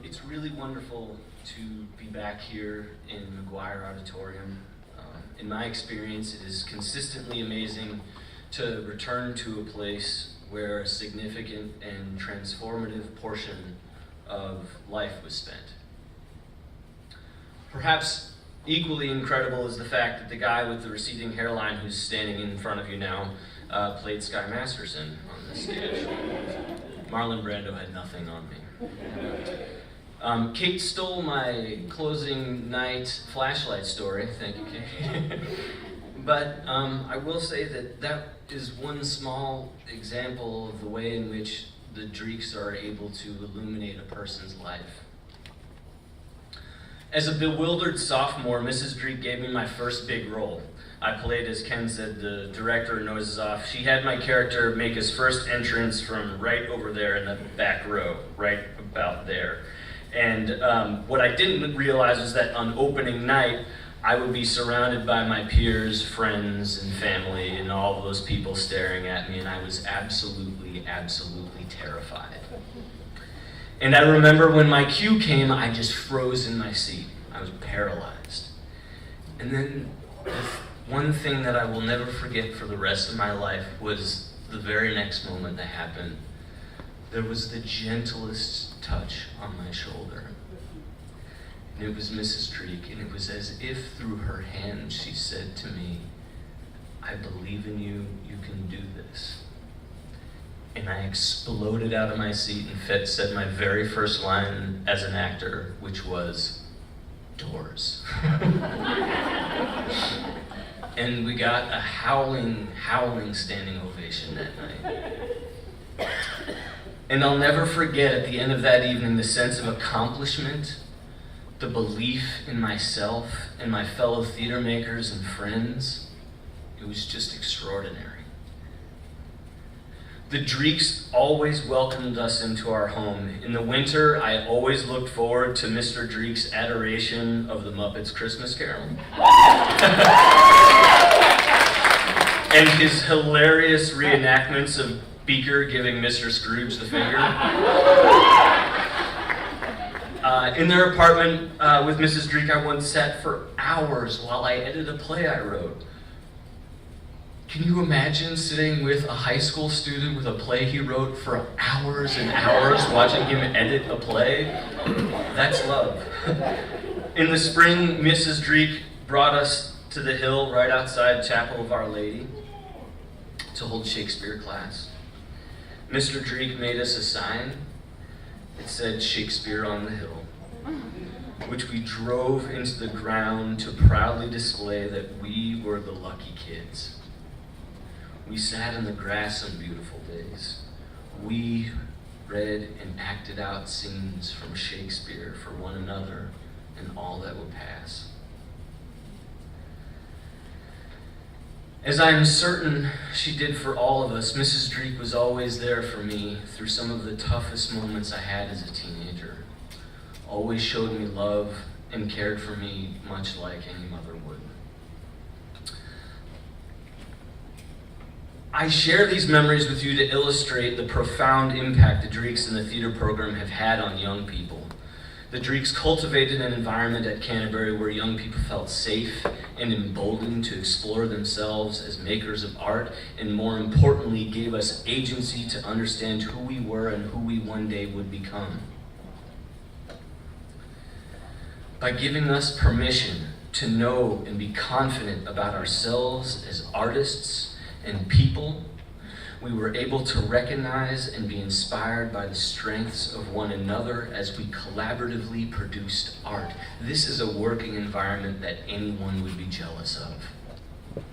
It's really wonderful to be back here in McGuire Auditorium. In my experience, it is consistently amazing to return to a place where a significant and transformative portion of life was spent. Perhaps equally incredible is the fact that the guy with the receding hairline who's standing in front of you now played Sky Masterson on this stage. Marlon Brando had nothing on me. Kate stole my closing night flashlight story. Thank you, Kate. But I will say that is one small example of the way in which the Dreekes are able to illuminate a person's life. As a bewildered sophomore, Mrs. Dreeke gave me my first big role. I played, as Ken said, the director of Noise is Off. She had my character make his first entrance from right over there in the back row, right about there. And what I didn't realize was that on opening night, I would be surrounded by my peers, friends, and family, and all of those people staring at me, and I was absolutely, absolutely terrified. And I remember when my cue came, I just froze in my seat. I was paralyzed. And then one thing that I will never forget for the rest of my life was the very next moment that happened. There was the gentlest touch on my shoulder. And it was Mrs. Dreeke, and it was as if through her hand she said to me, "I believe in you, you can do this." And I exploded out of my seat and said my very first line as an actor, which was, "Doors." And we got a howling standing ovation that night. And I'll never forget at the end of that evening the sense of accomplishment, the belief in myself and my fellow theater makers and friends, It was just extraordinary. The Dreeks always welcomed us into our home. In the winter, I always looked forward to Mr. Dreek's adoration of the Muppets' Christmas Carol. And his hilarious reenactments of Beaker giving Mr. Scrooge the finger. In their apartment with Mrs. Dreeke, I once sat for hours while I edited a play I wrote. Can you imagine sitting with a high school student with a play he wrote for hours and hours, watching him edit a play? That's love. In the spring, Mrs. Dreeke brought us to the hill right outside Chapel of Our Lady to hold Shakespeare class. Mr. Dreeke made us a sign. It said Shakespeare on the Hill, which we drove into the ground to proudly display that we were the lucky kids. We sat in the grass on beautiful days. We read and acted out scenes from Shakespeare for one another and all that would pass. As I am certain she did for all of us, Mrs. Dreeke was always there for me through some of the toughest moments I had as a teenager. Always showed me love and cared for me much like any mother would. I share these memories with you to illustrate the profound impact the Dreeks and the theater program have had on young people. The Dreeks cultivated an environment at Canterbury where young people felt safe and emboldened to explore themselves as makers of art, and more importantly, gave us agency to understand who we were and who we one day would become. By giving us permission to know and be confident about ourselves as artists and people, we were able to recognize and be inspired by the strengths of one another as we collaboratively produced art. This is a working environment that anyone would be jealous of.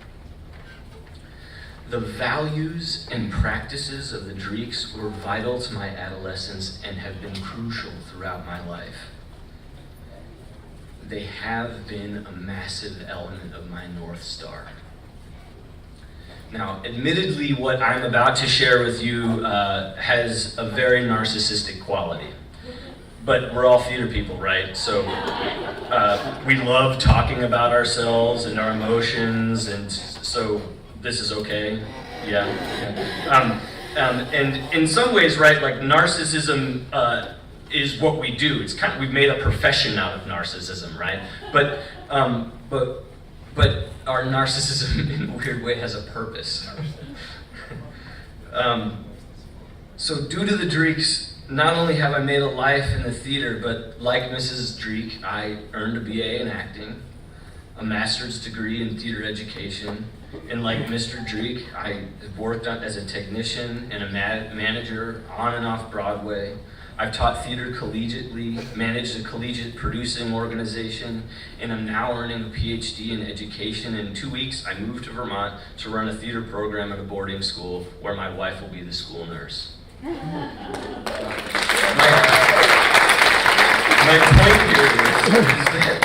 The values and practices of the Dreeks were vital to my adolescence and have been crucial throughout my life. They have been a massive element of my North Star. Now, admittedly, what I'm about to share with you has a very narcissistic quality. But we're all theater people, right? So we love talking about ourselves and our emotions, and so this is okay. Yeah. And in some ways, right, like narcissism is what we do. It's kind of, we've made a profession out of narcissism, right? But our narcissism, in a weird way, has a purpose. So due to the Dreeks, not only have I made a life in the theater, but like Mrs. Dreeke, I earned a BA in acting, a master's degree in theater education, and like Mr. Dreeke, I have worked as a technician and a manager on and off Broadway. I've taught theater collegiately, managed a collegiate producing organization, and I'm now earning a PhD in education. In 2 weeks, I moved to Vermont to run a theater program at a boarding school where my wife will be the school nurse. My point here is that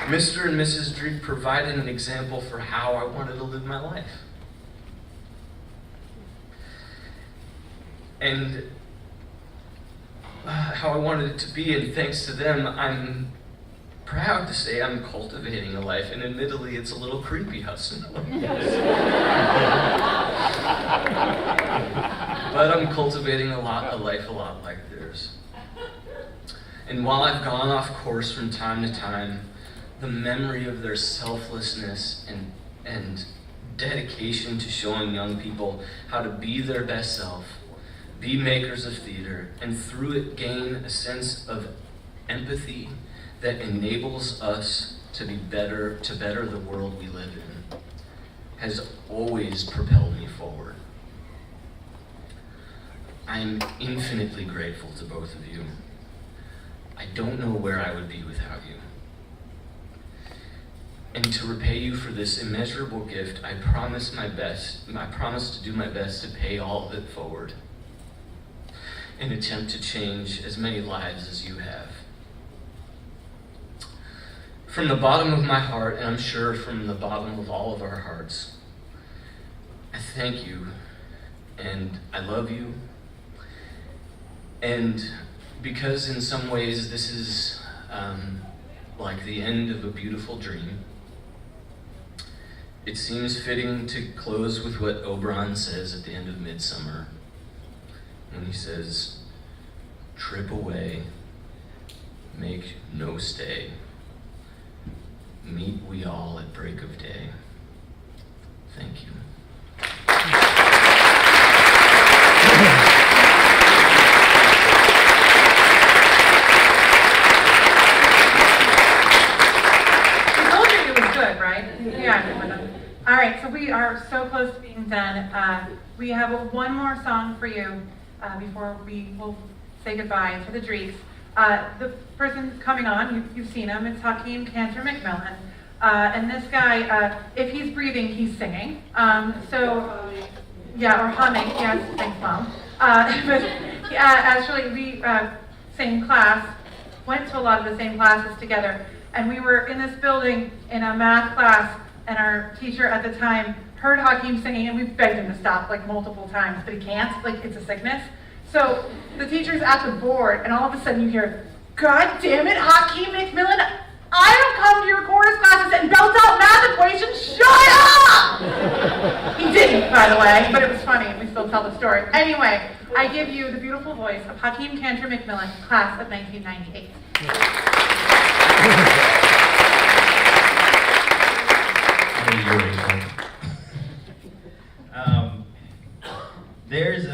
Mr. and Mrs. Dreeke provided an example for how I wanted to live my life. And how I wanted it to be, and thanks to them, I'm proud to say I'm cultivating a life, and admittedly, it's a little creepy how simple it is. But I'm cultivating a life a lot like theirs. And while I've gone off course from time to time, the memory of their selflessness and dedication to showing young people how to be their best self, be makers of theater, and through it gain a sense of empathy that enables us to better the world we live in, has always propelled me forward. I'm infinitely grateful to both of you. I don't know where I would be without you. And to repay you for this immeasurable gift, I promise to do my best to pay all of it forward, and attempt to change as many lives as you have. From the bottom of my heart, and I'm sure from the bottom of all of our hearts, I thank you, and I love you, and because in some ways this is like the end of a beautiful dream, it seems fitting to close with what Oberon says at the end of Midsummer, when he says, "Trip away, make no stay, meet we all at break of day." Thank you. I told you it was good, right? Yeah. All right, so we are so close to being done. We have one more song for you before we will say goodbye to the Dreeks. The person coming on, you've seen him, it's Hakeem Cantor McMillan. And this guy, if he's breathing, he's singing. Yeah, or humming, yes, thanks, Mom. But actually, we, same class, went to a lot of the same classes together. And we were in this building in a math class, and our teacher at the time heard Hakeem singing, and we begged him to stop like multiple times, but he can't, like it's a sickness. So the teacher's at the board, and all of a sudden you hear, "God damn it, Hakeem McMillan, I don't come to your chorus classes and belt out math equations, shut up!" He didn't, by the way, but it was funny, and we still tell the story. Anyway, I give you the beautiful voice of Hakeem Cantor McMillan, class of 1998. There's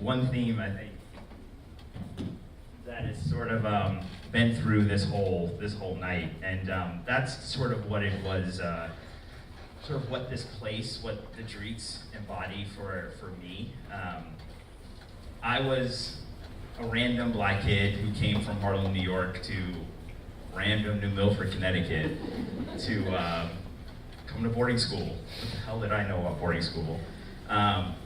one theme I think that has sort of been through this whole night, and that's sort of what it was, sort of what this place, what the Dreeks embody for me. I was a random black kid who came from Harlem, New York to random New Milford, Connecticut to come to boarding school. What the hell did I know about boarding school?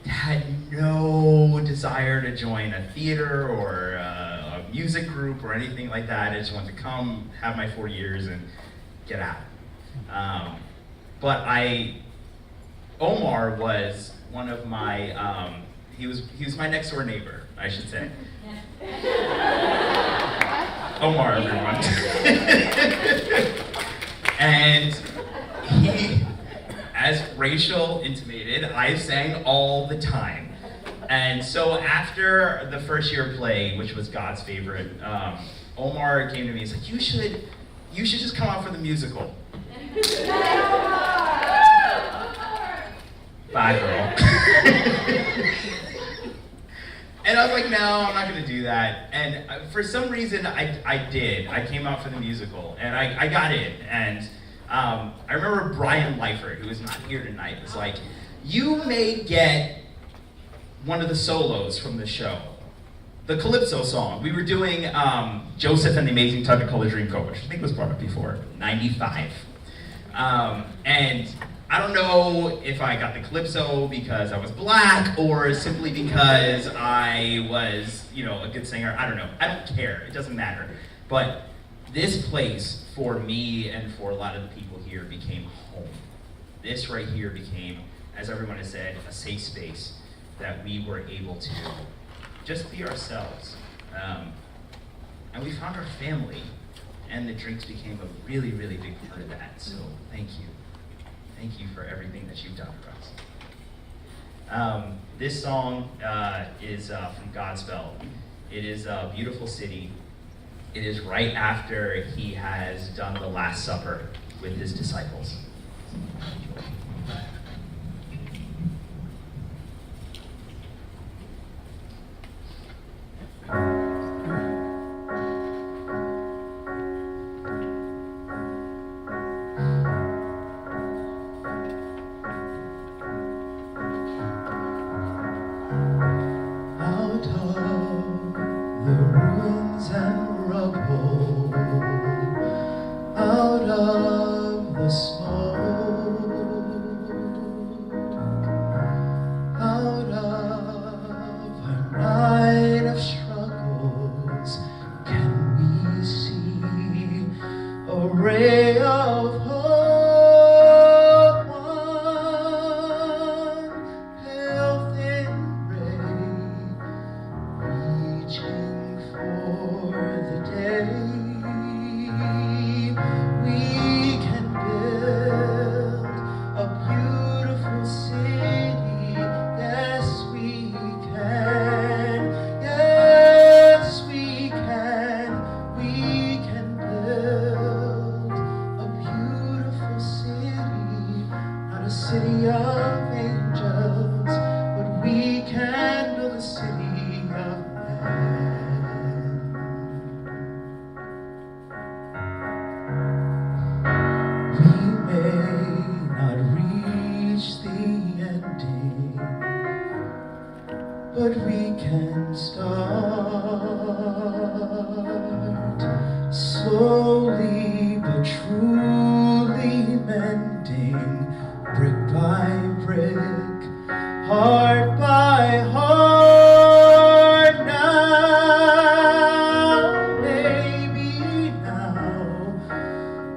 Had no desire to join a theater or a music group or anything like that. I just wanted to come, have my 4 years, and get out. But Omar was one of my, he was my next door neighbor, I should say. Omar, everyone. And he, as Rachel intimated, I sang all the time. And so after the first year play, which was God's favorite, Omar came to me and said, you should just come out for the musical. Bye, girl. And I was like, no, I'm not gonna do that. And for some reason, I did. I came out for the musical, and I got in. And I remember Brian Leifert, who is not here tonight, was like, you may get one of the solos from the show. The Calypso song. We were doing Joseph and the Amazing Technicolor Dreamcoat, which I think was brought up before, 95. And I don't know if I got the Calypso because I was black or simply because I was, a good singer. I don't know. I don't care. It doesn't matter. But this place, for me and for a lot of the people here, became home. This right here became, as everyone has said, a safe space that we were able to just be ourselves. And we found our family, and the Dreeks became a really, really big part of that. So thank you. Thank you for everything that you've done for us. This song is from Godspell. It is a beautiful city. It is right after he has done the Last Supper with his disciples. Out of the smoke, but we can start slowly but truly mending, brick by brick, heart by heart. Now, maybe now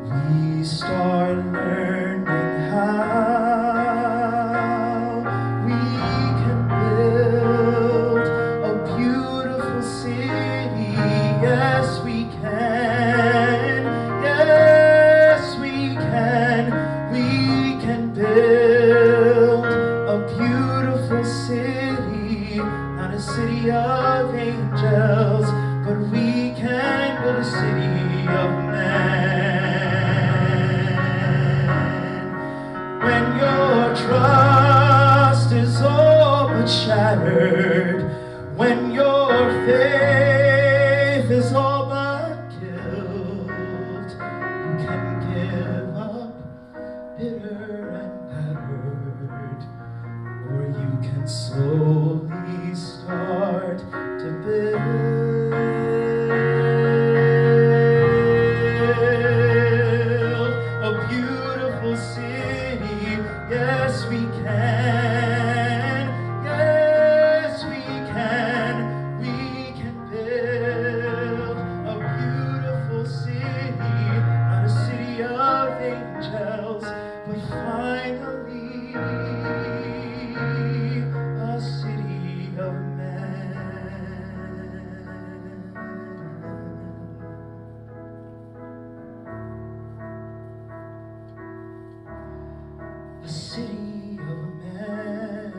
we start learning how we can build a beautiful city. Yes, we can. Yes, we can. We can build a beautiful city, not a city of angels, but we can build a city of men. When your trust is all but shattered, when your faith is all but killed, you can give up bitter and battered, or you can slowly start to build a beautiful city. Yes, we can. Yes, we can. We can build a beautiful city, not a city of angels, but finally a city of men. A city of men.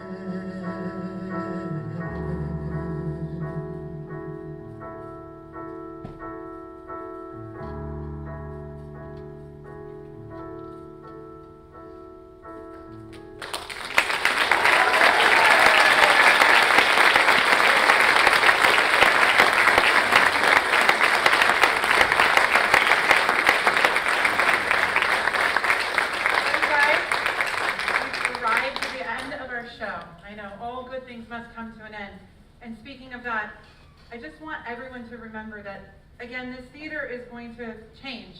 I know, all good things must come to an end. And speaking of that, I just want everyone to remember that, again, this theater is going to change.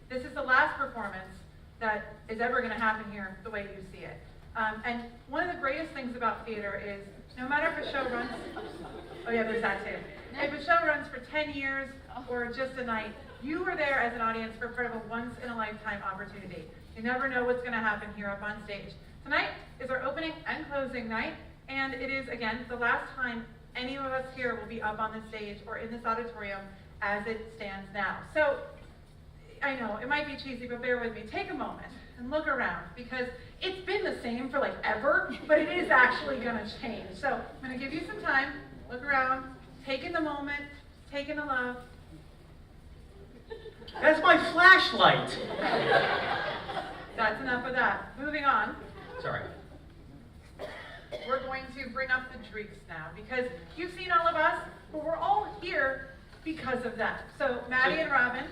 This is the last performance that is ever going to happen here the way you see it. And one of the greatest things about theater is, no matter if a show runs, oh yeah, there's that too. If a show runs for 10 years or just a night, you are there as an audience for part of a once-in-a-lifetime opportunity. You never know what's going to happen here up on stage. Tonight is our opening and closing night, and it is, again, the last time any of us here will be up on the stage or in this auditorium as it stands now. So, I know, it might be cheesy, but bear with me. Take a moment and look around, because it's been the same for like ever, but it is actually gonna change. So, I'm gonna give you some time, look around, take in the moment, take in the love. That's my flashlight. That's enough of that. Moving on. Sorry. We're going to bring up the Dreekes now, because you've seen all of us, but we're all here because of that. So, Maddie and Robin.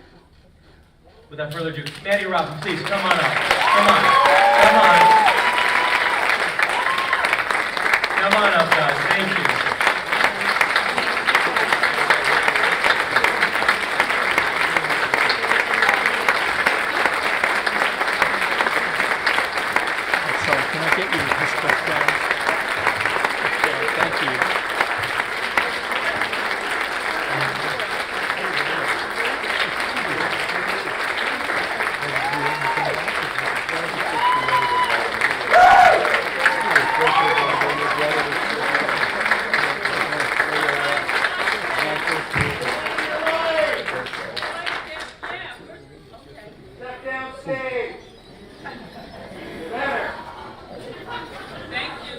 Without further ado, Maddie Robin, please come on up. Come on. Come on. Come on up, guys. Thank you. Can I get you this book down? Okay, thank you. Step down stage. Better. Thank you.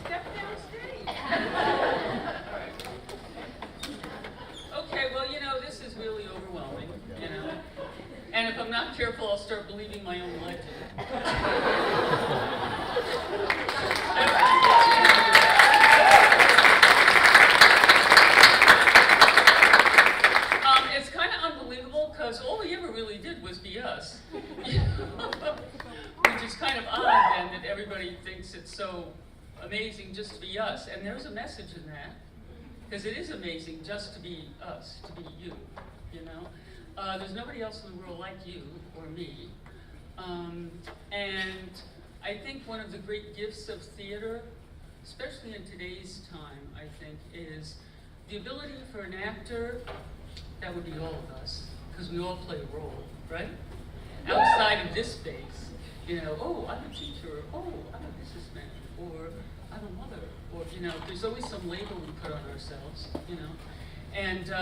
Step down stage. Okay, well, this is really overwhelming, And if I'm not careful, I'll start believing my own legend. It's kind of unbelievable, because all we ever really did was be us. Which is kind of odd, then, that everybody thinks it's so amazing just to be us. And there's a message in that, because it is amazing just to be us, to be you, you know? There's nobody else in the world like you or me. And I think one of the great gifts of theater, especially in today's time, I think, is the ability for an actor, that would be all of us, because we all play a role, right? Outside of this space, you know, oh, I'm a teacher, oh, I'm a businessman, or I'm a mother, or, you know, there's always some label we put on ourselves, you know. And,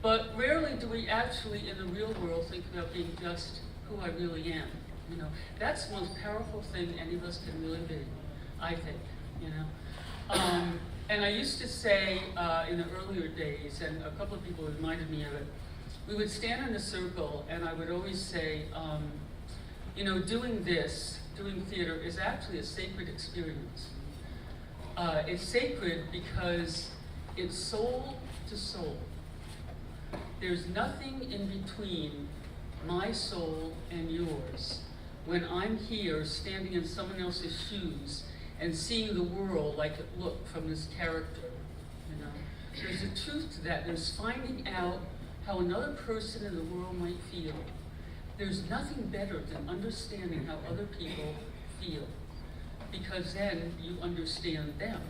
but rarely do we actually, in the real world, think about being just who I really am, you know. That's the most powerful thing any of us can really be, I think, you know. And I used to say in the earlier days, and a couple of people reminded me of it, we would stand in a circle and I would always say, you know, doing theater is actually a sacred experience. It's sacred because it's soul to soul. There's nothing in between my soul and yours when I'm here standing in someone else's shoes and seeing the world like it looked from this character, you know. There's a truth to that. There's finding out how another person in the world might feel. There's nothing better than understanding how other people feel, because then you understand them.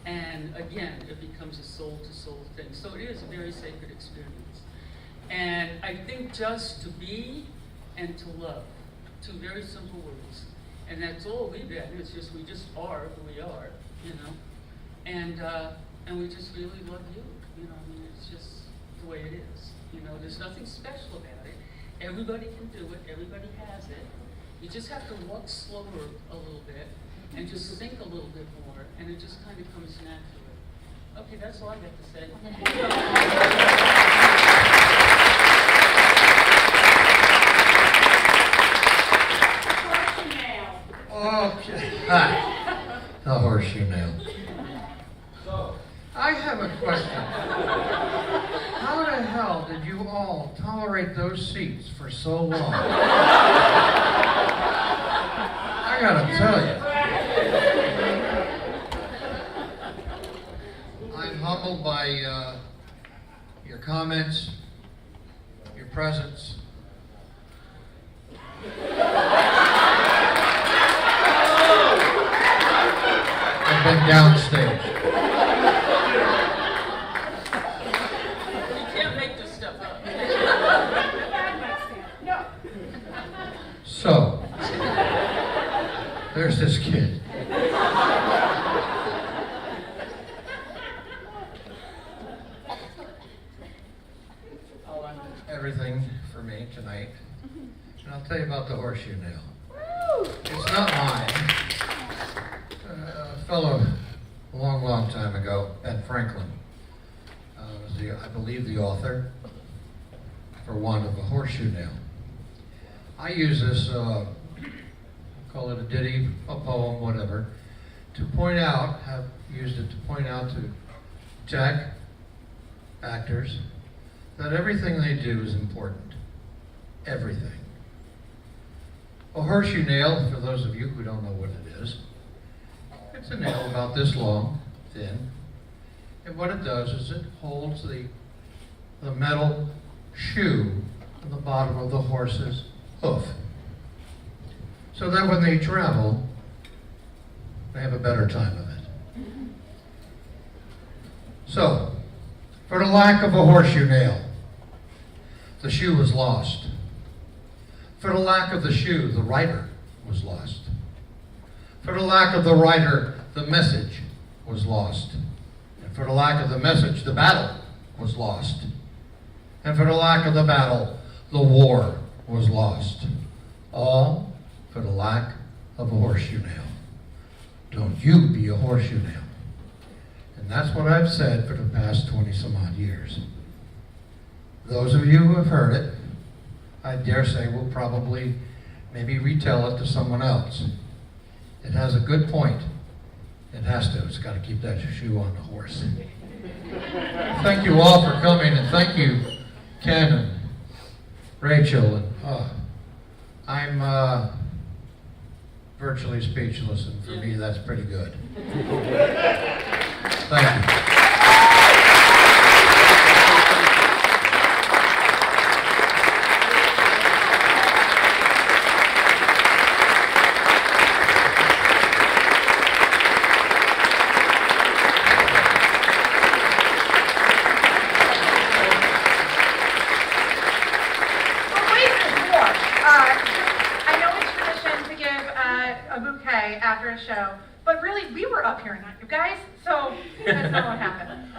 And again, it becomes a soul-to-soul thing. So it is a very sacred experience. And I think just to be and to love, two very simple words. And that's all we've been. It's just, we just are who we are, you know. And we just really love you, you know. I mean, it's just the way it is. You know, there's nothing special about it. Everybody can do it. Everybody has it. You just have to walk slower a little bit and just think a little bit more, and it just kind of comes naturally. Okay, that's all I got to say. Okay. Hi. The horseshoe nail. So, I have a question. How the hell did you all tolerate those seats for so long? I gotta tell you. I'm humbled by your comments, your presence. I've been downstage. You can't make this stuff up. So, there's this kid. Everything for me tonight. And I'll tell you about the horseshoe nail. It's not mine. A fellow a long time ago, Ben Franklin, was I believe the author, for want of a horseshoe nail. I use this, call it a ditty, a poem, whatever, to point out, have used it to point out to tech actors that everything they do is important. Everything. A horseshoe nail, for those of you who don't know what it is, it's a nail about this long, thin, and what it does is it holds the metal shoe on the bottom of the horse's hoof, so that when they travel, they have a better time of it. So, for the lack of a horseshoe nail, the shoe was lost. For the lack of the shoe, the rider was lost. For the lack of the rider, the message was lost. And for the lack of the message, the battle was lost. And for the lack of the battle, the war was lost. All for the lack of a horseshoe nail. Don't you be a horseshoe nail. And that's what I've said for the past 20-some odd years. Those of you who have heard it, I dare say will probably maybe retell it to someone else. It has a good point. It has to. It's got to keep that shoe on the horse. Thank you all for coming, and thank you, Ken and Rachel. And I'm virtually speechless, and for me, that's pretty good. Thank you. A bouquet after a show, but really we were up here, not you guys, so that's not what happened.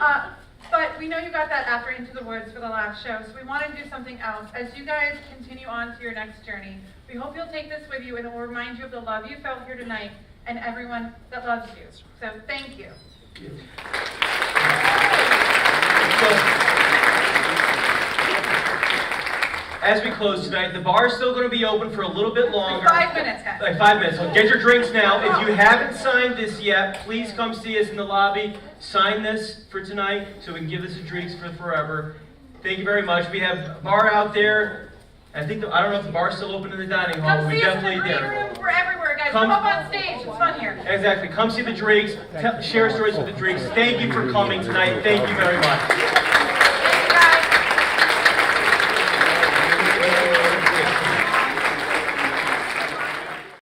But we know you got that after Into the Woods for the last show, so we want to do something else. As you guys continue on to your next journey, we hope you'll take this with you and it will remind you of the love you felt here tonight and everyone that loves you. So thank you. As we close tonight, the bar is still going to be open for a little bit longer. 5 minutes, guys. Like 5 minutes. So get your drinks now. If you haven't signed this yet, please come see us in the lobby. Sign this for tonight so we can give this to drinks for forever. Thank you very much. We have a bar out there. I think I don't know if the bar's still open in the dining hall. Come We see us in definitely the green there. room. We're everywhere, guys. Come up on stage. It's fun here. Exactly. Come see the drinks. Share stories with the drinks. Thank you for coming tonight. Thank you very much.